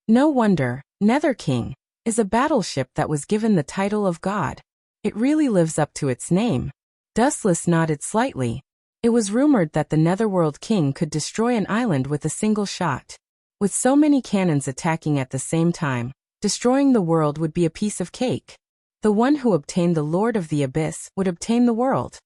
No wonder, Nether King is a battleship that was given the title of God. It really lives up to its name. Dustless nodded slightly. It was rumored that the Netherworld King could destroy an island with a single shot. With so many cannons attacking at the same time, destroying the world would be a piece of cake. The one who obtained the Lord of the Abyss would obtain the world.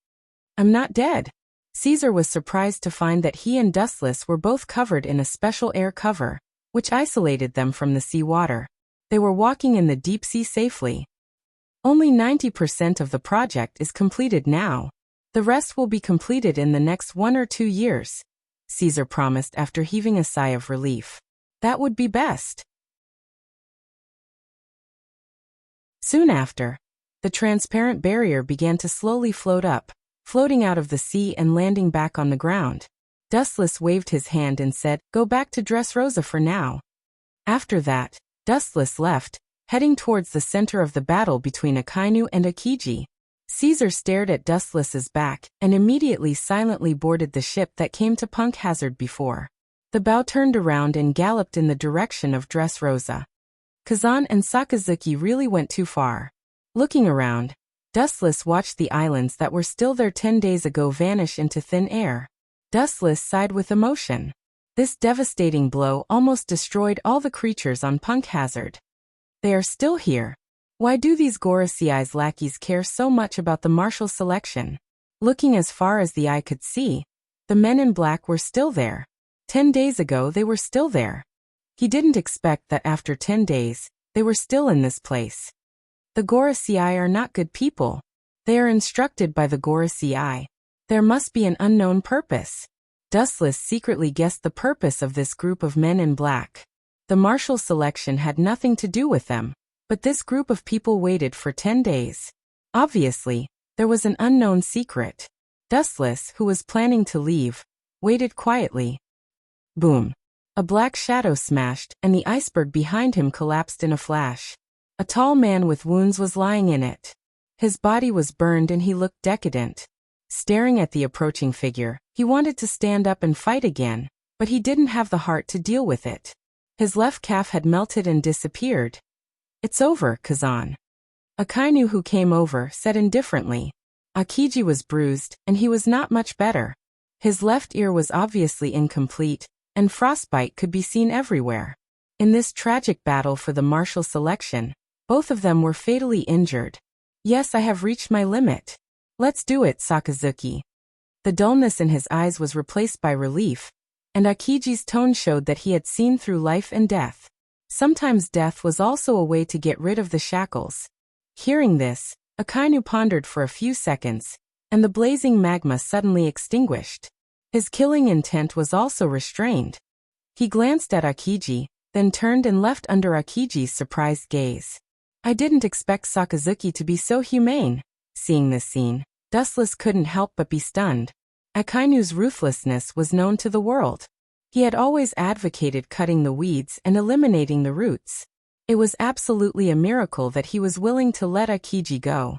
I'm not dead. Caesar was surprised to find that he and Dustless were both covered in a special air cover, which isolated them from the sea water. They were walking in the deep sea safely. Only 90% of the project is completed now. The rest will be completed in the next 1 or 2 years, Caesar promised after heaving a sigh of relief. That would be best. Soon after, The transparent barrier began to slowly float up, floating out of the sea and landing back on the ground. Dustless waved his hand and said, "Go back to Dressrosa for now." After that, Dustless left, heading towards the center of the battle between Akainu and Akiji. Caesar stared at Dustless's back and immediately silently boarded the ship that came to Punk Hazard before. The bow turned around and galloped in the direction of Dressrosa. Kazan and Sakazuki really went too far. Looking around, Dustless watched the islands that were still there 10 days ago vanish into thin air. Dustless sighed with emotion. This devastating blow almost destroyed all the creatures on Punk Hazard. They are still here. Why do these Gorosei's lackeys care so much about the martial selection? Looking as far as the eye could see, the men in black were still there. 10 days ago they were still there. He didn't expect that after 10 days, they were still in this place. The Gorosei are not good people. They are instructed by the Gorosei. There must be an unknown purpose. Dustless secretly guessed the purpose of this group of men in black. The martial selection had nothing to do with them, but this group of people waited for 10 days. Obviously, there was an unknown secret. Dustless, who was planning to leave, waited quietly. Boom. A black shadow smashed, and the iceberg behind him collapsed in a flash. A tall man with wounds was lying in it. His body was burned and he looked decadent. Staring at the approaching figure, he wanted to stand up and fight again, but he didn't have the heart to deal with it. His left calf had melted and disappeared. "It's over, Kazan." Akainu, who came over, said indifferently. Akiji was bruised, and he was not much better. His left ear was obviously incomplete, and frostbite could be seen everywhere. In this tragic battle for the martial selection, both of them were fatally injured. "Yes, I have reached my limit. Let's do it, Sakazuki." The dullness in his eyes was replaced by relief, and Akiji's tone showed that he had seen through life and death. Sometimes death was also a way to get rid of the shackles. Hearing this, Akainu pondered for a few seconds, and the blazing magma suddenly extinguished. His killing intent was also restrained. He glanced at Akiji, then turned and left under Akiji's surprised gaze. "I didn't expect Sakazuki to be so humane." Seeing this scene, Dustless couldn't help but be stunned. Akainu's ruthlessness was known to the world. He had always advocated cutting the weeds and eliminating the roots. It was absolutely a miracle that he was willing to let Akiji go.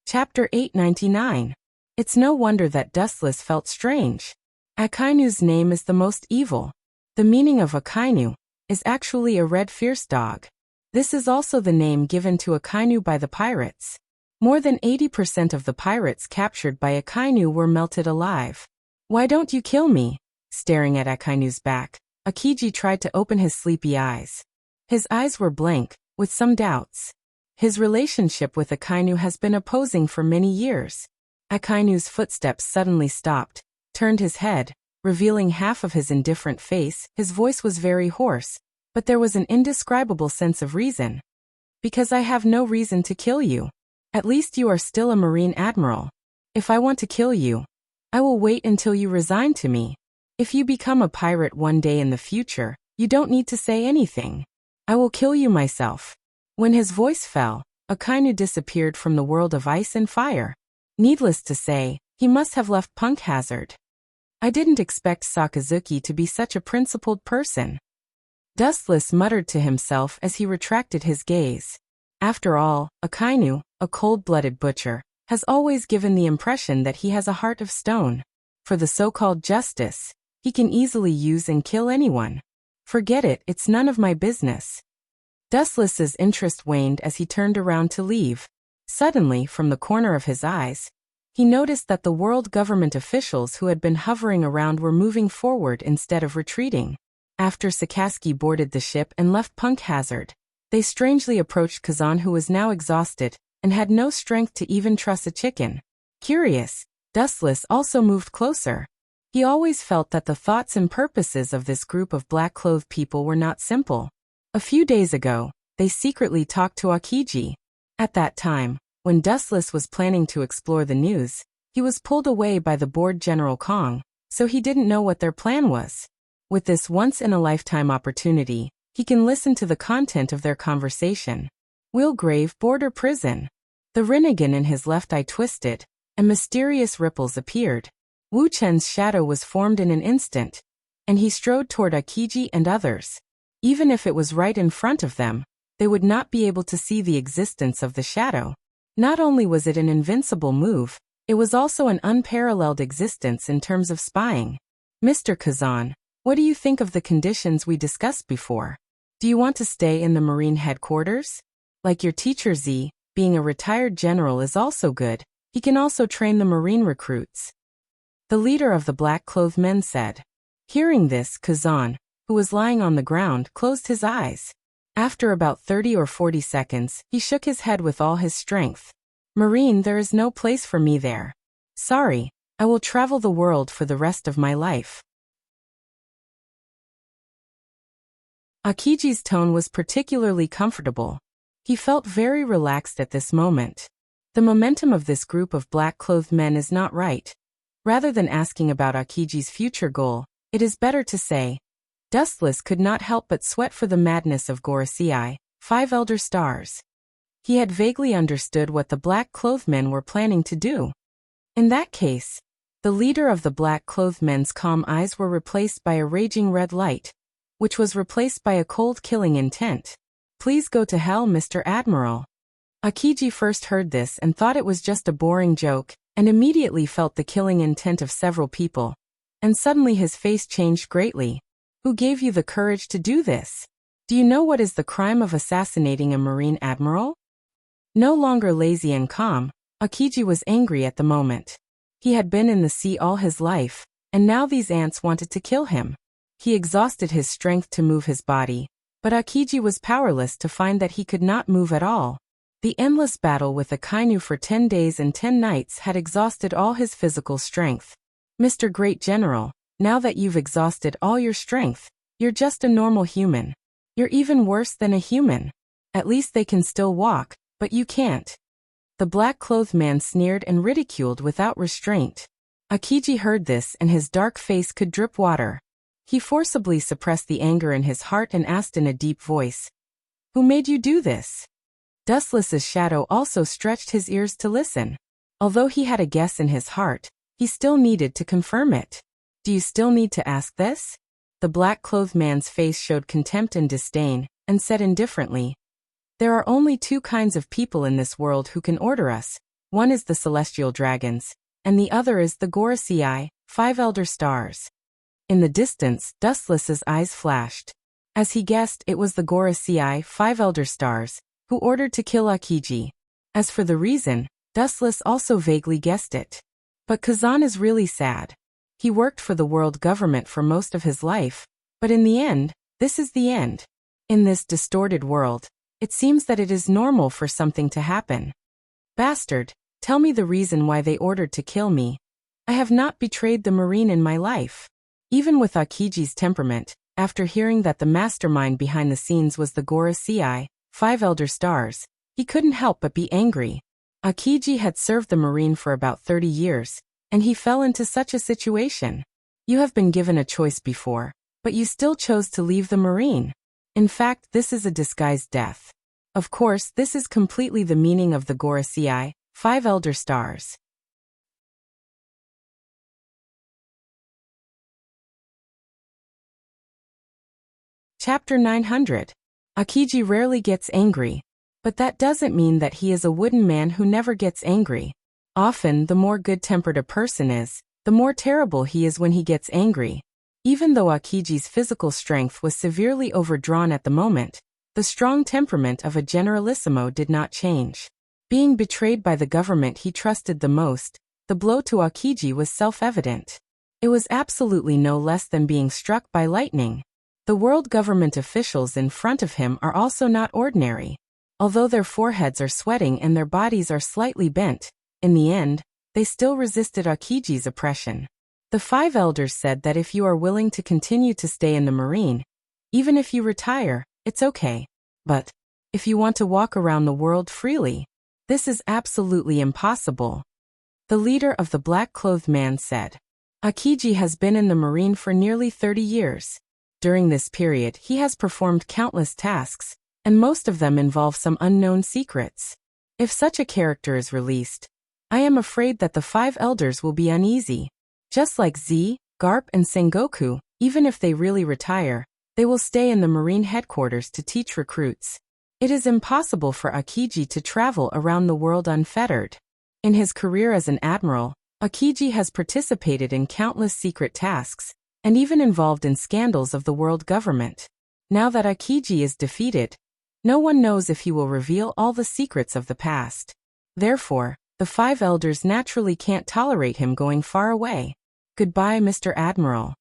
Chapter 899. It's no wonder that Dustless felt strange. Akainu's name is the most evil. The meaning of Akainu is actually a red fierce dog. This is also the name given to Akainu by the pirates. More than 80% of the pirates captured by Akainu were melted alive. "Why don't you kill me?" Staring at Akainu's back, Akiji tried to open his sleepy eyes. His eyes were blank, with some doubts. His relationship with Akainu has been opposing for many years. Akainu's footsteps suddenly stopped, turned his head, revealing half of his indifferent face. His voice was very hoarse, but there was an indescribable sense of reason. "Because I have no reason to kill you. At least you are still a Marine Admiral. If I want to kill you, I will wait until you resign to me. If you become a pirate one day in the future, you don't need to say anything. I will kill you myself." When his voice fell, Akainu disappeared from the world of ice and fire. Needless to say, he must have left Punk Hazard. "I didn't expect Sakazuki to be such a principled person." Dustless muttered to himself as he retracted his gaze. After all, Akainu, a cold-blooded butcher, has always given the impression that he has a heart of stone. For the so-called justice, he can easily use and kill anyone. "Forget it, it's none of my business." Dustless's interest waned as he turned around to leave. Suddenly, from the corner of his eyes, he noticed that the world government officials who had been hovering around were moving forward instead of retreating. After Sakazuki boarded the ship and left Punk Hazard, they strangely approached Kazan, who was now exhausted and had no strength to even truss a chicken. Curious, Dustless also moved closer. He always felt that the thoughts and purposes of this group of black-clothed people were not simple. A few days ago, they secretly talked to Akiji. At that time, when Dustless was planning to explore the news, he was pulled away by the board General Kong, so he didn't know what their plan was. With this once-in-a-lifetime opportunity, he can listen to the content of their conversation. Willgrave, border prison. The Rinnegan in his left eye twisted, and mysterious ripples appeared. Wu Chen's shadow was formed in an instant, and he strode toward Akiji and others. Even if it was right in front of them, they would not be able to see the existence of the shadow. Not only was it an invincible move, it was also an unparalleled existence in terms of spying. Mr. Kazan, what do you think of the conditions we discussed before? Do you want to stay in the Marine headquarters? Like your teacher Z, being a retired general is also good. He can also train the Marine recruits. The leader of the black-clothed men said. Hearing this, Kazan, who was lying on the ground, closed his eyes. After about 30 or 40 seconds, he shook his head with all his strength. Marine, there is no place for me there. Sorry, I will travel the world for the rest of my life. Akiji's tone was particularly comfortable. He felt very relaxed at this moment. The momentum of this group of black-clothed men is not right. Rather than asking about Akiji's future goal, it is better to say, Dustless could not help but sweat for the madness of Gorosei, 5 elder stars. He had vaguely understood what the black-clothed men were planning to do. In that case, the leader of the black-clothed men's calm eyes were replaced by a raging red light, which was replaced by a cold killing intent. Please go to hell, Mr. Admiral. Akiji first heard this and thought it was just a boring joke, and immediately felt the killing intent of several people. And suddenly his face changed greatly. Who gave you the courage to do this? Do you know what is the crime of assassinating a Marine admiral? No longer lazy and calm, Akiji was angry at the moment. He had been in the sea all his life, and now these ants wanted to kill him. He exhausted his strength to move his body, but Akiji was powerless to find that he could not move at all. The endless battle with the Kainu for 10 days and 10 nights had exhausted all his physical strength. Mr. Great General, now that you've exhausted all your strength, you're just a normal human. You're even worse than a human. At least they can still walk, but you can't. The black-clothed man sneered and ridiculed without restraint. Akiji heard this and his dark face could drip water. He forcibly suppressed the anger in his heart and asked in a deep voice, Who made you do this? Dustless's shadow also stretched his ears to listen. Although he had a guess in his heart, he still needed to confirm it. Do you still need to ask this? The black-clothed man's face showed contempt and disdain, and said indifferently, There are only 2 kinds of people in this world who can order us. One is the celestial dragons, and the other is the Gorosei, 5 elder stars. In the distance, Dustless's eyes flashed. As he guessed, it was the Gorosei, 5 elder stars, who ordered to kill Akiji. As for the reason, Dustless also vaguely guessed it. But Kazan is really sad. He worked for the world government for most of his life, but in the end, this is the end. In this distorted world, it seems that it is normal for something to happen. Bastard, tell me the reason why they ordered to kill me. I have not betrayed the Marine in my life. Even with Akiji's temperament, after hearing that the mastermind behind the scenes was the Gorosei, 5 elder stars, he couldn't help but be angry. Akiji had served the Marine for about 30 years, and he fell into such a situation. You have been given a choice before, but you still chose to leave the Marine. In fact, this is a disguised death. Of course, this is completely the meaning of the Gorosei, 5 elder stars. Chapter 900. Akiji rarely gets angry. But that doesn't mean that he is a wooden man who never gets angry. Often, the more good-tempered a person is, the more terrible he is when he gets angry. Even though Akiji's physical strength was severely overdrawn at the moment, the strong temperament of a generalissimo did not change. Being betrayed by the government he trusted the most, the blow to Akiji was self-evident. It was absolutely no less than being struck by lightning. The world government officials in front of him are also not ordinary. Although their foreheads are sweating and their bodies are slightly bent, in the end, they still resisted Akiji's oppression. The 5 elders said that if you are willing to continue to stay in the Marine, even if you retire, it's okay. But if you want to walk around the world freely, this is absolutely impossible. The leader of the black-clothed man said. Akiji has been in the marine for nearly 30 years. During this period, he has performed countless tasks, and most of them involve some unknown secrets. If such a character is released, I am afraid that the 5 elders will be uneasy. Just like Z, Garp and Sengoku, even if they really retire, they will stay in the marine headquarters to teach recruits. It is impossible for Akiji to travel around the world unfettered. In his career as an admiral, Akiji has participated in countless secret tasks, and even involved in scandals of the world government. Now that Akiji is defeated, no one knows if he will reveal all the secrets of the past. Therefore, the 5 elders naturally can't tolerate him going far away. Goodbye, Mr. Admiral.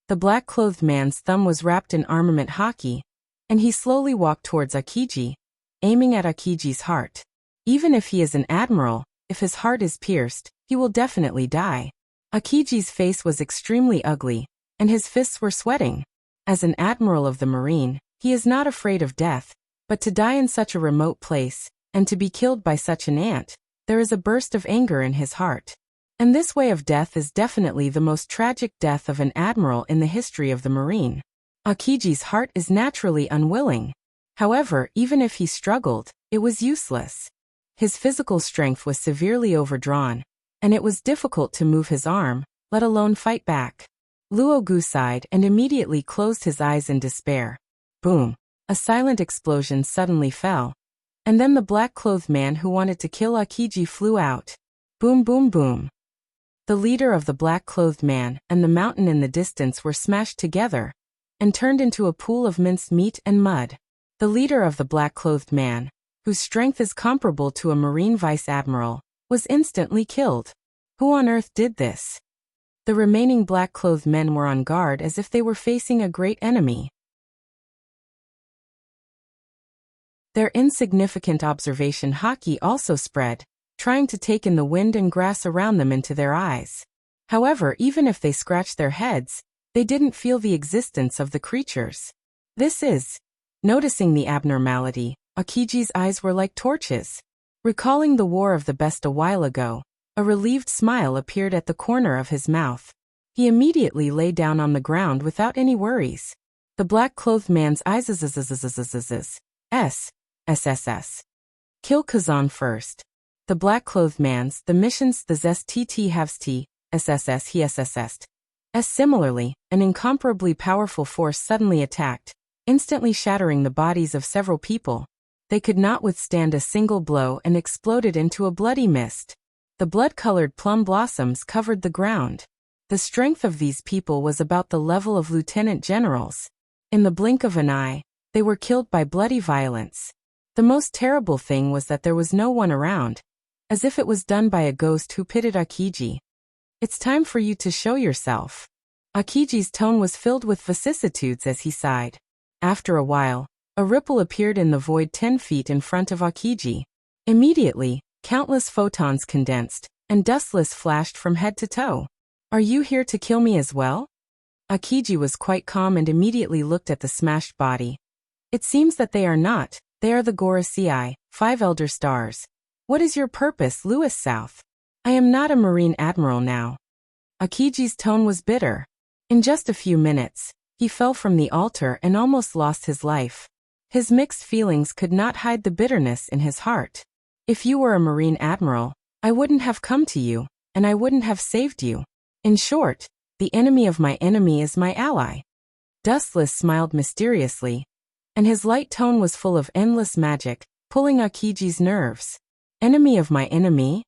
The black-clothed man's thumb was wrapped in armament haki, and he slowly walked towards Akiji, aiming at Akiji's heart. Even if he is an admiral, if his heart is pierced, he will definitely die. Akiji's face was extremely ugly, and his fists were sweating. As an admiral of the marine, he is not afraid of death, but to die in such a remote place, and to be killed by such an ant, there is a burst of anger in his heart. And this way of death is definitely the most tragic death of an admiral in the history of the marine. Akiji's heart is naturally unwilling. However, even if he struggled, it was useless. His physical strength was severely overdrawn, and it was difficult to move his arm, let alone fight back. Luogu sighed and immediately closed his eyes in despair. Boom! A silent explosion suddenly fell, and then the black-clothed man who wanted to kill Akiji flew out. Boom boom boom. The leader of the black-clothed man and the mountain in the distance were smashed together, and turned into a pool of minced meat and mud. The leader of the black-clothed man, whose strength is comparable to a marine vice-admiral, was instantly killed. Who on earth did this? The remaining black-clothed men were on guard as if they were facing a great enemy. Their insignificant observation haki also spread, trying to take in the wind and grass around them into their eyes. However, even if they scratched their heads, they didn't feel the existence of the creatures. Noticing the abnormality, Akiji's eyes were like torches. Recalling the War of the Best a while ago, a relieved smile appeared at the corner of his mouth. He immediately lay down on the ground without any worries. The black-clothed man's eyes SSS. Kill Kazan first. The black-clothed man's, the missions the ZSTT havst, SSS he SSS. Similarly, an incomparably powerful force suddenly attacked, instantly shattering the bodies of several people. They could not withstand a single blow and exploded into a bloody mist. The blood-colored plum blossoms covered the ground. The strength of these people was about the level of lieutenant generals. In the blink of an eye, they were killed by bloody violence. The most terrible thing was that there was no one around, as if it was done by a ghost who pitied Akiji. It's time for you to show yourself. Akiji's tone was filled with vicissitudes as he sighed. After a while, a ripple appeared in the void 10 feet in front of Akiji. Immediately, countless photons condensed, and dustless flashed from head to toe. Are you here to kill me as well? Akiji was quite calm and immediately looked at the smashed body. It seems that they are not. They are the Gorosei, 5 elder stars. What is your purpose, Louis South? I am not a marine admiral now. Akiji's tone was bitter. In just a few minutes, he fell from the altar and almost lost his life. His mixed feelings could not hide the bitterness in his heart. If you were a marine admiral, I wouldn't have come to you, and I wouldn't have saved you. In short, the enemy of my enemy is my ally. Dustless smiled mysteriously, and his light tone was full of endless magic, pulling Akiji's nerves. Enemy of my enemy?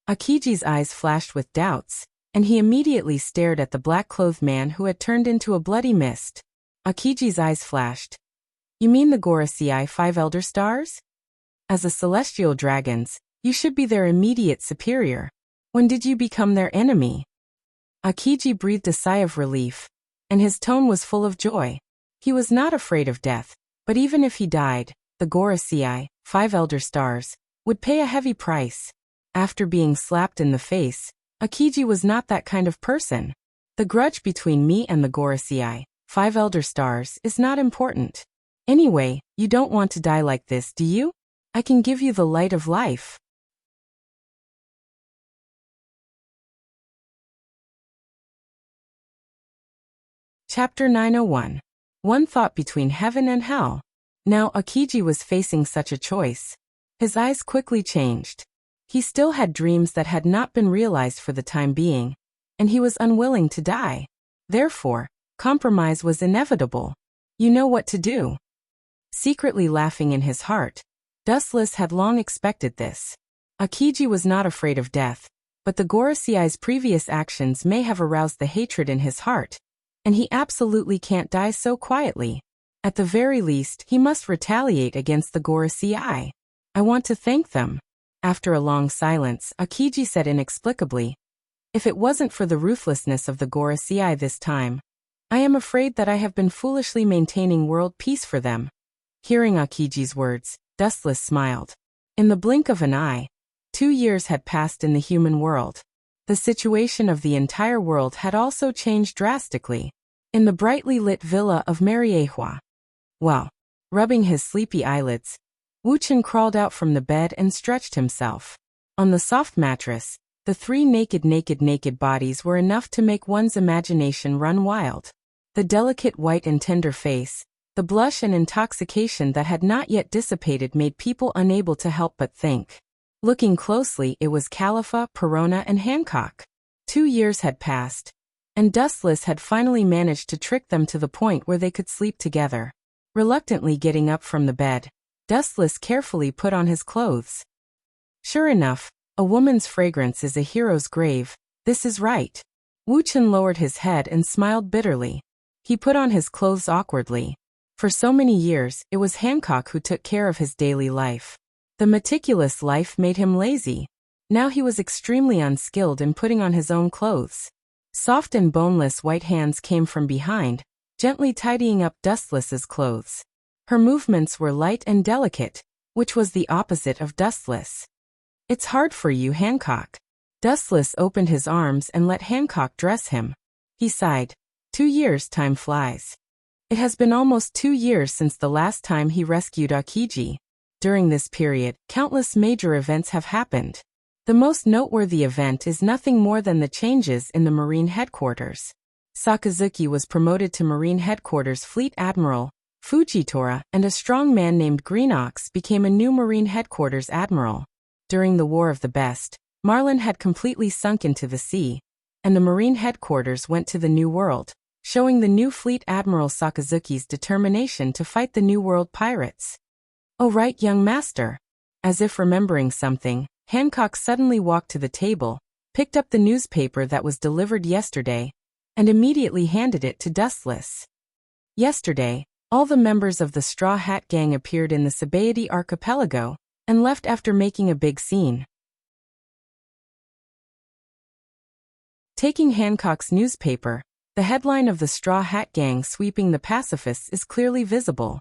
Akiji's eyes flashed with doubts, and he immediately stared at the black-clothed man who had turned into a bloody mist. Akiji's eyes flashed. You mean the Gorosei 5 elder stars? As a celestial dragons, you should be their immediate superior. When did you become their enemy? Akiji breathed a sigh of relief, and his tone was full of joy. He was not afraid of death, but even if he died, the Gorosei, 5 elder stars, would pay a heavy price. After being slapped in the face, Akiji was not that kind of person. The grudge between me and the Gorosei, 5 elder stars, is not important. Anyway, you don't want to die like this, do you? I can give you the light of life. Chapter 901. One thought between heaven and hell. Now Akiji was facing such a choice. His eyes quickly changed. He still had dreams that had not been realized for the time being, and he was unwilling to die. Therefore, compromise was inevitable. You know what to do. Secretly laughing in his heart, Dustless had long expected this. Akiji was not afraid of death, but the Gorosei's previous actions may have aroused the hatred in his heart, and he absolutely can't die so quietly. At the very least, he must retaliate against the Gorosei. I want to thank them. After a long silence, Akiji said inexplicably, if it wasn't for the ruthlessness of the Gorosei this time, I am afraid that I have been foolishly maintaining world peace for them. Hearing Akiji's words, Dustless smiled. In the blink of an eye, 2 years had passed in the human world. The situation of the entire world had also changed drastically. In the brightly lit villa of Mariehua. Well, rubbing his sleepy eyelids, Wuchen crawled out from the bed and stretched himself. On the soft mattress, the 3 naked bodies were enough to make one's imagination run wild. The delicate white and tender face, the blush and intoxication that had not yet dissipated made people unable to help but think. Looking closely, it was Khalifa, Perona, and Hancock. 2 years had passed, and Dustless had finally managed to trick them to the point where they could sleep together. Reluctantly getting up from the bed, Dustless carefully put on his clothes. Sure enough, a woman's fragrance is a hero's grave. This is right. Wuchen lowered his head and smiled bitterly. He put on his clothes awkwardly. For so many years, it was Hancock who took care of his daily life. The meticulous life made him lazy. Now he was extremely unskilled in putting on his own clothes. Soft and boneless white hands came from behind, gently tidying up Dustless's clothes. Her movements were light and delicate, which was the opposite of Dustless. It's hard for you, Hancock. Dustless opened his arms and let Hancock dress him. He sighed. 2 years, time flies. It has been almost 2 years since the last time he rescued Akiji. During this period, countless major events have happened. The most noteworthy event is nothing more than the changes in the Marine headquarters. Sakazuki was promoted to Marine headquarters Fleet Admiral, Fujitora, and a strong man named Greenox became a new Marine headquarters admiral. During the War of the Best, Marlin had completely sunk into the sea, and the Marine headquarters went to the New World, showing the new Fleet Admiral Sakazuki's determination to fight the New World pirates. Oh right, young master. As if remembering something, Hancock suddenly walked to the table, picked up the newspaper that was delivered yesterday, and immediately handed it to Dustless. Yesterday, all the members of the Straw Hat Gang appeared in the Sabaody archipelago, and left after making a big scene. Taking Hancock's newspaper, the headline of the Straw Hat Gang sweeping the pacifists is clearly visible.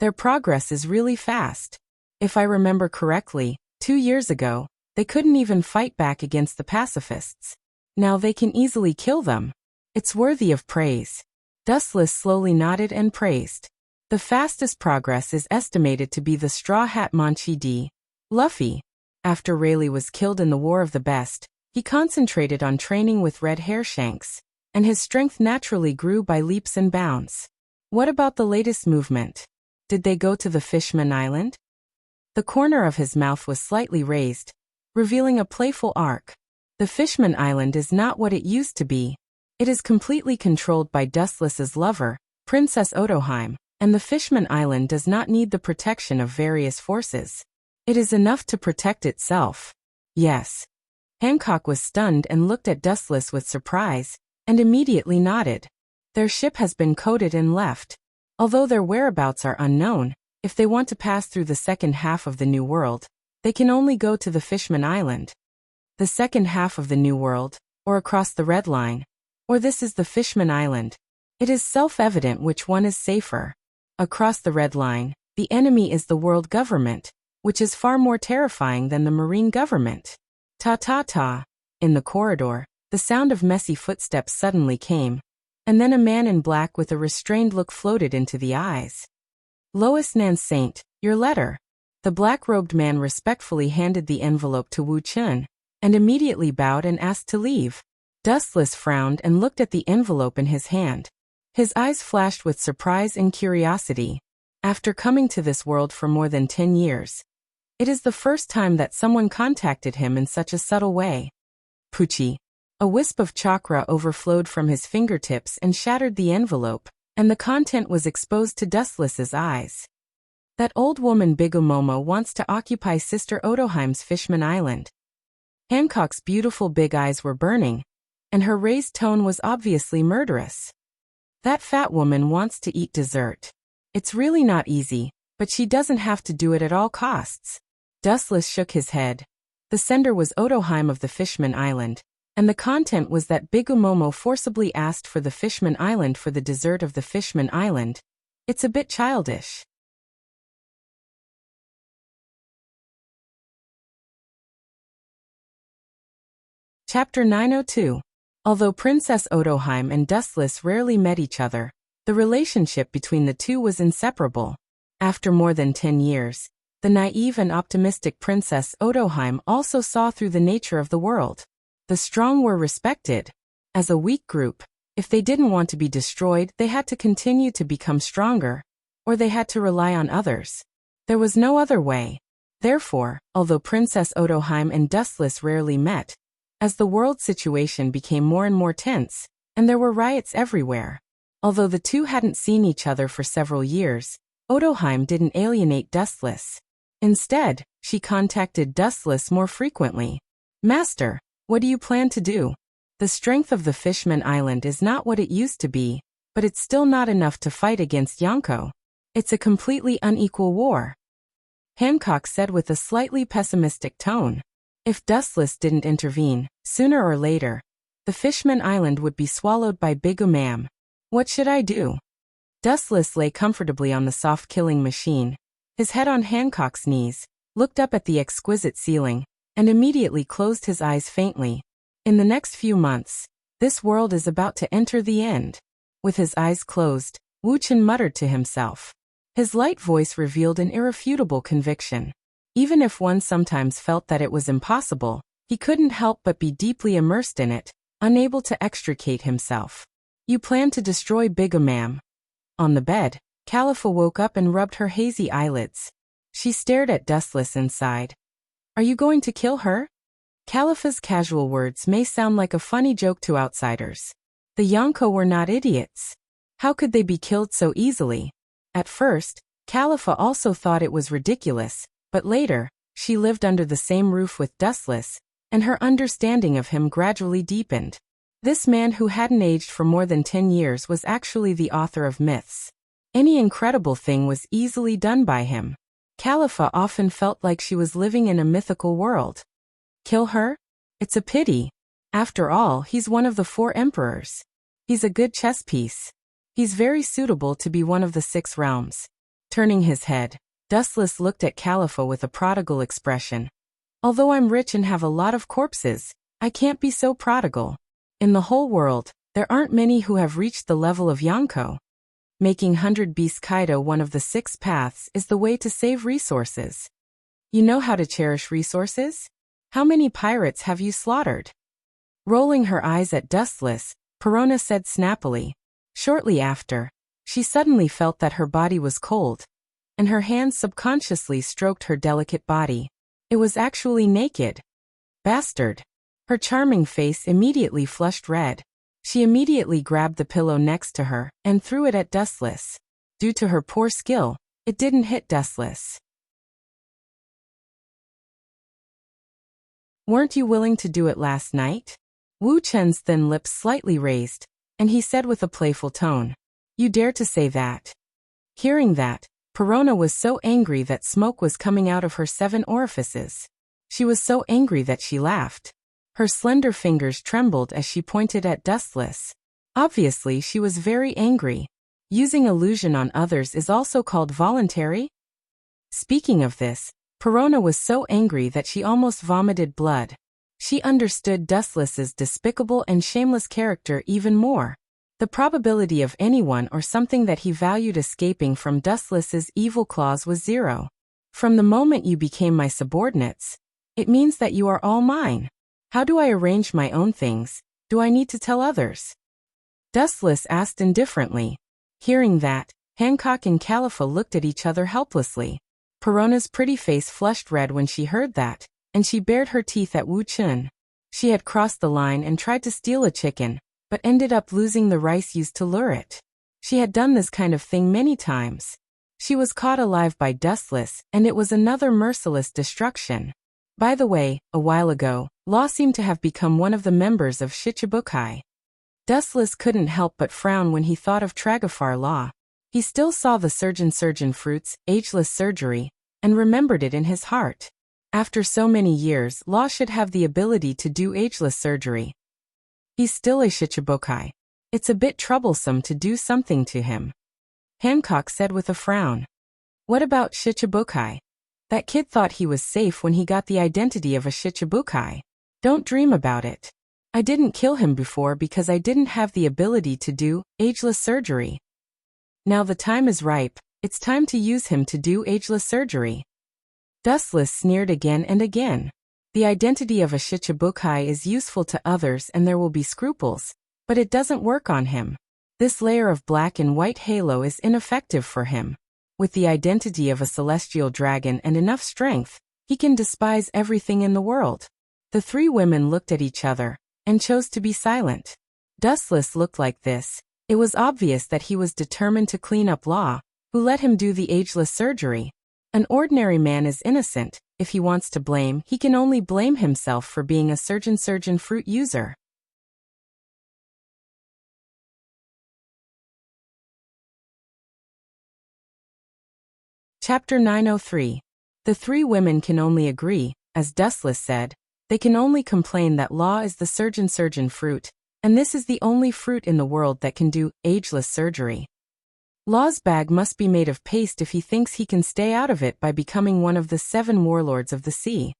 Their progress is really fast. If I remember correctly, 2 years ago, they couldn't even fight back against the pacifists. Now they can easily kill them. It's worthy of praise. Dustless slowly nodded and praised. The fastest progress is estimated to be the Straw Hat Manchi D. Luffy. After Rayleigh was killed in the War of the Best, he concentrated on training with Red Hairshanks, and his strength naturally grew by leaps and bounds. What about the latest movement? Did they go to the Fishman Island? The corner of his mouth was slightly raised, revealing a playful arc. The Fishman Island is not what it used to be. It is completely controlled by Dustless's lover, Princess Otoheim, and the Fishman Island does not need the protection of various forces. It is enough to protect itself. Yes. Hancock was stunned and looked at Dustless with surprise, and immediately nodded. Their ship has been coded and left. Although their whereabouts are unknown, if they want to pass through the second half of the New World, they can only go to the Fishman Island. The second half of the New World, or across the Red Line, or this is the Fishman Island. It is self-evident which one is safer. Across the Red Line, the enemy is the world government, which is far more terrifying than the Marine government. Ta-ta-ta. In the corridor, the sound of messy footsteps suddenly came, and then a man in black with a restrained look floated into the eyes. Lois Nan Saint, your letter. The black-robed man respectfully handed the envelope to Wu Chun, and immediately bowed and asked to leave. Dustless frowned and looked at the envelope in his hand. His eyes flashed with surprise and curiosity. After coming to this world for more than 10 years, it is the first time that someone contacted him in such a subtle way. Poochie. A wisp of chakra overflowed from his fingertips and shattered the envelope, and the content was exposed to Dustless's eyes. That old woman Bigumomo wants to occupy Sister Odoheim's Fishman Island. Hancock's beautiful big eyes were burning, and her raised tone was obviously murderous. That fat woman wants to eat dessert. It's really not easy, but she doesn't have to do it at all costs. Dustless shook his head. The sender was Odoheim of the Fishman Island, and the content was that Bigumomo forcibly asked for the Fishman Island for the dessert of the Fishman Island. It's a bit childish. Chapter 902. Although Princess Odoheim and Dustless rarely met each other, the relationship between the two was inseparable. After more than 10 years, the naive and optimistic Princess Odoheim also saw through the nature of the world. The strong were respected. As a weak group, if they didn't want to be destroyed, they had to continue to become stronger, or they had to rely on others. There was no other way. Therefore, although Princess Odoheim and Dustless rarely met, as the world situation became more and more tense, and there were riots everywhere. Although the two hadn't seen each other for several years, Odoheim didn't alienate Dustless. Instead, she contacted Dustless more frequently. Master, what do you plan to do? The strength of the Fishman Island is not what it used to be, but it's still not enough to fight against Yonko. It's a completely unequal war. Hancock said with a slightly pessimistic tone. If Dustless didn't intervene, sooner or later, the Fishman Island would be swallowed by Bigumam. What should I do? Dustless lay comfortably on the soft killing machine, his head on Hancock's knees, looked up at the exquisite ceiling, and immediately closed his eyes faintly. In the next few months, this world is about to enter the end. With his eyes closed, Wu Chen muttered to himself. His light voice revealed an irrefutable conviction. Even if one sometimes felt that it was impossible, he couldn't help but be deeply immersed in it, unable to extricate himself. You plan to destroy Bigumam. On the bed, Califa woke up and rubbed her hazy eyelids. She stared at Dustless and sighed. Are you going to kill her? Califa's casual words may sound like a funny joke to outsiders. The Yonko were not idiots. How could they be killed so easily? At first, Califa also thought it was ridiculous, but later, she lived under the same roof with Dustless, and her understanding of him gradually deepened. This man who hadn't aged for more than 10 years was actually the author of myths. Any incredible thing was easily done by him. Califa often felt like she was living in a mythical world. Kill her? It's a pity. After all, he's one of the 4 emperors. He's a good chess piece. He's very suitable to be one of the 6 realms. Turning his head, Dustless looked at Califa with a prodigal expression. Although I'm rich and have a lot of corpses, I can't be so prodigal. In the whole world, there aren't many who have reached the level of Yonko. Making 100 Beast Kaido one of the 6 paths is the way to save resources. You know how to cherish resources? How many pirates have you slaughtered? Rolling her eyes at Dustless, Perona said snappily. Shortly after, she suddenly felt that her body was cold, and her hands subconsciously stroked her delicate body. It was actually naked. Bastard. Her charming face immediately flushed red. She immediately grabbed the pillow next to her and threw it at Dustless. Due to her poor skill, it didn't hit Dustless. Weren't you willing to do it last night? Wu Chen's thin lips slightly raised, and he said with a playful tone. You dare to say that? Hearing that, Perona was so angry that smoke was coming out of her 7 orifices. She was so angry that she laughed. Her slender fingers trembled as she pointed at Dustless. Obviously, she was very angry. Using illusion on others is also called voluntary? Speaking of this, Perona was so angry that she almost vomited blood. She understood Dustless's despicable and shameless character even more. The probability of anyone or something that he valued escaping from Dustless's evil claws was 0. From the moment you became my subordinates, it means that you are all mine. How do I arrange my own things? Do I need to tell others? Dustless asked indifferently. Hearing that, Hancock and Califa looked at each other helplessly. Perona's pretty face flushed red when she heard that, and she bared her teeth at Wu Chun. She had crossed the line and tried to steal a chicken, but ended up losing the rice used to lure it. She had done this kind of thing many times. She was caught alive by Dustless, and it was another merciless destruction. By the way, a while ago, Law seemed to have become one of the members of Shichibukai. Dustless couldn't help but frown when he thought of Tragafar Law. He still saw the surgeon fruits, ageless surgery, and remembered it in his heart. After so many years, Law should have the ability to do ageless surgery. He's still a Shichibukai. It's a bit troublesome to do something to him. Hancock said with a frown. What about Shichibukai? That kid thought he was safe when he got the identity of a Shichibukai. Don't dream about it. I didn't kill him before because I didn't have the ability to do ageless surgery. Now the time is ripe, it's time to use him to do ageless surgery. Dustless sneered again and again. The identity of a Shichibukai is useful to others and there will be scruples, but it doesn't work on him. This layer of black and white halo is ineffective for him. With the identity of a celestial dragon and enough strength, he can despise everything in the world. The three women looked at each other and chose to be silent. Dustless looked like this. It was obvious that he was determined to clean up Law, who let him do the ageless surgery. An ordinary man is innocent. If he wants to blame, he can only blame himself for being a surgeon fruit user. Chapter 903. The three women can only agree, as Dustless said. They can only complain that Law is the surgeon fruit, and this is the only fruit in the world that can do ageless surgery. Law's bag must be made of paste if he thinks he can stay out of it by becoming one of the 7 warlords of the sea.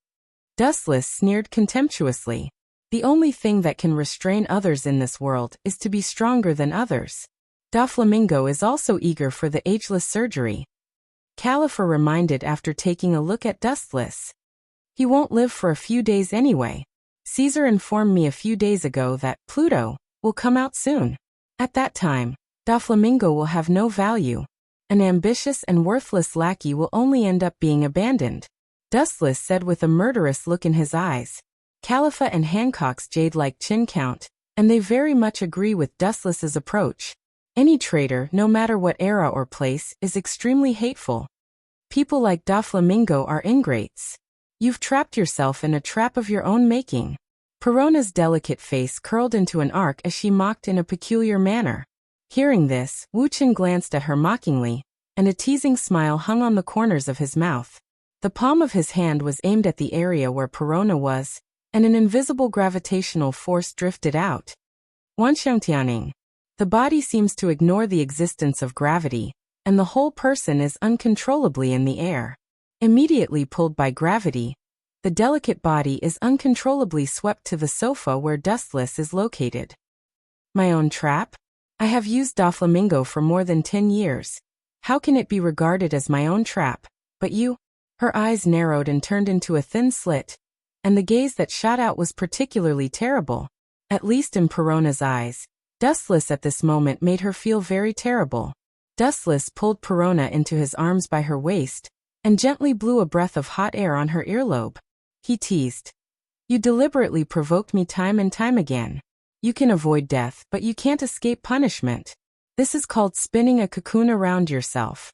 Dustless sneered contemptuously. The only thing that can restrain others in this world is to be stronger than others. Doflamingo is also eager for the ageless surgery. Califa reminded after taking a look at Dustless. He won't live for a few days anyway. Caesar informed me a few days ago that Pluto will come out soon. At that time, Doflamingo will have no value. An ambitious and worthless lackey will only end up being abandoned. Dustless said with a murderous look in his eyes. Califa and Hancock's jade-like chin count, and they very much agree with Dustless's approach. Any traitor, no matter what era or place, is extremely hateful. People like Doflamingo are ingrates. You've trapped yourself in a trap of your own making. Perona's delicate face curled into an arc as she mocked in a peculiar manner. Hearing this, Wu Chen glanced at her mockingly, and a teasing smile hung on the corners of his mouth. The palm of his hand was aimed at the area where Perona was, and an invisible gravitational force drifted out. Wanxiangtianing. The body seems to ignore the existence of gravity, and the whole person is uncontrollably in the air. Immediately pulled by gravity, the delicate body is uncontrollably swept to the sofa where Dustless is located. My own trap? I have used Doflamingo for more than 10 years. How can it be regarded as my own trap? But you? Her eyes narrowed and turned into a thin slit, and the gaze that shot out was particularly terrible. At least in Perona's eyes. Dustless at this moment made her feel very terrible. Dustless pulled Perona into his arms by her waist, and gently blew a breath of hot air on her earlobe. He teased. You deliberately provoked me time and time again. You can avoid death, but you can't escape punishment. This is called spinning a cocoon around yourself.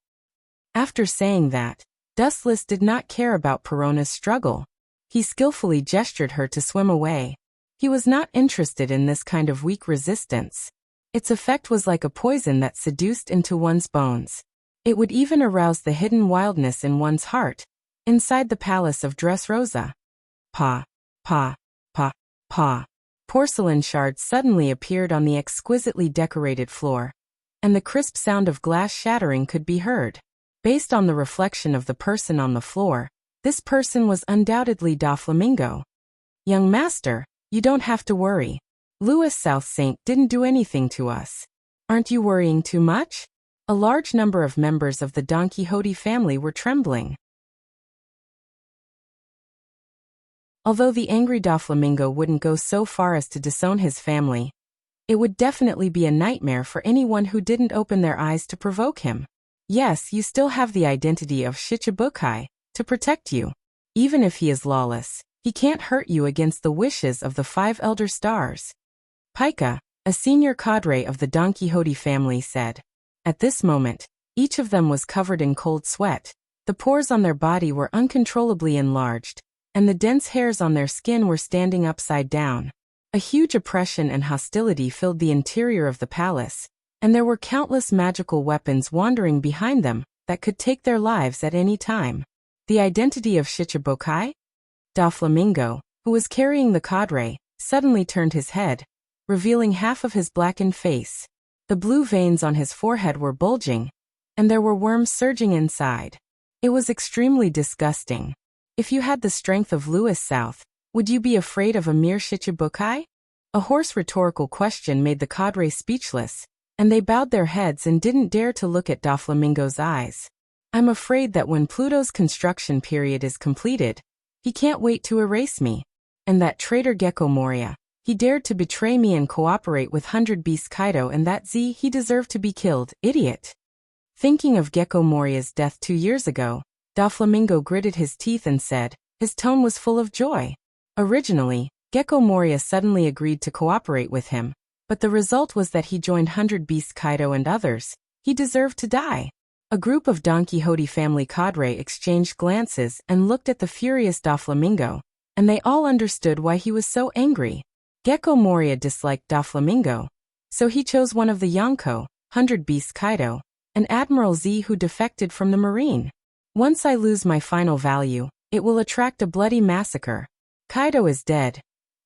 After saying that, Dustless did not care about Perona's struggle. He skillfully gestured her to swim away. He was not interested in this kind of weak resistance. Its effect was like a poison that seduced into one's bones. It would even arouse the hidden wildness in one's heart. Inside the palace of Dressrosa. Pa, pa, pa, pa. Porcelain shards suddenly appeared on the exquisitely decorated floor, and the crisp sound of glass shattering could be heard. Based on the reflection of the person on the floor, this person was undoubtedly Doflamingo. Young master, you don't have to worry. Louis South Saint didn't do anything to us. Aren't you worrying too much? A large number of members of the Don Quixote family were trembling. Although the angry Doflamingo wouldn't go so far as to disown his family, It would definitely be a nightmare for anyone who didn't open their eyes to provoke him. Yes, you still have the identity of Shichibukai to protect you. Even if he is lawless, he can't hurt you against the wishes of the 5 elder stars. Pika, a senior cadre of the Don Quixote family, said. At this moment, each of them was covered in cold sweat. The pores on their body were uncontrollably enlarged, and the dense hairs on their skin were standing upside down. A huge oppression and hostility filled the interior of the palace, and there were countless magical weapons wandering behind them that could take their lives at any time. The identity of Shichibukai? Doflamingo, who was carrying the cadre, suddenly turned his head, revealing half of his blackened face. The blue veins on his forehead were bulging, and there were worms surging inside. It was extremely disgusting. If you had the strength of Louis South, would you be afraid of a mere Shichibukai? A hoarse rhetorical question made the cadre speechless, and they bowed their heads and didn't dare to look at Doflamingo's eyes. I'm afraid that when Pluto's construction period is completed, he can't wait to erase me. And that traitor Gecko Moria, he dared to betray me and cooperate with 100 Beast Kaido, and that he deserved to be killed, idiot. Thinking of Gecko Moria's death 2 years ago, Doflamingo gritted his teeth and said, his tone was full of joy. Originally, Gecko Moria suddenly agreed to cooperate with him, but the result was that he joined 100 Beast Kaido and others. He deserved to die. A group of Don Quixote family cadre exchanged glances and looked at the furious Doflamingo, and they all understood why he was so angry. Gecko Moria disliked Doflamingo, so he chose one of the Yonko, 100 Beast Kaido, and Admiral Z, who defected from the Marine. Once I lose my final value, it will attract a bloody massacre. Kaido is dead.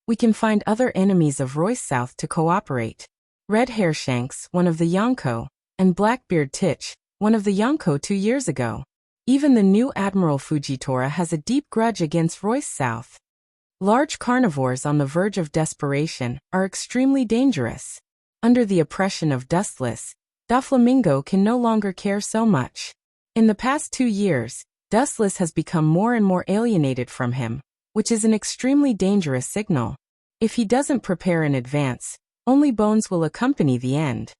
We can find other enemies of Royce South to cooperate. Red Hair Shanks, one of the Yonko, and Blackbeard Titch, one of the Yonko 2 years ago. Even the new Admiral Fujitora has a deep grudge against Royce South. Large carnivores on the verge of desperation are extremely dangerous. Under the oppression of Dustless, Doflamingo can no longer care so much. In the past 2 years, Dustless has become more and more alienated from him, which is an extremely dangerous signal. If he doesn't prepare in advance, only bones will accompany the end.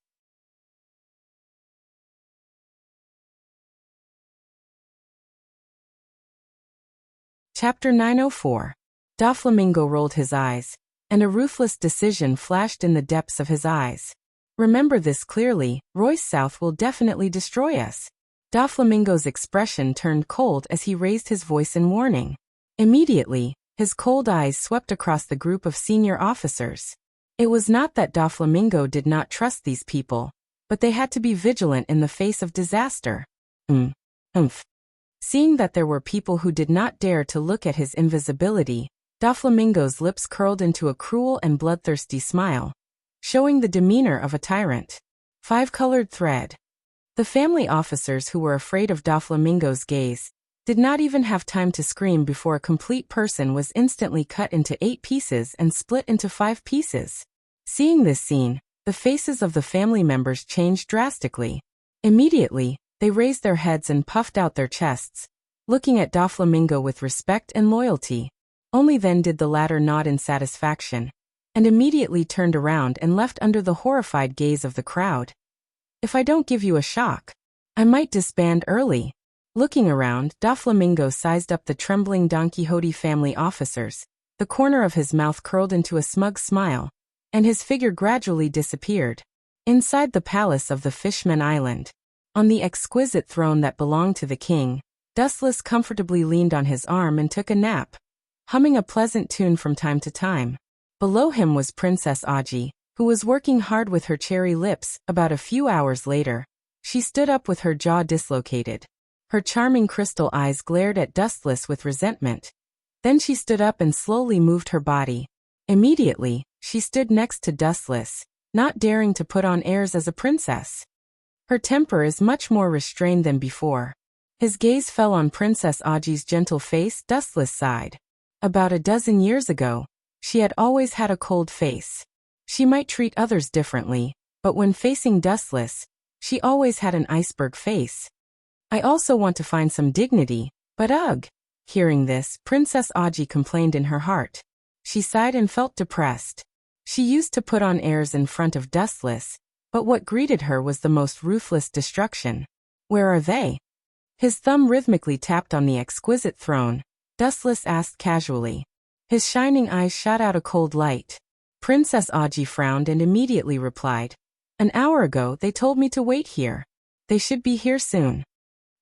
Chapter 904. Doflamingo rolled his eyes, and a ruthless decision flashed in the depths of his eyes. Remember this clearly, Royce South will definitely destroy us. Doflamingo's expression turned cold as he raised his voice in warning. Immediately, his cold eyes swept across the group of senior officers. It was not that Doflamingo did not trust these people, but they had to be vigilant in the face of disaster. Seeing that there were people who did not dare to look at his invisibility, Doflamingo's lips curled into a cruel and bloodthirsty smile, showing the demeanor of a tyrant. 5-colored thread. The family officers who were afraid of Doflamingo's gaze did not even have time to scream before a complete person was instantly cut into 8 pieces and split into 5 pieces. Seeing this scene, the faces of the family members changed drastically. Immediately, they raised their heads and puffed out their chests, looking at Doflamingo with respect and loyalty. Only then did the latter nod in satisfaction, and immediately turned around and left under the horrified gaze of the crowd. If I don't give you a shock, I might disband early. Looking around, Doflamingo sized up the trembling Don Quixote family officers. The corner of his mouth curled into a smug smile, and his figure gradually disappeared. Inside the palace of the Fishman Island, on the exquisite throne that belonged to the king, Dustless comfortably leaned on his arm and took a nap, humming a pleasant tune from time to time. Below him was Princess Aji, who was working hard with her cherry lips. About a few hours later, she stood up with her jaw dislocated. Her charming crystal eyes glared at Dustless with resentment. Then she stood up and slowly moved her body. Immediately, she stood next to Dustless, not daring to put on airs as a princess. Her temper is much more restrained than before. His gaze fell on Princess Aji's gentle face. Dustless sighed. About a dozen years ago, she had always had a cold face. She might treat others differently, but when facing Dustless, she always had an iceberg face. I also want to find some dignity, but ugh. Hearing this, Princess Aji complained in her heart. She sighed and felt depressed. She used to put on airs in front of Dustless, but what greeted her was the most ruthless destruction. Where are they? His thumb rhythmically tapped on the exquisite throne. Dustless asked casually. His shining eyes shot out a cold light. Princess Aji frowned and immediately replied. An hour ago they told me to wait here. They should be here soon.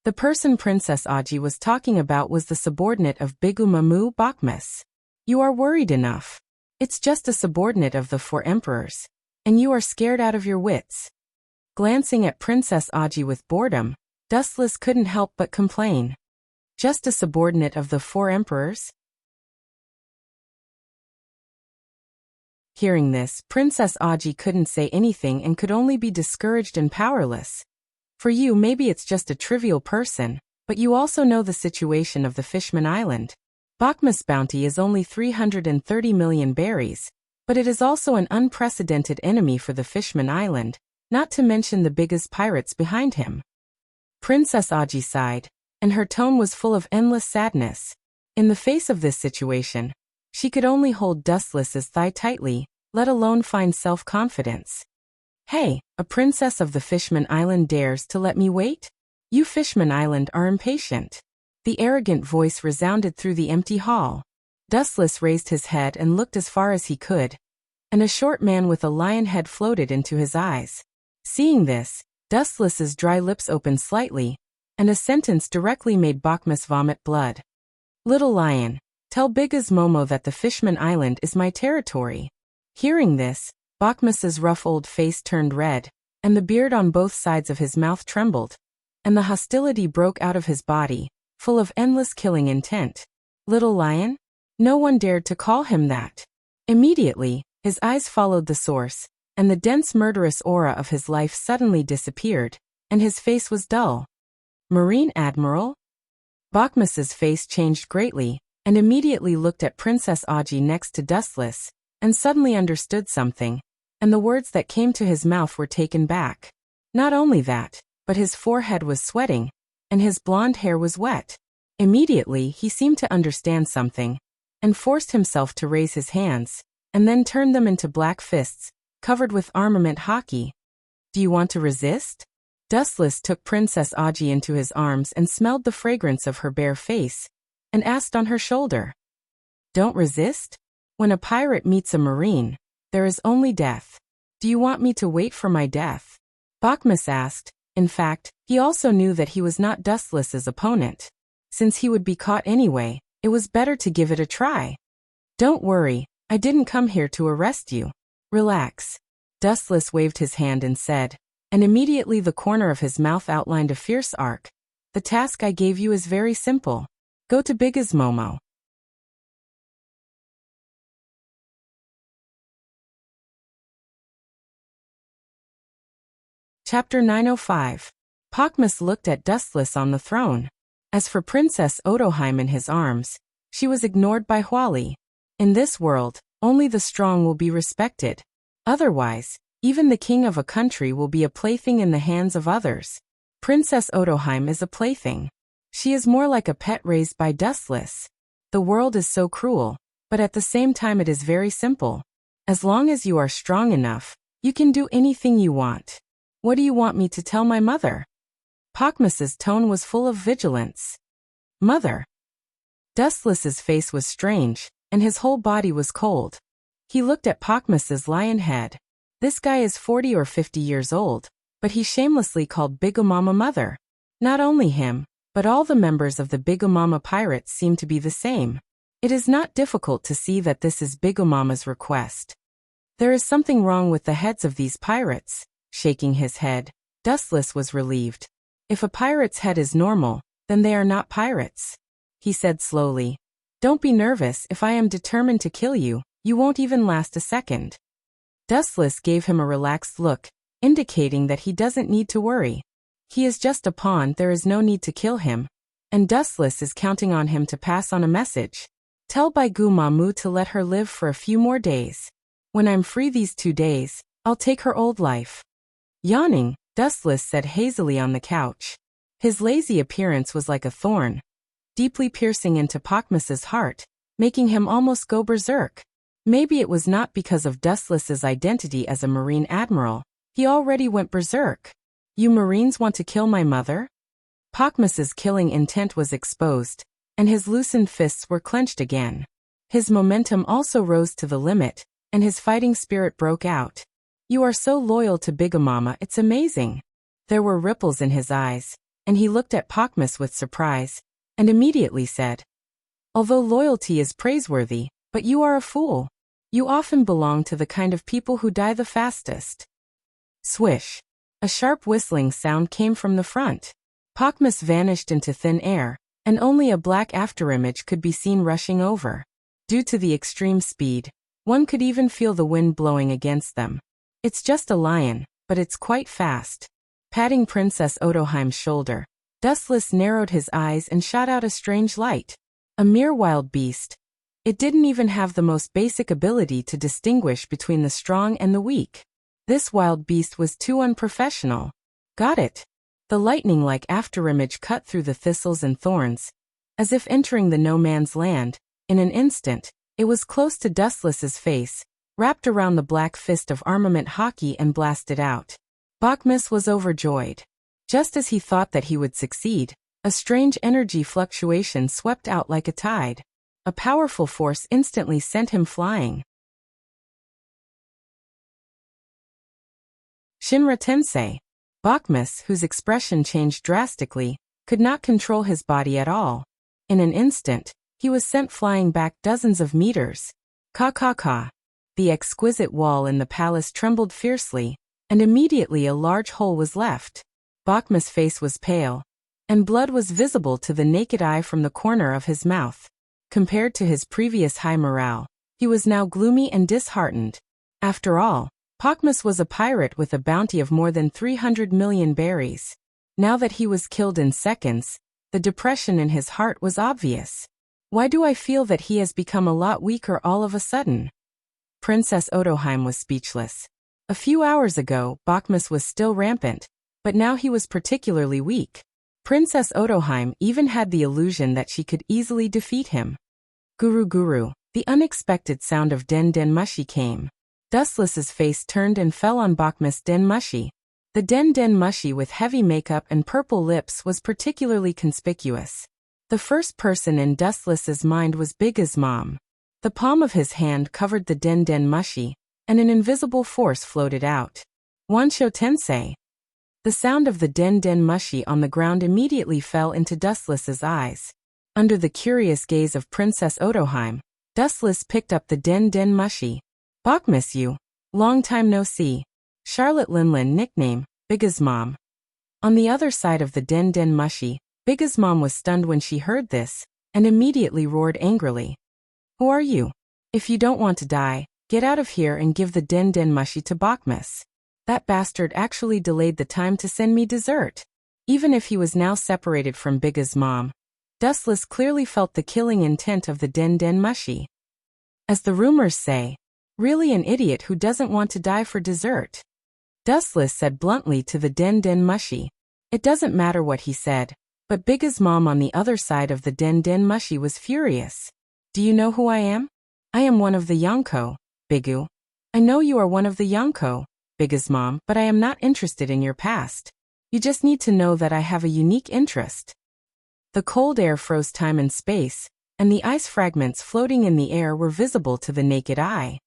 The person Princess Aji was talking about was the subordinate of Bigumamu Bakmus. You are worried enough. It's just a subordinate of the 4 emperors. And you are scared out of your wits. Glancing at Princess Aji with boredom, Dustless couldn't help but complain. Just a subordinate of the 4 emperors? Hearing this, Princess Aji couldn't say anything and could only be discouraged and powerless. For you, maybe it's just a trivial person, but you also know the situation of the Fishman Island. Bakmus' bounty is only 330 million berries, but it is also an unprecedented enemy for the Fishman Island, not to mention the biggest pirates behind him. Princess Aji sighed, and her tone was full of endless sadness. In the face of this situation, she could only hold Dustless's thigh tightly, let alone find self-confidence. Hey, a princess of the Fishman Island dares to let me wait? You Fishman Island are impatient. The arrogant voice resounded through the empty hall. Dustless raised his head and looked as far as he could, and a short man with a lion head floated into his eyes. Seeing this, Dustless's dry lips opened slightly, and a sentence directly made Bakmus vomit blood. Little lion, tell Bigas Momo that the Fishman Island is my territory. Hearing this, Bakmus's rough old face turned red, and the beard on both sides of his mouth trembled, and the hostility broke out of his body, full of endless killing intent. Little lion? No one dared to call him that. Immediately, his eyes followed the source, and the dense murderous aura of his life suddenly disappeared, and his face was dull. Marine Admiral? Bakmus's face changed greatly, and immediately looked at Princess Aji next to Dustless, and suddenly understood something, and the words that came to his mouth were taken back. Not only that, but his forehead was sweating, and his blonde hair was wet. Immediately he seemed to understand something, and forced himself to raise his hands, and then turned them into black fists, covered with armament hockey. Do you want to resist? Dustless took Princess Aji into his arms and smelled the fragrance of her bare face, and asked on her shoulder. Don't resist? When a pirate meets a marine, there is only death. Do you want me to wait for my death? Bakmus asked. In fact, he also knew that he was not Dustless's opponent. Since he would be caught anyway, it was better to give it a try. Don't worry, I didn't come here to arrest you. Relax. Dustless waved his hand and said, and immediately the corner of his mouth outlined a fierce arc. The task I gave you is very simple. Go to Bigas Momo. Chapter 905. Bakmus looked at Dustless on the throne. As for Princess Odoheim in his arms, she was ignored by Huali. In this world, only the strong will be respected. Otherwise, even the king of a country will be a plaything in the hands of others. Princess Odoheim is a plaything. She is more like a pet raised by Dustless. The world is so cruel, but at the same time it is very simple. As long as you are strong enough, you can do anything you want. What do you want me to tell my mother? Bakmus's tone was full of vigilance. Mother. Dustless's face was strange, and his whole body was cold. He looked at Bakmus's lion head. This guy is 40 or 50 years old, but he shamelessly called Bigumama mother. Not only him, but all the members of the Bigumama pirates seem to be the same. It is not difficult to see that this is Bigumama's request. There is something wrong with the heads of these pirates. Shaking his head, Dustless was relieved. If a pirate's head is normal, then they are not pirates. He said slowly, Don't be nervous. If I am determined to kill you, you won't even last a second. Dustless gave him a relaxed look, indicating that he doesn't need to worry. He is just a pawn, there is no need to kill him. And Dustless is counting on him to pass on a message. Tell Baigu Mamu to let her live for a few more days. When I'm free these 2 days, I'll take her old life. Yawning, Dustless sat hazily on the couch. His lazy appearance was like a thorn, deeply piercing into Bakmus's heart, making him almost go berserk. Maybe it was not because of Dustless's identity as a Marine admiral. He already went berserk. You Marines want to kill my mother? Pockmus's killing intent was exposed, and his loosened fists were clenched again. His momentum also rose to the limit, and his fighting spirit broke out. You are so loyal to Bigamama, it's amazing. There were ripples in his eyes, and he looked at Pockmus with surprise, and immediately said, although loyalty is praiseworthy, but you are a fool. You often belong to the kind of people who die the fastest. Swish. A sharp whistling sound came from the front. Pockmus vanished into thin air, and only a black afterimage could be seen rushing over. Due to the extreme speed, one could even feel the wind blowing against them. It's just a lion, but it's quite fast. Patting Princess Odoheim's shoulder, Dustless narrowed his eyes and shot out a strange light. A mere wild beast. It didn't even have the most basic ability to distinguish between the strong and the weak. This wild beast was too unprofessional. Got it. The lightning-like afterimage cut through the thistles and thorns. As if entering the no-man's land, in an instant, it was close to Dustless's face, wrapped around the black fist of armament hockey and blasted out. Pockmus was overjoyed. Just as he thought that he would succeed, a strange energy fluctuation swept out like a tide. A powerful force instantly sent him flying. Shinra Tensei. Pockmus, whose expression changed drastically, could not control his body at all. In an instant, he was sent flying back dozens of meters. Ka. The exquisite wall in the palace trembled fiercely, and immediately a large hole was left. Pockmus' face was pale, and blood was visible to the naked eye from the corner of his mouth. Compared to his previous high morale, he was now gloomy and disheartened. After all, Pockmus was a pirate with a bounty of more than 300 million berries. Now that he was killed in seconds, the depression in his heart was obvious. Why do I feel that he has become a lot weaker all of a sudden? Princess Odoheim was speechless. A few hours ago, Pockmus was still rampant, but now he was particularly weak. Princess Odoheim even had the illusion that she could easily defeat him. Guru. The unexpected sound of Den Den Mushi came. Dustless's face turned and fell on Pockmus Den Mushi. The Den Den Mushi with heavy makeup and purple lips was particularly conspicuous. The first person in Dustless's mind was Biga's mom. The palm of his hand covered the Den Den Mushi, and an invisible force floated out. Wansho Tensei. The sound of the Den Den Mushi on the ground immediately fell into Dustless's eyes. Under the curious gaze of Princess Odoheim, Dustless picked up the Den Den Mushi. Pockmus, you. Long time no see. Charlotte Linlin, nickname, Biga's mom. On the other side of the Den Den Mushi, Biga's mom was stunned when she heard this, and immediately roared angrily. Who are you? If you don't want to die, get out of here and give the Den Den Mushi to Pockmus. That bastard actually delayed the time to send me dessert. Even if he was now separated from Biga's mom, Dustless clearly felt the killing intent of the Den Den Mushi. As the rumors say, really an idiot who doesn't want to die for dessert. Dustless said bluntly to the Den Den Mushi. It doesn't matter what he said, but Biga's mom on the other side of the Den Den Mushi was furious. Do you know who I am? I am one of the Yonko, Bigu. I know you are one of the Yonko, Biga's mom, but I am not interested in your past. You just need to know that I have a unique interest. The cold air froze time and space, and the ice fragments floating in the air were visible to the naked eye.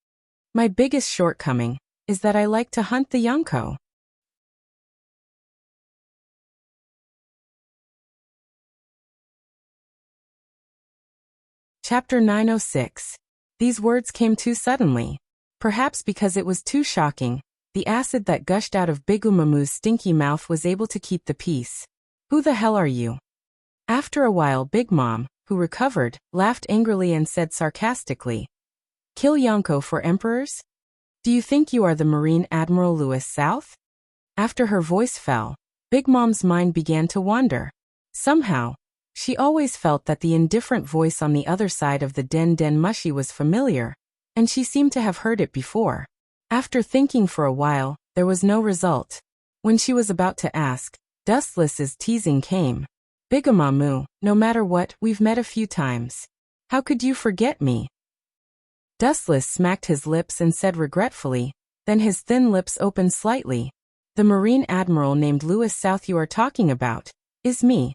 My biggest shortcoming is that I like to hunt the Yonko. Chapter 906. These words came too suddenly. Perhaps because it was too shocking, the acid that gushed out of Bigu Mamu's stinky mouth was able to keep the peace. Who the hell are you? After a while, Big Mom, who recovered, laughed angrily and said sarcastically, Kill Yonko for emperors? Do you think you are the Marine Admiral Louis South? After her voice fell, Big Mom's mind began to wander. Somehow, she always felt that the indifferent voice on the other side of the Den Den Mushi was familiar, and she seemed to have heard it before. After thinking for a while, there was no result. When she was about to ask, Dustless's teasing came. Bigamamu, no matter what, we've met a few times. How could you forget me? Dustless smacked his lips and said regretfully, then his thin lips opened slightly. The Marine Admiral named Louis South you are talking about is me.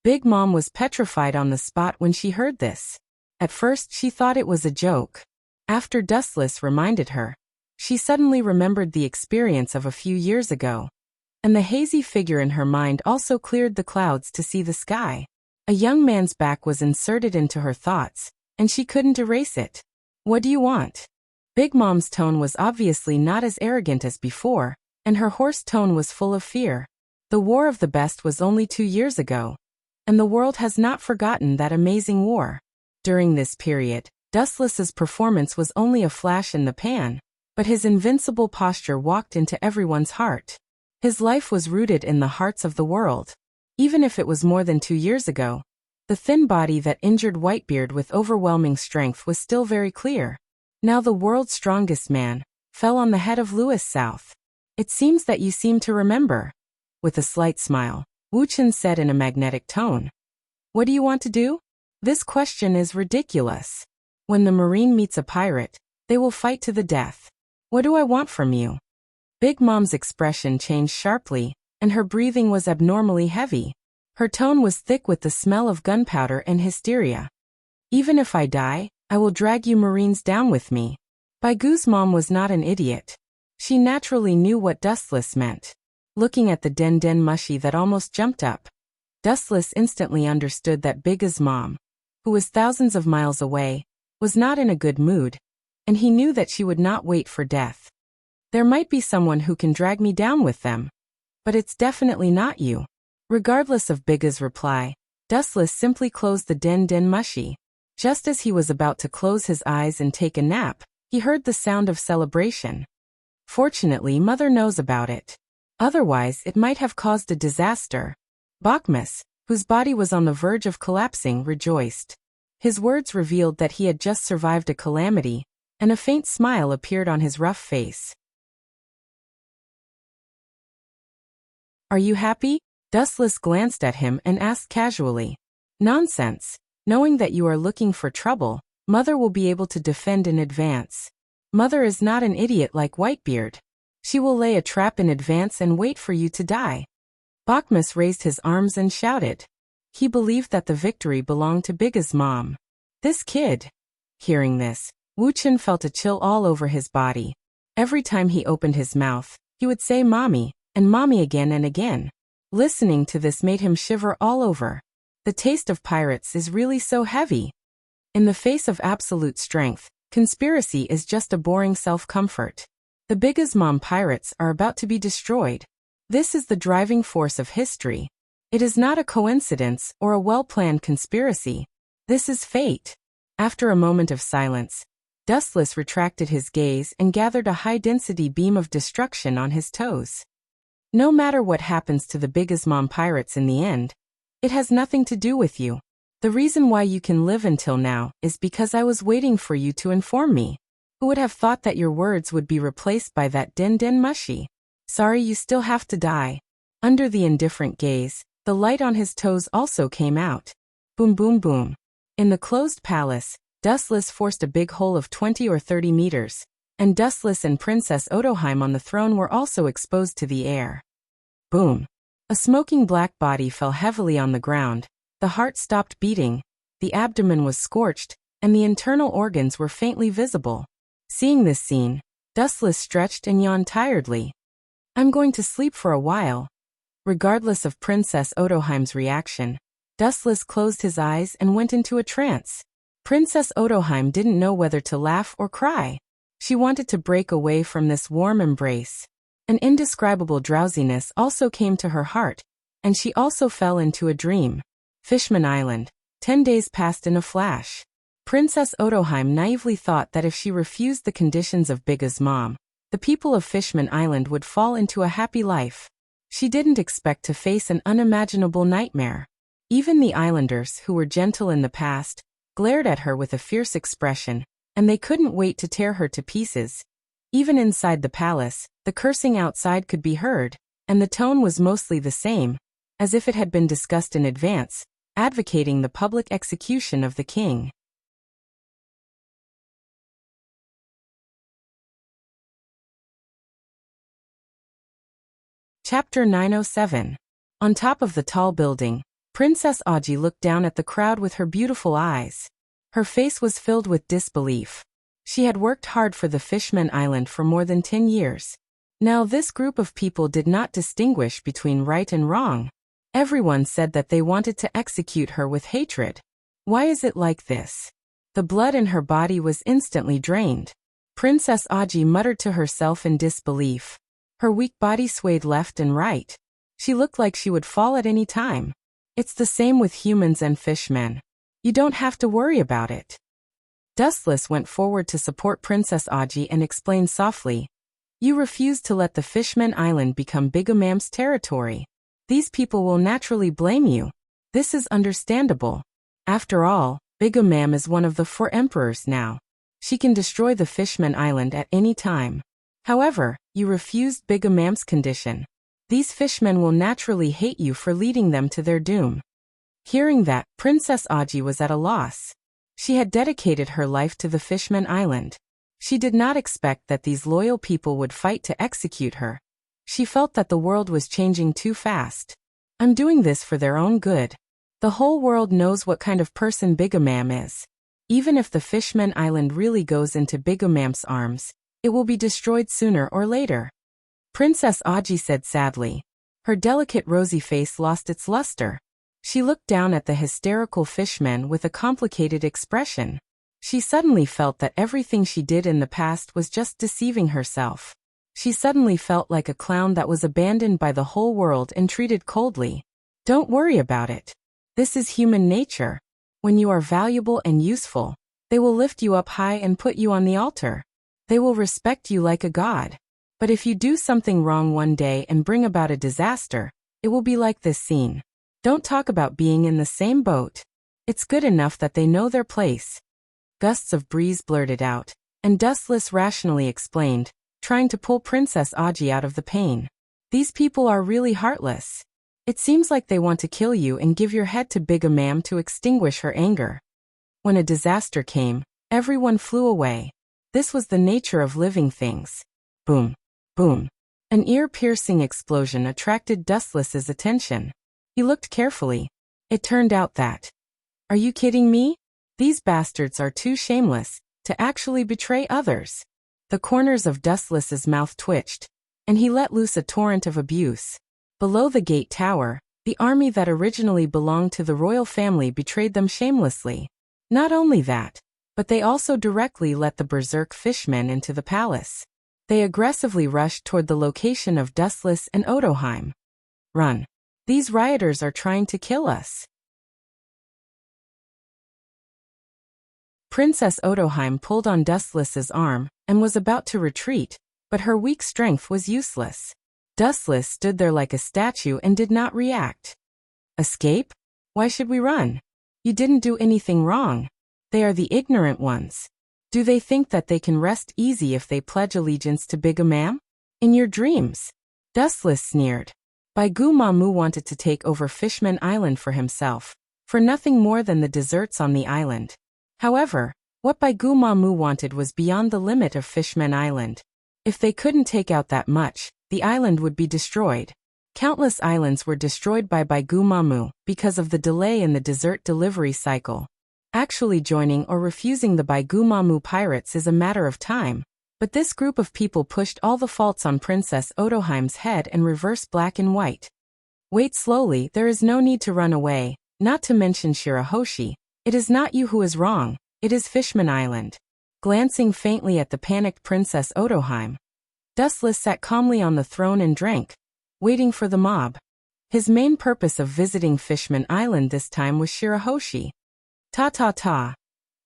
Big Mom was petrified on the spot when she heard this. At first she thought it was a joke. After Dustless reminded her, she suddenly remembered the experience of a few years ago. And the hazy figure in her mind also cleared the clouds to see the sky. A young man's back was inserted into her thoughts, and she couldn't erase it. What do you want? Big Mom's tone was obviously not as arrogant as before, and her hoarse tone was full of fear. The War of the Best was only 2 years ago, and the world has not forgotten that amazing war. During this period, Dustless's performance was only a flash in the pan, but his invincible posture walked into everyone's heart. His life was rooted in the hearts of the world. Even if it was more than 2 years ago, the thin body that injured Whitebeard with overwhelming strength was still very clear. Now the world's strongest man fell on the head of Louis South. It seems that you seem to remember. With a slight smile, Wu Chen said in a magnetic tone. What do you want to do? This question is ridiculous. When the Marine meets a pirate, they will fight to the death. What do I want from you? Big Mom's expression changed sharply, and her breathing was abnormally heavy. Her tone was thick with the smell of gunpowder and hysteria. Even if I die, I will drag you Marines down with me. Baigu's mom was not an idiot. She naturally knew what Dustless meant. Looking at the Den Den Mushi that almost jumped up, Dustless instantly understood that Big's mom, who was thousands of miles away, was not in a good mood, and he knew that she would not wait for death. There might be someone who can drag me down with them, but it's definitely not you. Regardless of Big's reply, Dustless simply closed the Den Den Mushi. Just as he was about to close his eyes and take a nap, he heard the sound of celebration. Fortunately, Mother knows about it. Otherwise, it might have caused a disaster. Bachmus, whose body was on the verge of collapsing, rejoiced. His words revealed that he had just survived a calamity, and a faint smile appeared on his rough face. Are you happy? Dustless glanced at him and asked casually. Nonsense. Knowing that you are looking for trouble, Mother will be able to defend in advance. Mother is not an idiot like Whitebeard. She will lay a trap in advance and wait for you to die. Bachmus raised his arms and shouted. He believed that the victory belonged to Big's mom. This kid. Hearing this, Wu Chen felt a chill all over his body. Every time he opened his mouth, he would say mommy, and mommy again and again. Listening to this made him shiver all over. The taste of pirates is really so heavy. In the face of absolute strength, conspiracy is just a boring self-comfort. The Big's mom pirates are about to be destroyed. This is the driving force of history. It is not a coincidence or a well-planned conspiracy. This is fate. After a moment of silence, Dustless retracted his gaze and gathered a high-density beam of destruction on his toes. No matter what happens to the Big's mom pirates in the end, it has nothing to do with you. The reason why you can live until now is because I was waiting for you to inform me. Who would have thought that your words would be replaced by that Den Den Mushi? Sorry, you still have to die. Under the indifferent gaze, the light on his toes also came out. Boom boom boom. In the closed palace, Dustless forced a big hole of 20 or 30 meters, and Dustless and Princess Odoheim on the throne were also exposed to the air. Boom. A smoking black body fell heavily on the ground, the heart stopped beating, the abdomen was scorched, and the internal organs were faintly visible. Seeing this scene, Dustless stretched and yawned tiredly. I'm going to sleep for a while. Regardless of Princess Odoheim's reaction, Dustless closed his eyes and went into a trance. Princess Odoheim didn't know whether to laugh or cry. She wanted to break away from this warm embrace. An indescribable drowsiness also came to her heart, and she also fell into a dream. Fishman Island. 10 days passed in a flash. Princess Odoheim naively thought that if she refused the conditions of Big's mom, the people of Fishman Island would fall into a happy life. She didn't expect to face an unimaginable nightmare. Even the islanders, who were gentle in the past, glared at her with a fierce expression, and they couldn't wait to tear her to pieces. Even inside the palace, the cursing outside could be heard, and the tone was mostly the same, as if it had been discussed in advance, advocating the public execution of the king. Chapter 907. On top of the tall building, Princess Audrey looked down at the crowd with her beautiful eyes. Her face was filled with disbelief. She had worked hard for the Fishman Island for more than 10 years. Now this group of people did not distinguish between right and wrong. Everyone said that they wanted to execute her with hatred. Why is it like this? The blood in her body was instantly drained. Princess Audrey muttered to herself in disbelief. Her weak body swayed left and right. She looked like she would fall at any time. It's the same with humans and fishmen. You don't have to worry about it. Dustless went forward to support Princess Audrey and explained softly. You refuse to let the Fishman Island become Bigamam's territory. These people will naturally blame you. This is understandable. After all, Bigamam is one of the 4 emperors now. She can destroy the Fishman Island at any time. However, you refused Bigamam's condition. These fishmen will naturally hate you for leading them to their doom. Hearing that, Princess Audrey was at a loss. She had dedicated her life to the Fishman Island. She did not expect that these loyal people would fight to execute her. She felt that the world was changing too fast. I'm doing this for their own good. The whole world knows what kind of person Bigamam is. Even if the Fishman Island really goes into Bigamam's arms, it will be destroyed sooner or later. Princess Audrey said sadly. Her delicate rosy face lost its luster. She looked down at the hysterical fishmen with a complicated expression. She suddenly felt that everything she did in the past was just deceiving herself. She suddenly felt like a clown that was abandoned by the whole world and treated coldly. Don't worry about it. This is human nature. When you are valuable and useful, they will lift you up high and put you on the altar. They will respect you like a god. But if you do something wrong one day and bring about a disaster, it will be like this scene. Don't talk about being in the same boat. It's good enough that they know their place. Gusts of breeze blurted out, and Dustless rationally explained, trying to pull Princess Audrey out of the pain. These people are really heartless. It seems like they want to kill you and give your head to Bigamam to extinguish her anger. When a disaster came, everyone flew away. This was the nature of living things. Boom. Boom. An ear-piercing explosion attracted Dustless's attention. He looked carefully. It turned out that. Are you kidding me? These bastards are too shameless to actually betray others. The corners of Dustless's mouth twitched, and he let loose a torrent of abuse. Below the gate tower, the army that originally belonged to the royal family betrayed them shamelessly. Not only that, but they also directly let the berserk fishmen into the palace. They aggressively rushed toward the location of Dustless and Odoheim. Run. These rioters are trying to kill us. Princess Odoheim pulled on Dustless's arm and was about to retreat, but her weak strength was useless. Dustless stood there like a statue and did not react. Escape? Why should we run? You didn't do anything wrong. They are the ignorant ones. Do they think that they can rest easy if they pledge allegiance to Bigamam? In your dreams. Dustless sneered. Baigu Mamu wanted to take over Fishman Island for himself, for nothing more than the deserts on the island. However, what Baigu Mamu wanted was beyond the limit of Fishman Island. If they couldn't take out that much, the island would be destroyed. Countless islands were destroyed by Baigu Mamu because of the delay in the desert delivery cycle. Actually joining or refusing the Baigu Mamu pirates is a matter of time, but this group of people pushed all the faults on Princess Odoheim's head and reversed black and white. Wait slowly, there is no need to run away, not to mention Shirahoshi. It is not you who is wrong, it is Fishman Island. Glancing faintly at the panicked Princess Odoheim, Dustless sat calmly on the throne and drank, waiting for the mob. His main purpose of visiting Fishman Island this time was Shirahoshi. Ta-ta-ta.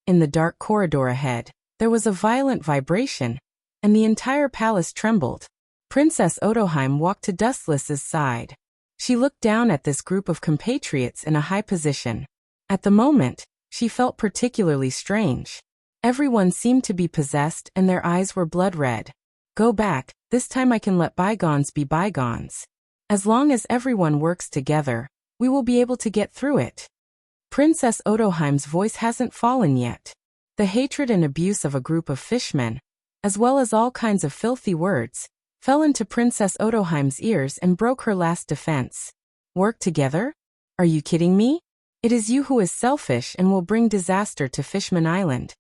In the dark corridor ahead, there was a violent vibration, and the entire palace trembled. Princess Odoheim walked to Dustless's side. She looked down at this group of compatriots in a high position. At the moment, she felt particularly strange. Everyone seemed to be possessed and their eyes were blood red. Go back, this time I can let bygones be bygones. As long as everyone works together, we will be able to get through it. Princess Odoheim's voice hasn't fallen yet. The hatred and abuse of a group of fishmen, as well as all kinds of filthy words, fell into Princess Odoheim's ears and broke her last defense. Work together? Are you kidding me? It is you who is selfish and will bring disaster to Fishman Island.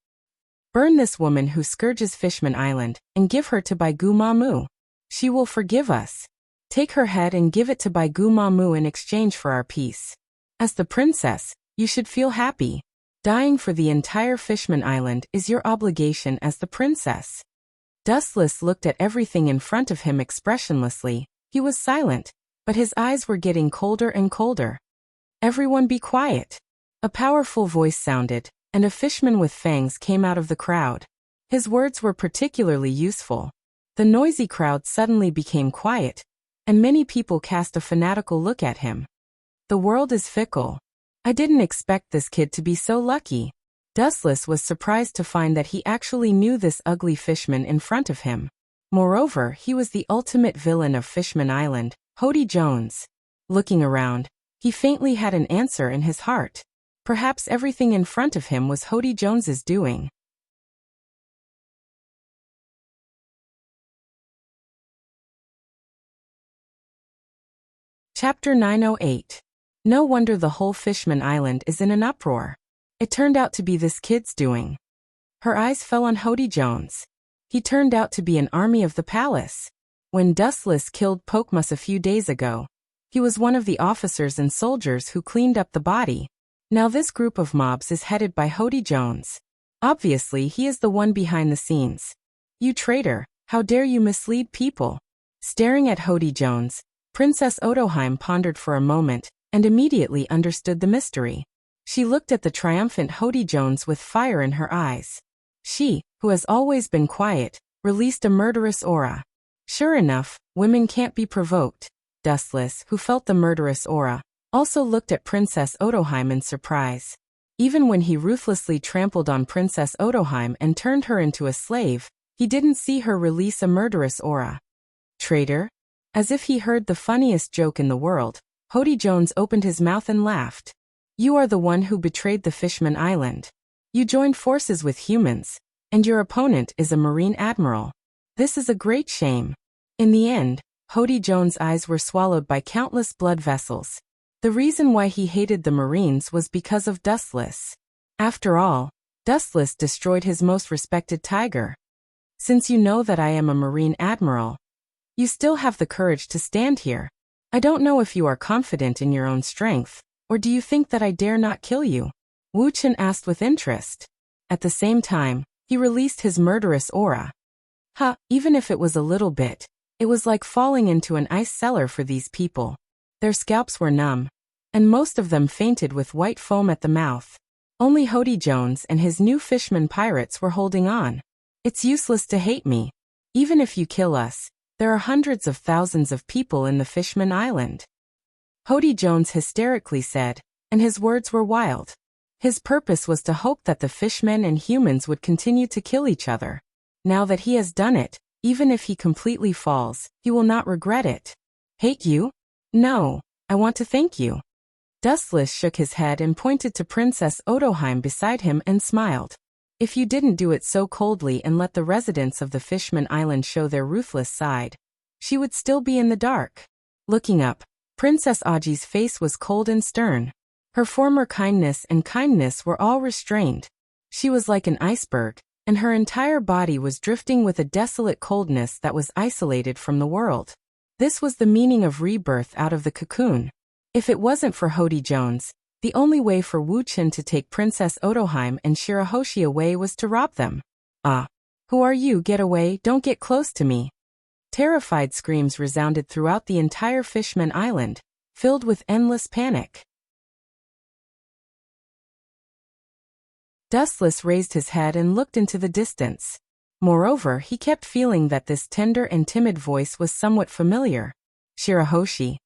Burn this woman who scourges Fishman Island, and give her to Baigu Mamu. She will forgive us. Take her head and give it to Baigu Mamu in exchange for our peace. As the princess, you should feel happy. Dying for the entire Fishman Island is your obligation as the princess. Dustless looked at everything in front of him expressionlessly. He was silent, but his eyes were getting colder and colder. Everyone be quiet. A powerful voice sounded, and a fishman with fangs came out of the crowd. His words were particularly useful. The noisy crowd suddenly became quiet, and many people cast a fanatical look at him. The world is fickle. I didn't expect this kid to be so lucky. Dustless was surprised to find that he actually knew this ugly fishman in front of him. Moreover, he was the ultimate villain of Fishman Island, Hody Jones. Looking around, he faintly had an answer in his heart. Perhaps everything in front of him was Hody Jones's doing. Chapter 908. No wonder the whole Fishman Island is in an uproar. It turned out to be this kid's doing. Her eyes fell on Hody Jones. He turned out to be an army of the palace. When Dustless killed Pokmus a few days ago, he was one of the officers and soldiers who cleaned up the body. Now this group of mobs is headed by Hody Jones. Obviously, he is the one behind the scenes. You traitor, how dare you mislead people? Staring at Hody Jones, Princess Odoheim pondered for a moment, and immediately understood the mystery. She looked at the triumphant Hody Jones with fire in her eyes. She, who has always been quiet, released a murderous aura. Sure enough, women can't be provoked. Dustless, who felt the murderous aura, also looked at Princess Odoheim in surprise. Even when he ruthlessly trampled on Princess Odoheim and turned her into a slave, he didn't see her release a murderous aura. Traitor? As if he heard the funniest joke in the world, Hody Jones opened his mouth and laughed. You are the one who betrayed the Fishman Island. You joined forces with humans, and your opponent is a Marine Admiral. This is a great shame. In the end, Hody Jones' eyes were swallowed by countless blood vessels. The reason why he hated the Marines was because of Dustless. After all, Dustless destroyed his most respected tiger. Since you know that I am a Marine Admiral, you still have the courage to stand here. I don't know if you are confident in your own strength, or do you think that I dare not kill you? Wu Chen asked with interest. At the same time, he released his murderous aura. Even if it was a little bit, it was like falling into an ice cellar for these people. Their scalps were numb, and most of them fainted with white foam at the mouth. Only Hody Jones and his new fishman pirates were holding on. It's useless to hate me. Even if you kill us, there are hundreds of thousands of people in the Fishman Island. Hody Jones hysterically said, and his words were wild. His purpose was to hope that the fishmen and humans would continue to kill each other. Now that he has done it, even if he completely falls, he will not regret it. Hate you? No, I want to thank you. Dustless shook his head and pointed to Princess Odoheim beside him and smiled. If you didn't do it so coldly and let the residents of the Fishman Island show their ruthless side, she would still be in the dark. Looking up, Princess Audrey's face was cold and stern. Her former kindness were all restrained. She was like an iceberg, and her entire body was drifting with a desolate coldness that was isolated from the world. This was the meaning of rebirth out of the cocoon. If it wasn't for Hody Jones, the only way for Wu Chen to take Princess Odoheim and Shirahoshi away was to rob them. Who are you? Get away, don't get close to me. Terrified screams resounded throughout the entire Fishman Island, filled with endless panic. Dustless raised his head and looked into the distance. Moreover, he kept feeling that this tender and timid voice was somewhat familiar. Shirahoshi.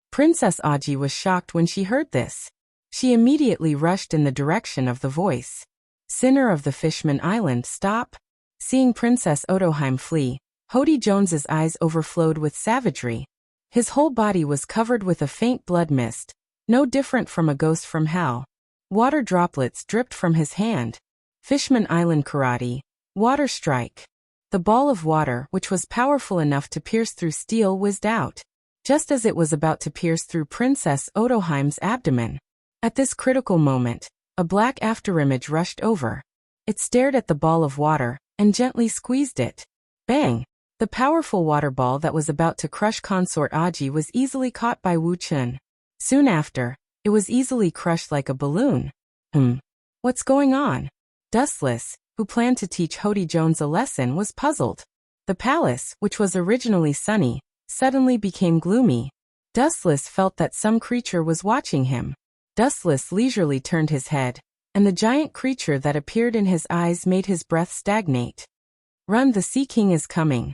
Princess Aji was shocked when she heard this. She immediately rushed in the direction of the voice. Sinner of the Fishman Island, stop. Seeing Princess Odoheim flee, Hody Jones's eyes overflowed with savagery. His whole body was covered with a faint blood mist, no different from a ghost from hell. Water droplets dripped from his hand. Fishman Island karate, water strike. The ball of water, which was powerful enough to pierce through steel, whizzed out, just as it was about to pierce through Princess Odoheim's abdomen. At this critical moment, a black afterimage rushed over. It stared at the ball of water and gently squeezed it. Bang! The powerful water ball that was about to crush Consort Aji was easily caught by Wu Chun. Soon after, it was easily crushed like a balloon. What's going on? Dustless, who planned to teach Hody Jones a lesson, was puzzled. The palace, which was originally sunny, suddenly became gloomy. Dustless felt that some creature was watching him. Dustless leisurely turned his head, and the giant creature that appeared in his eyes made his breath stagnate. Run, the Sea King is coming.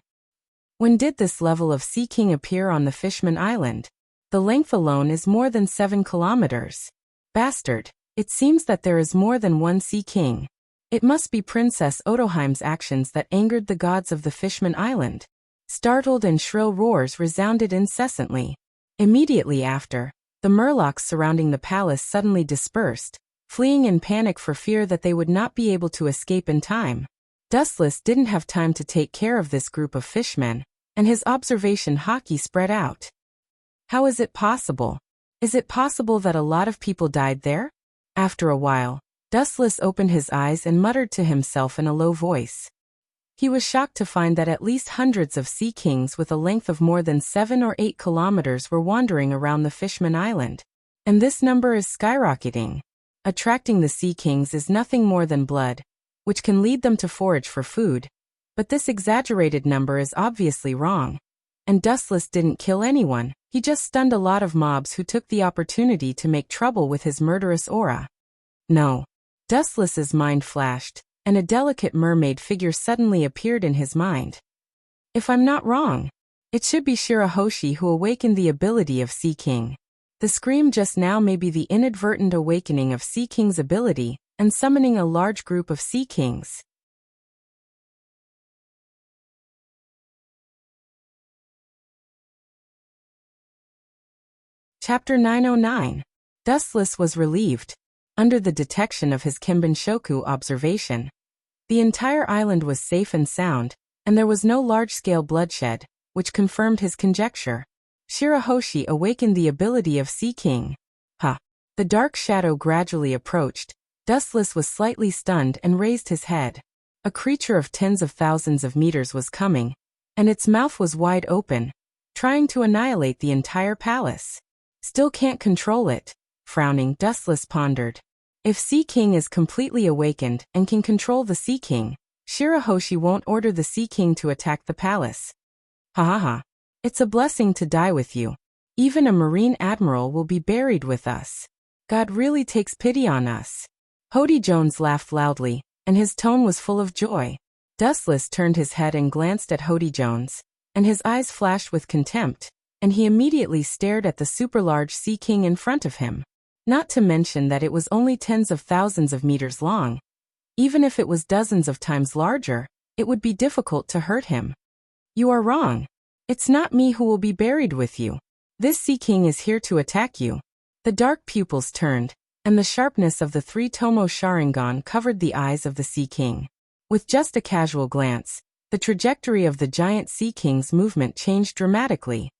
When did this level of Sea King appear on the Fishman Island? The length alone is more than 7 kilometers. Bastard, it seems that there is more than one Sea King. It must be Princess Odoheim's actions that angered the gods of the Fishman Island. Startled and shrill roars resounded incessantly. Immediately after, the murlocs surrounding the palace suddenly dispersed, fleeing in panic for fear that they would not be able to escape in time. Dustless didn't have time to take care of this group of fishmen, and his observation hockey spread out. How is it possible? Is it possible that a lot of people died there? After a while, Dustless opened his eyes and muttered to himself in a low voice. He was shocked to find that at least hundreds of Sea Kings with a length of more than 7 or 8 kilometers were wandering around the Fishman Island. And this number is skyrocketing. Attracting the Sea Kings is nothing more than blood, which can lead them to forage for food. But this exaggerated number is obviously wrong. And Dustless didn't kill anyone, he just stunned a lot of mobs who took the opportunity to make trouble with his murderous aura. No. Dustless's mind flashed, and a delicate mermaid figure suddenly appeared in his mind. If I'm not wrong, it should be Shirahoshi who awakened the ability of Sea King. The scream just now may be the inadvertent awakening of Sea King's ability, and summoning a large group of Sea Kings. Chapter 909. Dustless was relieved. Under the detection of his Kenbenshoku observation, the entire island was safe and sound, and there was no large-scale bloodshed, which confirmed his conjecture. Shirahoshi awakened the ability of Sea King. The dark shadow gradually approached. Dustless was slightly stunned and raised his head. A creature of tens of thousands of meters was coming, and its mouth was wide open, trying to annihilate the entire palace. Still can't control it. Frowning, Dustless pondered. If Sea King is completely awakened and can control the Sea King, Shirahoshi won't order the Sea King to attack the palace. It's a blessing to die with you. Even a Marine Admiral will be buried with us. God really takes pity on us. Hody Jones laughed loudly, and his tone was full of joy. Dustless turned his head and glanced at Hody Jones, and his eyes flashed with contempt, and he immediately stared at the super-large Sea King in front of him. Not to mention that it was only tens of thousands of meters long. Even if it was dozens of times larger, it would be difficult to hurt him. You are wrong. It's not me who will be buried with you. This Sea King is here to attack you. The dark pupils turned, and the sharpness of the 3 Tomo Sharingan covered the eyes of the Sea King. With just a casual glance, the trajectory of the giant Sea King's movement changed dramatically.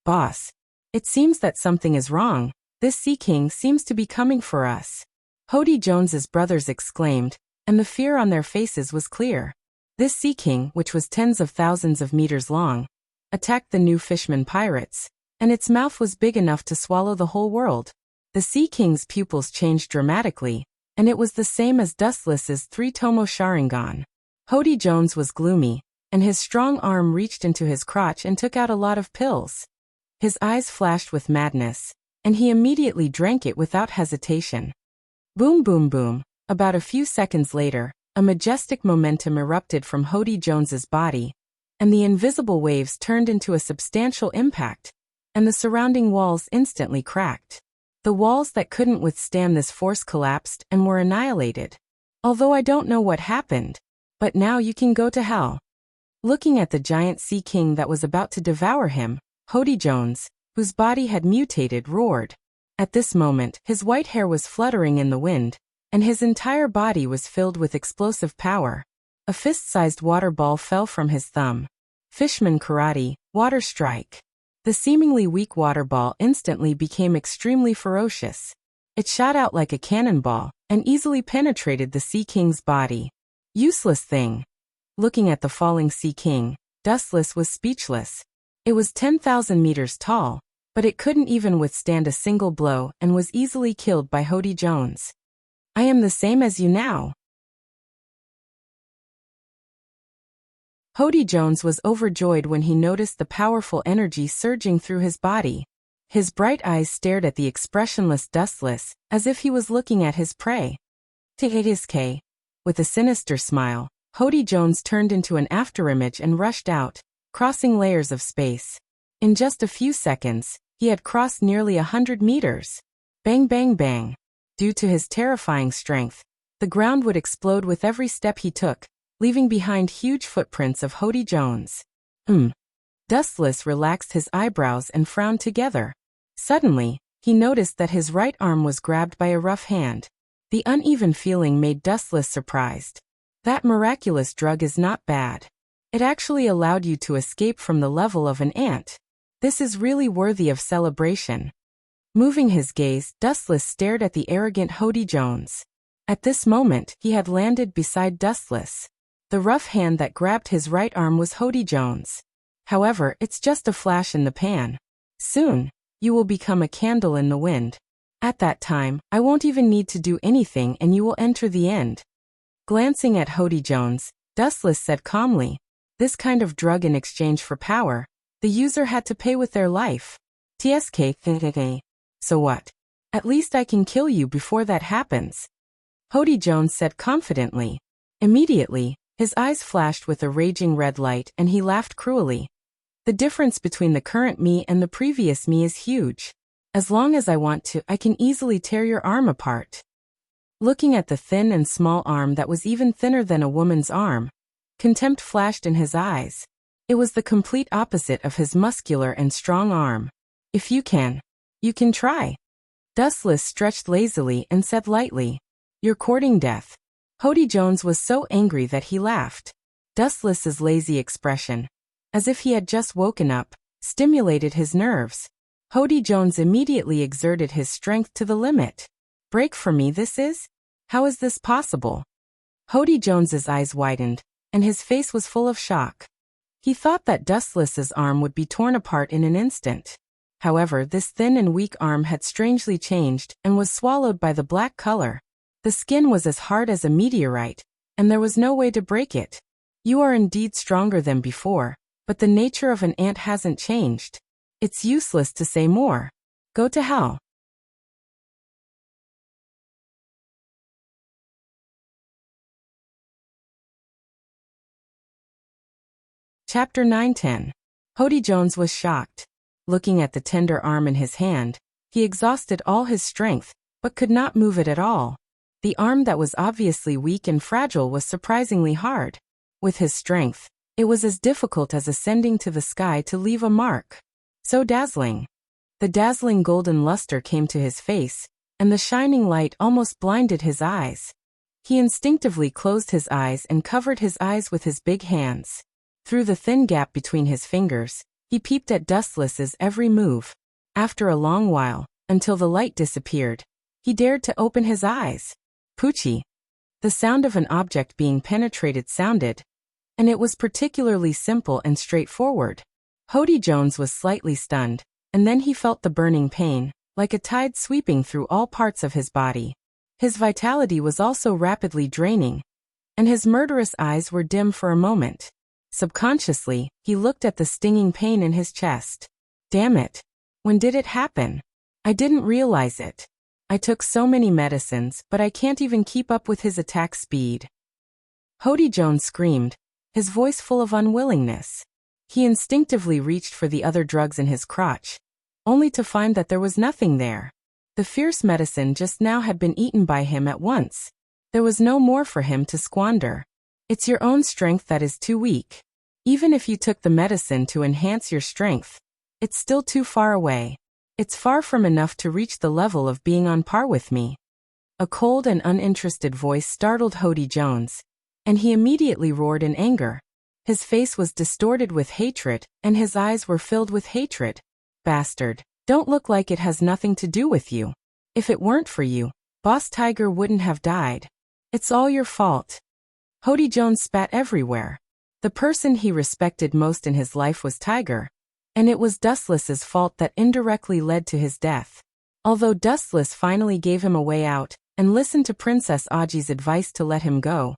Boss, it seems that something is wrong. This Sea King seems to be coming for us. Hody Jones's brothers exclaimed, and the fear on their faces was clear. This Sea King, which was tens of thousands of meters long, attacked the new Fishman pirates, and its mouth was big enough to swallow the whole world. The Sea King's pupils changed dramatically, and it was the same as Dustless's 3 Tomo Sharingan. Hody Jones was gloomy, and his strong arm reached into his crotch and took out a lot of pills. His eyes flashed with madness, and he immediately drank it without hesitation. Boom boom boom. About a few seconds later, a majestic momentum erupted from Hody Jones's body, and the invisible waves turned into a substantial impact, and the surrounding walls instantly cracked. The walls that couldn't withstand this force collapsed and were annihilated. Although I don't know what happened, but now you can go to hell. Looking at the giant Sea King that was about to devour him, Hody Jones, whose body had mutated, roared. At this moment, his white hair was fluttering in the wind, and his entire body was filled with explosive power. A fist-sized water ball fell from his thumb. Fishman karate, water strike. The seemingly weak water ball instantly became extremely ferocious. It shot out like a cannonball and easily penetrated the Sea King's body. Useless thing. Looking at the falling Sea King, Dustless was speechless. It was 10,000 meters tall, but it couldn't even withstand a single blow and was easily killed by Hody Jones. I am the same as you now. Hody Jones was overjoyed when he noticed the powerful energy surging through his body. His bright eyes stared at the expressionless Dustless, as if he was looking at his prey. Tehediske. With a sinister smile, Hody Jones turned into an afterimage and rushed out, crossing layers of space. In just a few seconds, he had crossed nearly 100 meters. Bang bang bang. Due to his terrifying strength, the ground would explode with every step he took, leaving behind huge footprints of Hody Jones. Dustless relaxed his eyebrows and frowned together. Suddenly, he noticed that his right arm was grabbed by a rough hand. The uneven feeling made Dustless surprised. That miraculous drug is not bad. It actually allowed you to escape from the level of an ant. This is really worthy of celebration. Moving his gaze, Dustless stared at the arrogant Hody Jones. At this moment, he had landed beside Dustless. The rough hand that grabbed his right arm was Hody Jones. However, it's just a flash in the pan. Soon, you will become a candle in the wind. At that time, I won't even need to do anything and you will enter the end. Glancing at Hody Jones, Dustless said calmly, this kind of drug in exchange for power, the user had to pay with their life. TSK. So what? At least I can kill you before that happens. Hody Jones said confidently. Immediately, his eyes flashed with a raging red light and he laughed cruelly. The difference between the current me and the previous me is huge. As long as I want to, I can easily tear your arm apart. Looking at the thin and small arm that was even thinner than a woman's arm, contempt flashed in his eyes. It was the complete opposite of his muscular and strong arm. If you can try. Dustless stretched lazily and said lightly, you're courting death. Hody Jones was so angry that he laughed. Dustless's lazy expression, as if he had just woken up, stimulated his nerves. Hody Jones immediately exerted his strength to the limit. Break for me this is? How is this possible? Hody Jones's eyes widened, and his face was full of shock. He thought that Dustless's arm would be torn apart in an instant. However, this thin and weak arm had strangely changed and was swallowed by the black color. The skin was as hard as a meteorite, and there was no way to break it. You are indeed stronger than before, but the nature of an ant hasn't changed. It's useless to say more. Go to hell. Chapter 9-10. Hody Jones was shocked. Looking at the tender arm in his hand, he exhausted all his strength, but could not move it at all. The arm that was obviously weak and fragile was surprisingly hard. With his strength, it was as difficult as ascending to the sky to leave a mark. So dazzling. The dazzling golden luster came to his face, and the shining light almost blinded his eyes. He instinctively closed his eyes and covered his eyes with his big hands. Through the thin gap between his fingers, he peeped at Dustless's every move. After a long while, until the light disappeared, he dared to open his eyes. Poochie. The sound of an object being penetrated sounded, and it was particularly simple and straightforward. Hody Jones was slightly stunned, and then he felt the burning pain, like a tide sweeping through all parts of his body. His vitality was also rapidly draining, and his murderous eyes were dim for a moment. Subconsciously, he looked at the stinging pain in his chest. Damn it. When did it happen? I didn't realize it. I took so many medicines, but I can't even keep up with his attack speed. Hody Jones screamed, his voice full of unwillingness. He instinctively reached for the other drugs in his crotch, only to find that there was nothing there. The fierce medicine just now had been eaten by him at once. There was no more for him to squander. It's your own strength that is too weak. Even if you took the medicine to enhance your strength, it's still too far away. It's far from enough to reach the level of being on par with me. A cold and uninterested voice startled Hody Jones. and he immediately roared in anger. His face was distorted with hatred, and his eyes were filled with hatred. Bastard, don't look like it has nothing to do with you. If it weren't for you, Boss Tiger wouldn't have died. It's all your fault. Hody Jones spat everywhere. The person he respected most in his life was Tiger, and it was Dustless's fault that indirectly led to his death. Although Dustless finally gave him a way out, and listened to Princess Audrey's advice to let him go,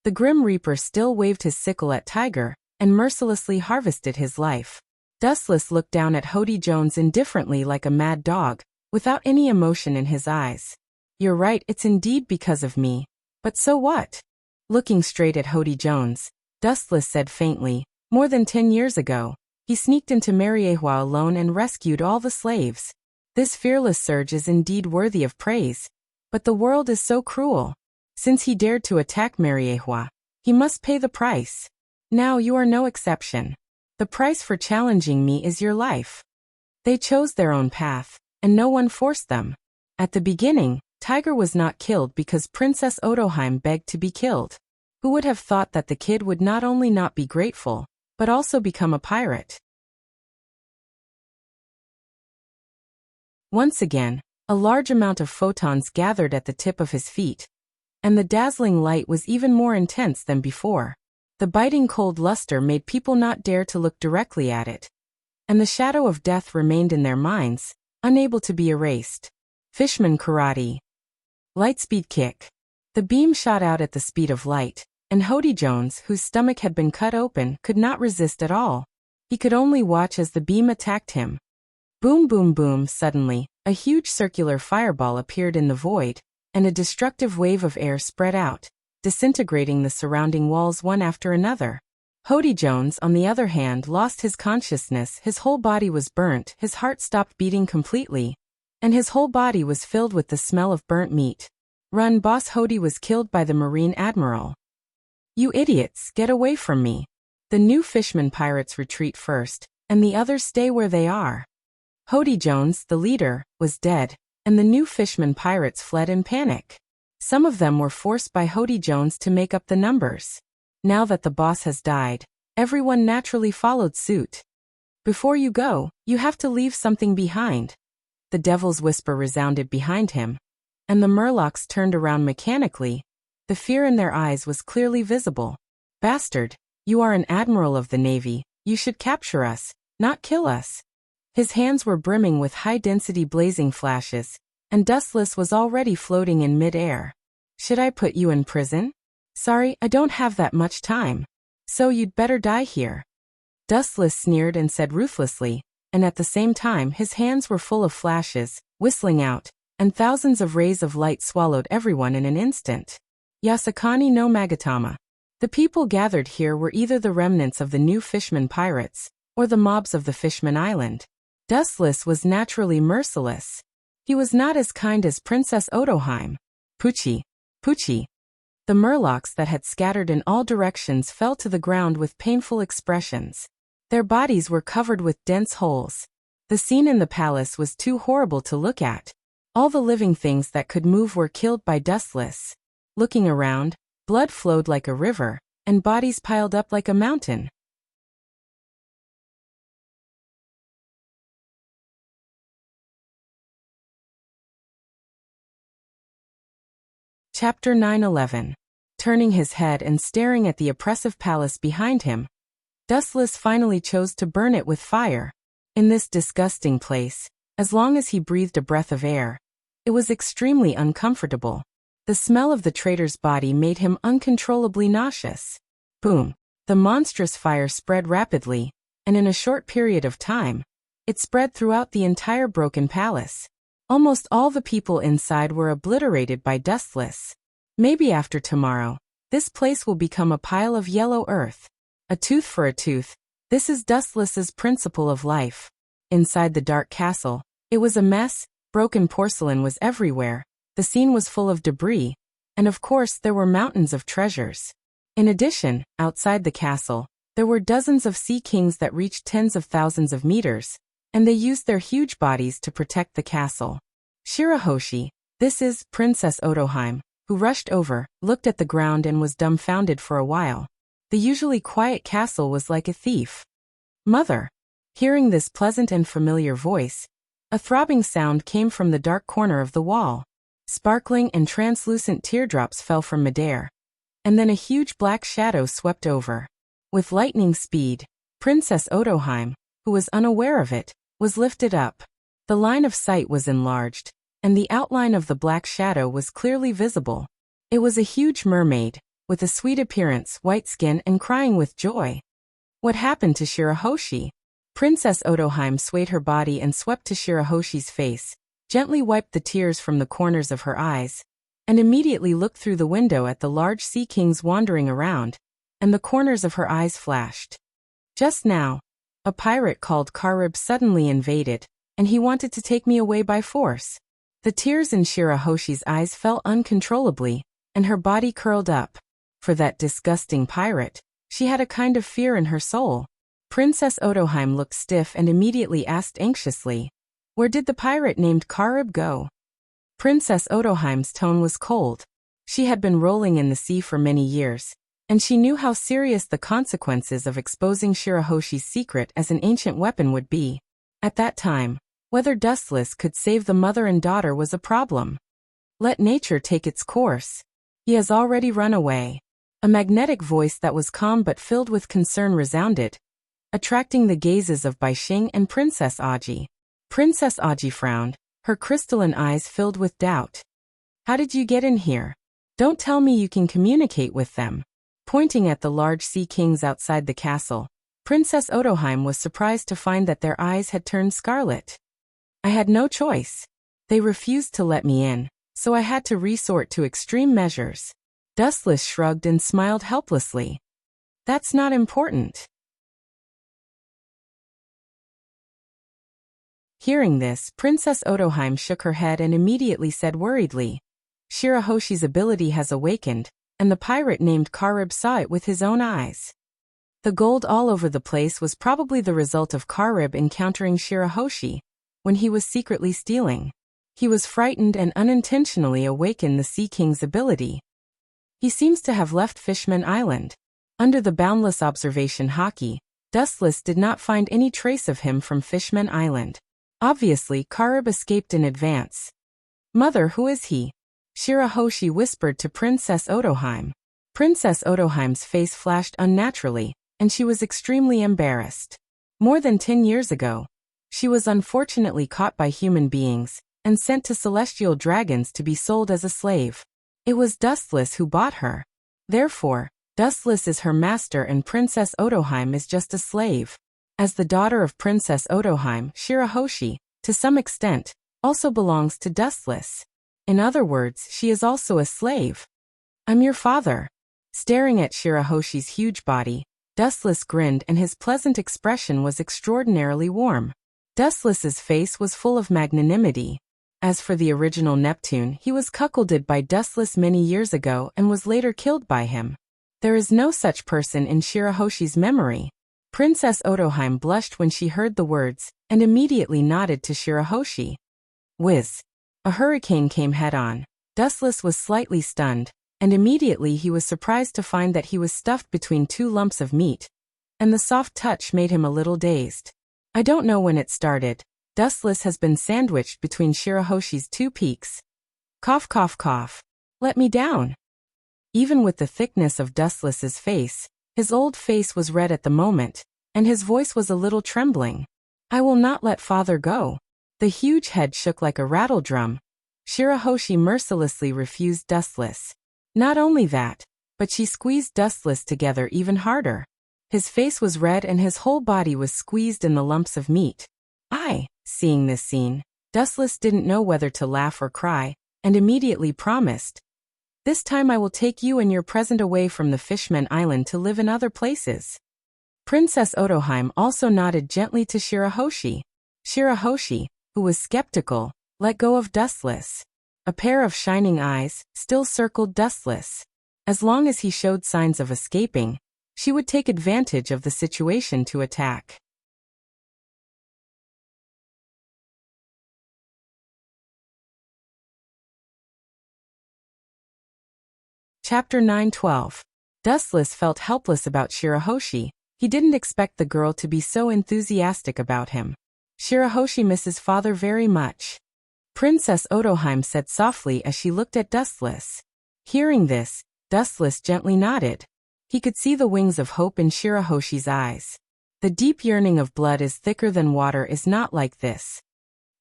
the Grim Reaper still waved his sickle at Tiger, and mercilessly harvested his life. Dustless looked down at Hody Jones indifferently like a mad dog, without any emotion in his eyes. You're right, it's indeed because of me. But so what? Looking straight at Hody Jones, Dustless said faintly, more than 10 years ago, he sneaked into Mariehua alone and rescued all the slaves. This fearless surge is indeed worthy of praise. But the world is so cruel. Since he dared to attack Mariehua, he must pay the price. Now you are no exception. The price for challenging me is your life. They chose their own path, and no one forced them. At the beginning, Tiger was not killed because Princess Odoheim begged to be killed. Who would have thought that the kid would not only not be grateful, but also become a pirate? Once again, a large amount of photons gathered at the tip of his feet, and the dazzling light was even more intense than before. The biting cold luster made people not dare to look directly at it, and the shadow of death remained in their minds, unable to be erased. Fishman Karate. Lightspeed kick. The beam shot out at the speed of light, and Hody Jones, whose stomach had been cut open, could not resist at all. He could only watch as the beam attacked him. Boom boom boom. Suddenly, a huge circular fireball appeared in the void, and a destructive wave of air spread out, disintegrating the surrounding walls one after another. Hody Jones, on the other hand, lost his consciousness. His whole body was burnt, his heart stopped beating completely, and his whole body was filled with the smell of burnt meat. Run, boss! Hody was killed by the Marine Admiral. You idiots, get away from me. The new Fishman pirates retreat first, and the others stay where they are. Hody Jones, the leader, was dead, and the new Fishman pirates fled in panic. Some of them were forced by Hody Jones to make up the numbers. Now that the boss has died, everyone naturally followed suit. Before you go, you have to leave something behind. The devil's whisper resounded behind him, and the Murlocs turned around mechanically. The fear in their eyes was clearly visible. Bastard, you are an admiral of the Navy, you should capture us, not kill us. His hands were brimming with high-density blazing flashes, and Dustless was already floating in mid-air. Should I put you in prison? Sorry, I don't have that much time. So you'd better die here. Dustless sneered and said ruthlessly, and at the same time his hands were full of flashes, whistling out, and thousands of rays of light swallowed everyone in an instant. Yasakani no Magatama. The people gathered here were either the remnants of the new Fishman pirates, or the mobs of the Fishman Island. Dustless was naturally merciless. He was not as kind as Princess Odoheim. Poochie, Poochie. The Murlocs that had scattered in all directions fell to the ground with painful expressions. Their bodies were covered with dense holes. The scene in the palace was too horrible to look at. All the living things that could move were killed by Dustless. Looking around, blood flowed like a river, and bodies piled up like a mountain. Chapter 9:11. Turning his head and staring at the oppressive palace behind him, Dustless finally chose to burn it with fire. In this disgusting place, as long as he breathed a breath of air, it was extremely uncomfortable. The smell of the traitor's body made him uncontrollably nauseous. Boom! The monstrous fire spread rapidly, and in a short period of time, it spread throughout the entire broken palace. Almost all the people inside were obliterated by Dustless. Maybe after tomorrow, this place will become a pile of yellow earth. A tooth for a tooth. This is Dustless's principle of life. Inside the dark castle, it was a mess. Broken porcelain was everywhere. The scene was full of debris, and of course there were mountains of treasures. In addition, outside the castle, there were dozens of sea kings that reached tens of thousands of meters, and they used their huge bodies to protect the castle. Shirahoshi, this is Princess Odoheim, who rushed over, looked at the ground and was dumbfounded for a while. The usually quiet castle was like a thief. Mother! Hearing this pleasant and familiar voice, a throbbing sound came from the dark corner of the wall. Sparkling and translucent teardrops fell from midair. And then a huge black shadow swept over. With lightning speed, Princess Odoheim, who was unaware of it, was lifted up. The line of sight was enlarged, and the outline of the black shadow was clearly visible. It was a huge mermaid, with a sweet appearance, white skin, and crying with joy. What happened to Shirahoshi? Princess Odoheim swayed her body and swept to Shirahoshi's face, gently wiped the tears from the corners of her eyes, and immediately looked through the window at the large sea kings wandering around, and the corners of her eyes flashed. Just now, a pirate called Karib suddenly invaded, and he wanted to take me away by force. The tears in Shirahoshi's eyes fell uncontrollably, and her body curled up. For that disgusting pirate, she had a kind of fear in her soul. Princess Odoheim looked stiff and immediately asked anxiously, "Where did the pirate named Karib go?" Princess Odoheim's tone was cold. She had been rolling in the sea for many years, and she knew how serious the consequences of exposing Shirahoshi's secret as an ancient weapon would be. At that time, whether Dustless could save the mother and daughter was a problem. Let nature take its course. He has already run away. A magnetic voice that was calm but filled with concern resounded, attracting the gazes of Baixing and Princess Aji. Princess Aji frowned, her crystalline eyes filled with doubt. "How did you get in here? Don't tell me you can communicate with them." Pointing at the large sea kings outside the castle, Princess Odoheim was surprised to find that their eyes had turned scarlet. "I had no choice. They refused to let me in, so I had to resort to extreme measures." Dustless shrugged and smiled helplessly. "That's not important." Hearing this, Princess Odoheim shook her head and immediately said worriedly, "Shirahoshi's ability has awakened, and the pirate named Karib saw it with his own eyes." The gold all over the place was probably the result of Karib encountering Shirahoshi when he was secretly stealing. He was frightened and unintentionally awakened the Sea King's ability. He seems to have left Fishman Island. Under the boundless observation Haki, Dustless did not find any trace of him from Fishman Island. Obviously, Karib escaped in advance. "Mother, who is he?" Shirahoshi whispered to Princess Odoheim. Princess Odoheim's face flashed unnaturally, and she was extremely embarrassed. More than 10 years ago, she was unfortunately caught by human beings and sent to celestial dragons to be sold as a slave. It was Dustless who bought her. Therefore, Dustless is her master and Princess Odoheim is just a slave. As the daughter of Princess Odoheim, Shirahoshi, to some extent, also belongs to Dustless. In other words, she is also a slave. "I'm your father." Staring at Shirahoshi's huge body, Dustless grinned and his pleasant expression was extraordinarily warm. Dustless's face was full of magnanimity. As for the original Neptune, he was cuckolded by Dustless many years ago and was later killed by him. There is no such person in Shirahoshi's memory. Princess Odoheim blushed when she heard the words, and immediately nodded to Shirahoshi. Whiz! A hurricane came head-on. Dustless was slightly stunned, and immediately he was surprised to find that he was stuffed between two lumps of meat, and the soft touch made him a little dazed. "I don't know when it started. Dustless has been sandwiched between Shirahoshi's two peaks. Cough, cough, cough. Let me down." Even with the thickness of Dustless's face, his old face was red at the moment, and his voice was a little trembling. "I will not let father go." The huge head shook like a rattle drum. Shirahoshi mercilessly refused Dustless. Not only that, but she squeezed Dustless together even harder. His face was red and his whole body was squeezed in the lumps of meat. Seeing this scene, Dustless didn't know whether to laugh or cry, and immediately promised, "This time I will take you and your present away from the Fishman Island to live in other places." Princess Odoheim also nodded gently to Shirahoshi. Shirahoshi, who was skeptical, let go of Dustless. A pair of shining eyes still circled Dustless. As long as he showed signs of escaping, she would take advantage of the situation to attack. Chapter 9:12. Dustless felt helpless about Shirahoshi. He didn't expect the girl to be so enthusiastic about him. Shirahoshi misses father very much, Princess Odoheim said softly as she looked at Dustless. Hearing this, Dustless gently nodded. He could see the wings of hope in Shirahoshi's eyes. The deep yearning of blood is thicker than water is not like this.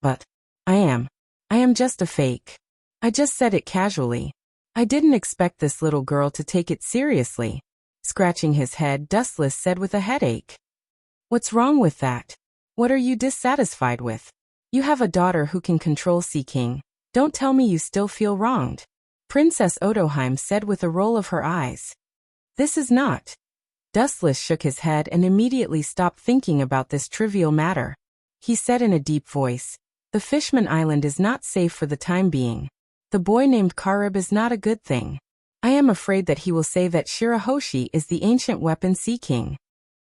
But I am just a fake. I just said it casually. I didn't expect this little girl to take it seriously. Scratching his head, Dustless said with a headache. What's wrong with that? What are you dissatisfied with? You have a daughter who can control Sea King. Don't tell me you still feel wronged. Princess Odoheim said with a roll of her eyes. This is not. Dustless shook his head and immediately stopped thinking about this trivial matter. He said in a deep voice, the Fishman Island is not safe for the time being. The boy named Karib is not a good thing. I am afraid that he will say that Shirahoshi is the ancient weapon Sea King.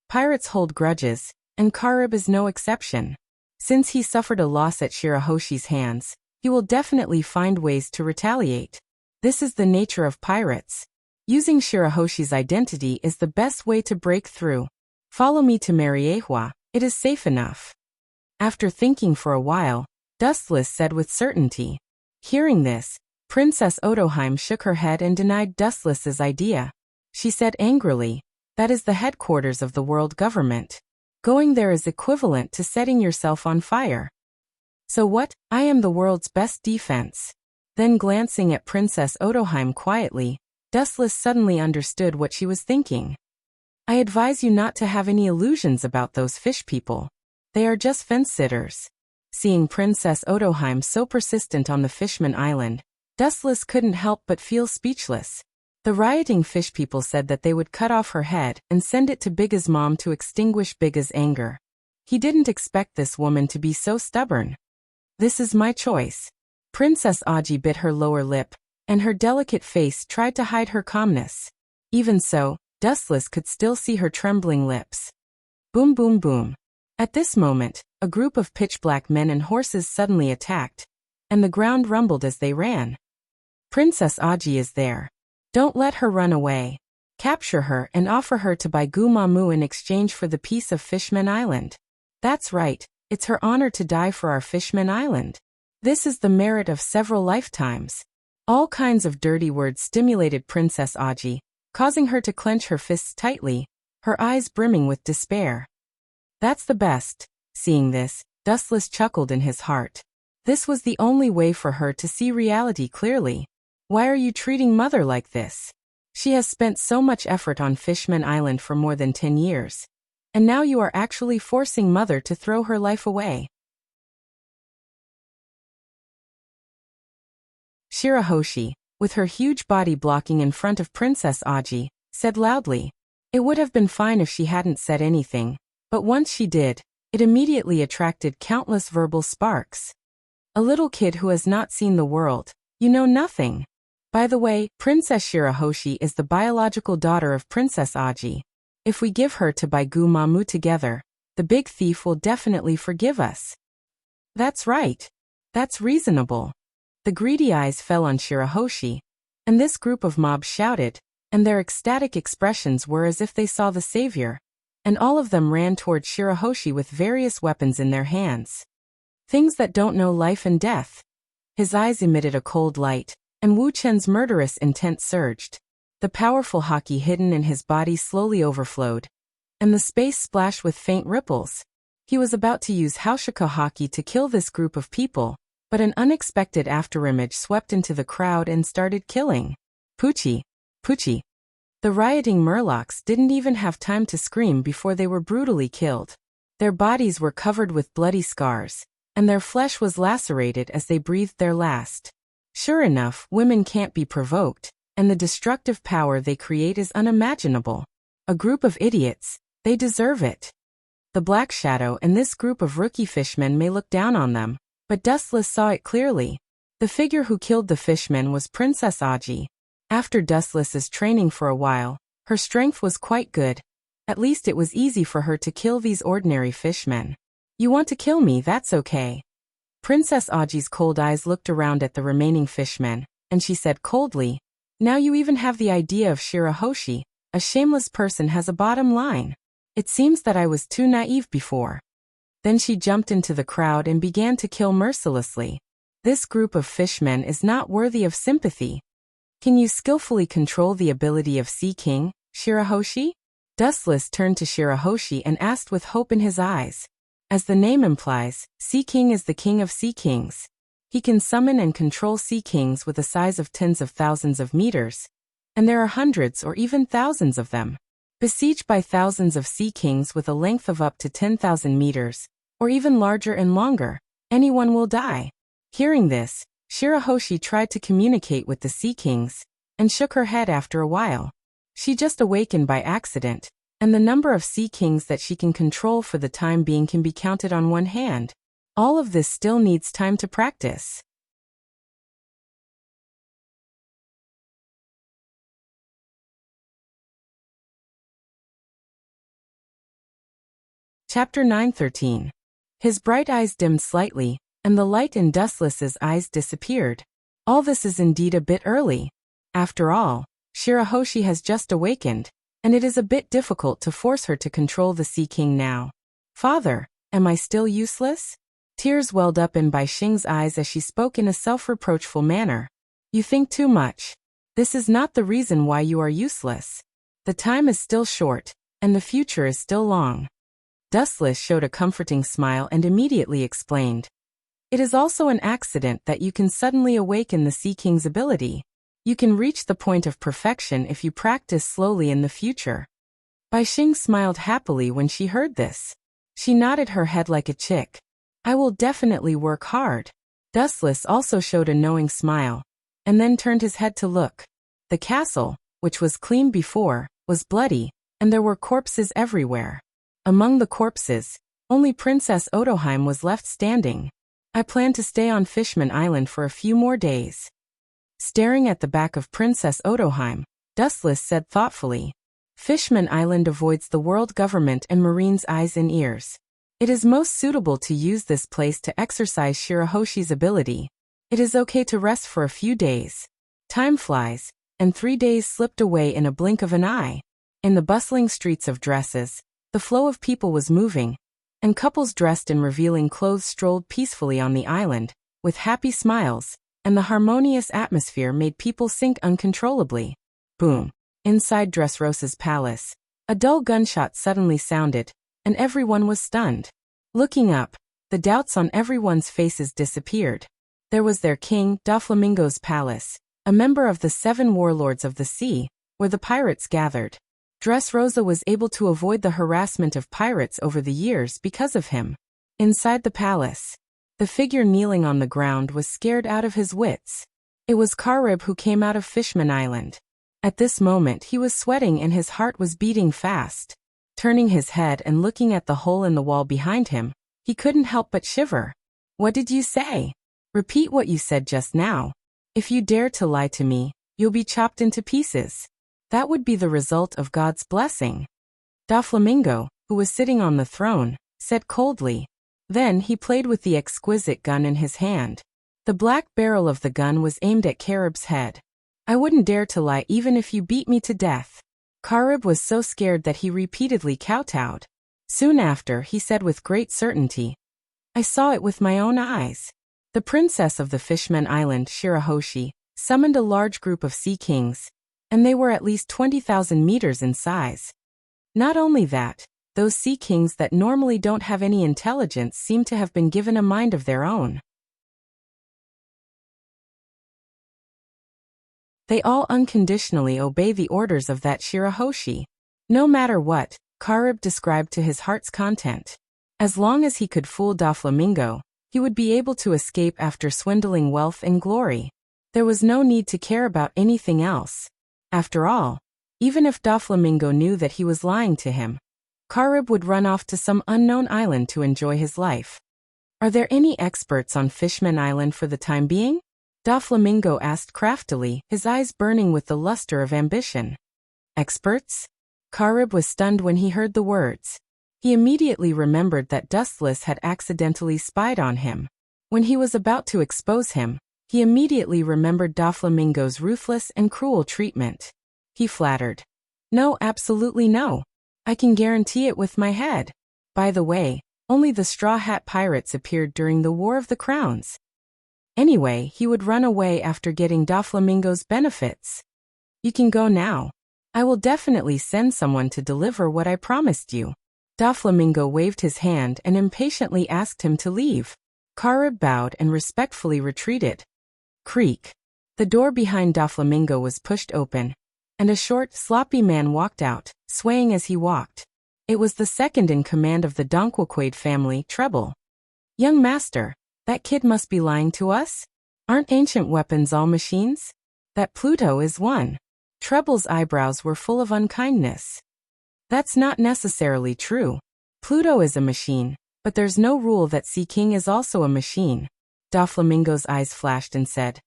Pirates hold grudges, and Karib is no exception. Since he suffered a loss at Shirahoshi's hands, he will definitely find ways to retaliate. This is the nature of pirates. Using Shirahoshi's identity is the best way to break through. Follow me to Mariehua, it is safe enough. After thinking for a while, Dustless said with certainty. Hearing this, Princess Odoheim shook her head and denied Dustless's idea. She said angrily, that is the headquarters of the world government. Going there is equivalent to setting yourself on fire. So what? I am the world's best defense. Then glancing at Princess Odoheim quietly, Dustless suddenly understood what she was thinking. I advise you not to have any illusions about those fish people. They are just fence-sitters. Seeing Princess Odoheim so persistent on the Fishman Island, Dustless couldn't help but feel speechless. The rioting fish people said that they would cut off her head and send it to Bigga's mom to extinguish Bigga's anger. He didn't expect this woman to be so stubborn. This is my choice. Princess Aji bit her lower lip, and her delicate face tried to hide her calmness. Even so, Dustless could still see her trembling lips. Boom boom boom. At this moment, a group of pitch-black men and horses suddenly attacked, and the ground rumbled as they ran. Princess Aji is there. Don't let her run away. Capture her and offer her to Baigu Mamu in exchange for the peace of Fishman Island. That's right, it's her honor to die for our Fishman Island. This is the merit of several lifetimes. All kinds of dirty words stimulated Princess Aji, causing her to clench her fists tightly, her eyes brimming with despair. That's the best. Seeing this, Dustless chuckled in his heart. This was the only way for her to see reality clearly. Why are you treating Mother like this? She has spent so much effort on Fishman Island for more than 10 years. And now you are actually forcing Mother to throw her life away. Shirahoshi, with her huge body blocking in front of Princess Aji, said loudly. It would have been fine if she hadn't said anything, but once she did, it immediately attracted countless verbal sparks. A little kid who has not seen the world, you know nothing. By the way, Princess Shirahoshi is the biological daughter of Princess Aji. If we give her to Baigu Mamu together, the big thief will definitely forgive us. That's right. That's reasonable. The greedy eyes fell on Shirahoshi, and this group of mobs shouted, and their ecstatic expressions were as if they saw the savior, and all of them ran toward Shirahoshi with various weapons in their hands. Things that don't know life and death. His eyes emitted a cold light, and Wu Chen's murderous intent surged. The powerful haki hidden in his body slowly overflowed, and the space splashed with faint ripples. He was about to use Haushika haki to kill this group of people, but an unexpected afterimage swept into the crowd and started killing. Poochie! Poochie! The rioting Murlocs didn't even have time to scream before they were brutally killed. Their bodies were covered with bloody scars, and their flesh was lacerated as they breathed their last. Sure enough, women can't be provoked, and the destructive power they create is unimaginable. A group of idiots, they deserve it. The Black Shadow and this group of rookie fishmen may look down on them, but Dustless saw it clearly. The figure who killed the fishmen was Princess Aji. After Dustless's training for a while, her strength was quite good. At least it was easy for her to kill these ordinary fishmen. You want to kill me, that's okay. Princess Aji's cold eyes looked around at the remaining fishmen, and she said coldly, Now you even have the idea of Shirahoshi. A shameless person has a bottom line. It seems that I was too naive before. Then she jumped into the crowd and began to kill mercilessly. This group of fishmen is not worthy of sympathy. Can you skillfully control the ability of Sea King, Shirahoshi? Dustless turned to Shirahoshi and asked with hope in his eyes. As the name implies, Sea King is the king of sea kings. He can summon and control sea kings with a size of tens of thousands of meters, and there are hundreds or even thousands of them. Besieged by thousands of sea kings with a length of up to 10,000 meters, or even larger and longer, anyone will die. Hearing this, Shirahoshi tried to communicate with the sea kings, and shook her head after a while. She just awakened by accident, and the number of sea kings that she can control for the time being can be counted on one hand. All of this still needs time to practice. Chapter 9:13. His bright eyes dimmed slightly, and the light in Dustless's eyes disappeared. All this is indeed a bit early. After all, Shirahoshi has just awakened, and it is a bit difficult to force her to control the Sea King now. Father, am I still useless? Tears welled up in Bai Xing's eyes as she spoke in a self-reproachful manner. You think too much. This is not the reason why you are useless. The time is still short, and the future is still long. Dustless showed a comforting smile and immediately explained. It is also an accident that you can suddenly awaken the Sea King's ability. You can reach the point of perfection if you practice slowly in the future. Bai Xing smiled happily when she heard this. She nodded her head like a chick. I will definitely work hard. Dustless also showed a knowing smile, and then turned his head to look. The castle, which was clean before, was bloody, and there were corpses everywhere. Among the corpses, only Princess Otoheim was left standing. I plan to stay on Fishman Island for a few more days. Staring at the back of Princess Otoheim, Dustless said thoughtfully. Fishman Island avoids the world government and Marine's eyes and ears. It is most suitable to use this place to exercise Shirahoshi's ability. It is okay to rest for a few days. Time flies, and 3 days slipped away in a blink of an eye. In the bustling streets of dresses, the flow of people was moving, and couples dressed in revealing clothes strolled peacefully on the island, with happy smiles, and the harmonious atmosphere made people sink uncontrollably. Boom! Inside Dressrosa's palace, a dull gunshot suddenly sounded, and everyone was stunned. Looking up, the doubts on everyone's faces disappeared. There was their king, Doflamingo's palace, a member of the 7 warlords of the sea, where the pirates gathered. Dressrosa was able to avoid the harassment of pirates over the years because of him. Inside the palace, the figure kneeling on the ground was scared out of his wits. It was Karib who came out of Fishman Island. At this moment he was sweating and his heart was beating fast. Turning his head and looking at the hole in the wall behind him, he couldn't help but shiver. What did you say? Repeat what you said just now. If you dare to lie to me, you'll be chopped into pieces. That would be the result of God's blessing. Doflamingo, who was sitting on the throne, said coldly. Then he played with the exquisite gun in his hand. The black barrel of the gun was aimed at Karib's head. I wouldn't dare to lie even if you beat me to death. Karib was so scared that he repeatedly kowtowed. Soon after, he said with great certainty, I saw it with my own eyes. The princess of the Fishman Island, Shirahoshi, summoned a large group of sea kings, and they were at least 20,000 meters in size. Not only that, those sea kings that normally don't have any intelligence seem to have been given a mind of their own. They all unconditionally obey the orders of that Shirahoshi. No matter what, Karib described to his heart's content. As long as he could fool Doflamingo, he would be able to escape after swindling wealth and glory. There was no need to care about anything else. After all, even if Doflamingo knew that he was lying to him, Karib would run off to some unknown island to enjoy his life. Are there any experts on Fishman Island for the time being? Doflamingo asked craftily, his eyes burning with the luster of ambition. Experts? Karib was stunned when he heard the words. He immediately remembered that Dustless had accidentally spied on him. When he was about to expose him, He immediately remembered Doflamingo's ruthless and cruel treatment. He flattered. No, absolutely no. I can guarantee it with my head. By the way, only the Straw Hat Pirates appeared during the War of the Crowns. Anyway, he would run away after getting Doflamingo's benefits. You can go now. I will definitely send someone to deliver what I promised you. Doflamingo waved his hand and impatiently asked him to leave. Carib bowed and respectfully retreated. Creak. The door behind Doflamingo was pushed open, and a short, sloppy man walked out, swaying as he walked. It was the second in command of the Donquaquade family, Treble. Young master, that kid must be lying to us? Aren't ancient weapons all machines? That Pluto is one. Treble's eyebrows were full of unkindness. That's not necessarily true. Pluto is a machine, but there's no rule that Sea King is also a machine. Doflamingo's eyes flashed and said,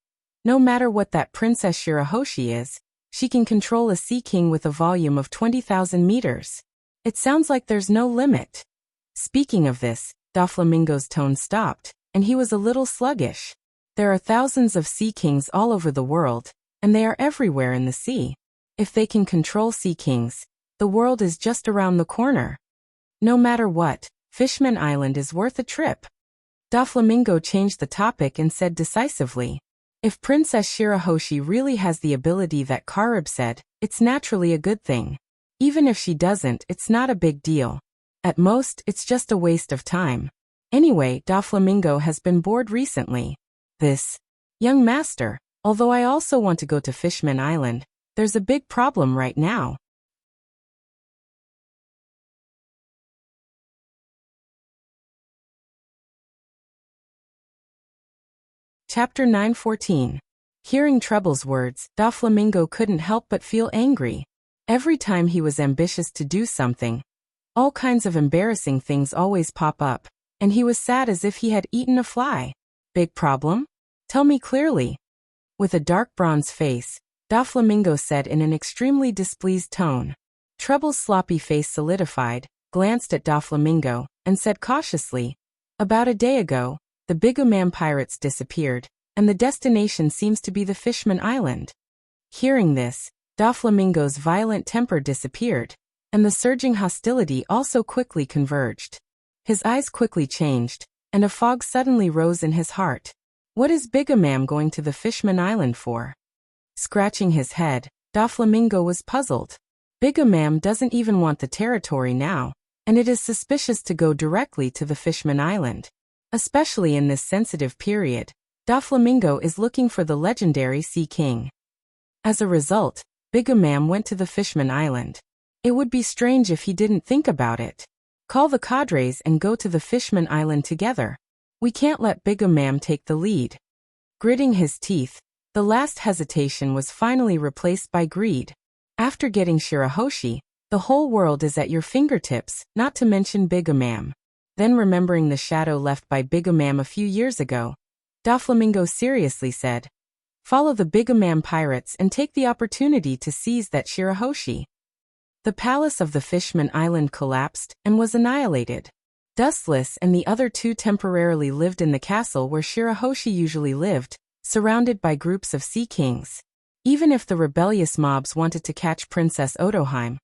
no matter what that Princess Shirahoshi is, she can control a Sea King with a volume of 20,000 meters. It sounds like there's no limit. Speaking of this, Doflamingo's tone stopped, and he was a little sluggish. There are thousands of Sea Kings all over the world, and they are everywhere in the sea. If they can control Sea Kings, the world is just around the corner. No matter what, Fishman Island is worth a trip. Doflamingo changed the topic and said decisively, if Princess Shirahoshi really has the ability that Carib said, it's naturally a good thing. Even if she doesn't, it's not a big deal. At most, it's just a waste of time. Anyway, Doflamingo has been bored recently. This young master, although I also want to go to Fishman Island, there's a big problem right now. Chapter 9:14. Hearing Treble's words, Doflamingo couldn't help but feel angry. Every time he was ambitious to do something, all kinds of embarrassing things always pop up, and he was sad as if he had eaten a fly. Big problem? Tell me clearly. With a dark bronze face, Doflamingo said in an extremely displeased tone. Treble's sloppy face solidified, glanced at Doflamingo, and said cautiously, about a day ago, the Bigumam pirates disappeared, and the destination seems to be the Fishman Island. Hearing this, Doflamingo's violent temper disappeared, and the surging hostility also quickly converged. His eyes quickly changed, and a fog suddenly rose in his heart. What is Bigumam going to the Fishman Island for? Scratching his head, Doflamingo was puzzled. Bigumam doesn't even want the territory now, and it is suspicious to go directly to the Fishman Island. Especially in this sensitive period, Doflamingo is looking for the legendary Sea King. As a result, Bigumam went to the Fishman Island. It would be strange if he didn't think about it. Call the cadres and go to the Fishman Island together. We can't let Bigumam take the lead. Gritting his teeth, the last hesitation was finally replaced by greed. After getting Shirahoshi, the whole world is at your fingertips, not to mention Bigumam. Then remembering the shadow left by Bigumam a few years ago, Doflamingo seriously said, follow the Bigumam pirates and take the opportunity to seize that Shirahoshi. The palace of the Fishman Island collapsed and was annihilated. Dustless and the other two temporarily lived in the castle where Shirahoshi usually lived, surrounded by groups of Sea Kings. Even if the rebellious mobs wanted to catch Princess Otoheim,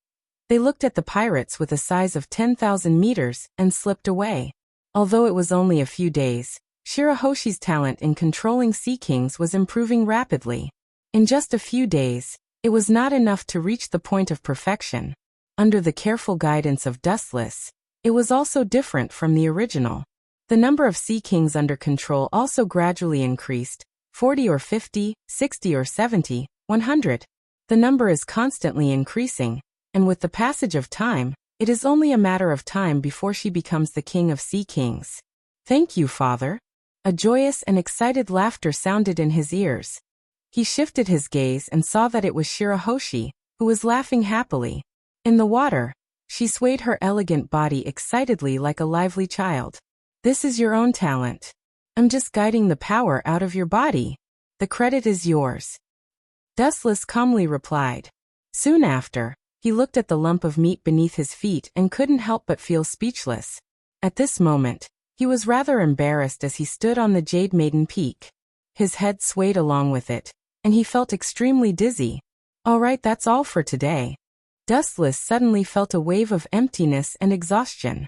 they looked at the pirates with a size of 10,000 meters and slipped away. Although it was only a few days, Shirahoshi's talent in controlling Sea Kings was improving rapidly. In just a few days, it was not enough to reach the point of perfection. Under the careful guidance of Dustless, it was also different from the original. The number of Sea Kings under control also gradually increased, 40 or 50, 60 or 70, 100. The number is constantly increasing, and with the passage of time, it is only a matter of time before she becomes the king of Sea Kings. Thank you, father. A joyous and excited laughter sounded in his ears. He shifted his gaze and saw that it was Shirahoshi, who was laughing happily. In the water, she swayed her elegant body excitedly like a lively child. This is your own talent. I'm just guiding the power out of your body. The credit is yours. Dustless calmly replied. Soon after, he looked at the lump of meat beneath his feet and couldn't help but feel speechless. At this moment, he was rather embarrassed as he stood on the Jade Maiden Peak. His head swayed along with it, and he felt extremely dizzy. All right, that's all for today. Dustless suddenly felt a wave of emptiness and exhaustion.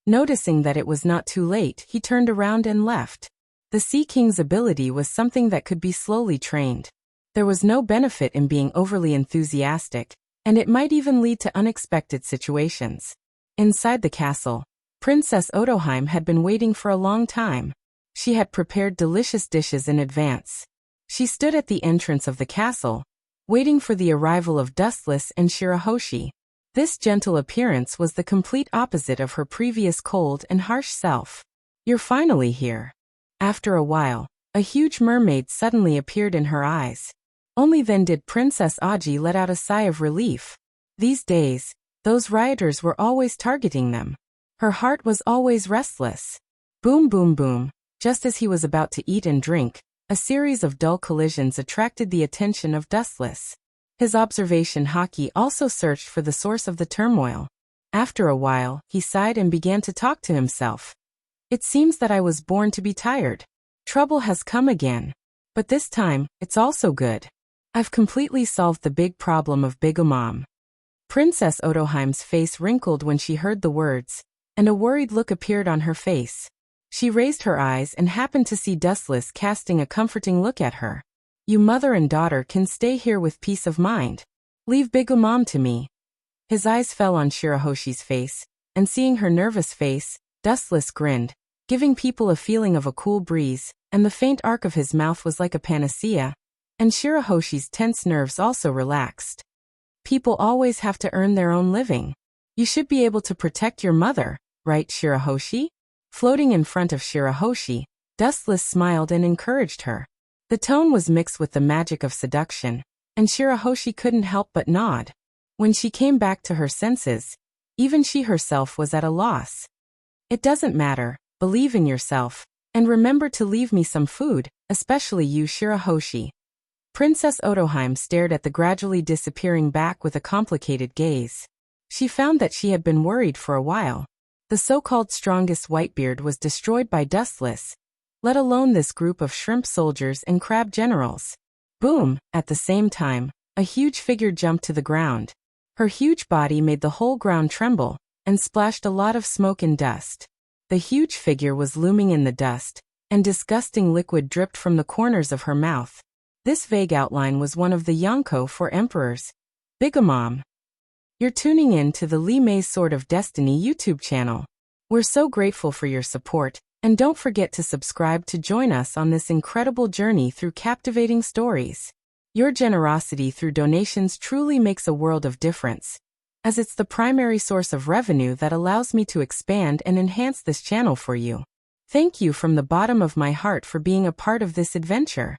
Noticing that it was not too late, he turned around and left. The Sea King's ability was something that could be slowly trained. There was no benefit in being overly enthusiastic, and it might even lead to unexpected situations. Inside the castle, Princess Odoheim had been waiting for a long time. She had prepared delicious dishes in advance. She stood at the entrance of the castle, waiting for the arrival of Dustless and Shirahoshi. This gentle appearance was the complete opposite of her previous cold and harsh self. You're finally here. After a while, a huge mermaid suddenly appeared in her eyes. Only then did Princess Aji let out a sigh of relief. These days, those rioters were always targeting them. Her heart was always restless. Boom, boom, boom. Just as he was about to eat and drink, a series of dull collisions attracted the attention of Dustless. His observation haki also searched for the source of the turmoil. After a while, he sighed and began to talk to himself. It seems that I was born to be tired. Trouble has come again. But this time, it's also good. I've completely solved the big problem of Bigomom. Princess Odoheim's face wrinkled when she heard the words, and a worried look appeared on her face. She raised her eyes and happened to see Dustless casting a comforting look at her. You mother and daughter can stay here with peace of mind. Leave Bigomom to me. His eyes fell on Shirahoshi's face, and seeing her nervous face, Dustless grinned, giving people a feeling of a cool breeze, and the faint arc of his mouth was like a panacea, and Shirahoshi's tense nerves also relaxed. People always have to earn their own living. You should be able to protect your mother, right, Shirahoshi? Floating in front of Shirahoshi, Dustless smiled and encouraged her. The tone was mixed with the magic of seduction, and Shirahoshi couldn't help but nod. When she came back to her senses, even she herself was at a loss. It doesn't matter, believe in yourself, and remember to leave me some food, especially you, Shirahoshi. Princess Odoheim stared at the gradually disappearing back with a complicated gaze. She found that she had been worried for a while. The so-called strongest Whitebeard was destroyed by Dustless, let alone this group of shrimp soldiers and crab generals. Boom! At the same time, a huge figure jumped to the ground. Her huge body made the whole ground tremble, and splashed a lot of smoke and dust. The huge figure was looming in the dust, and disgusting liquid dripped from the corners of her mouth. This vague outline was one of the Yonko for emperors. Bigomom. You're tuning in to the Li Mei's Sword of Destiny YouTube channel. We're so grateful for your support, and don't forget to subscribe to join us on this incredible journey through captivating stories. Your generosity through donations truly makes a world of difference, as it's the primary source of revenue that allows me to expand and enhance this channel for you. Thank you from the bottom of my heart for being a part of this adventure.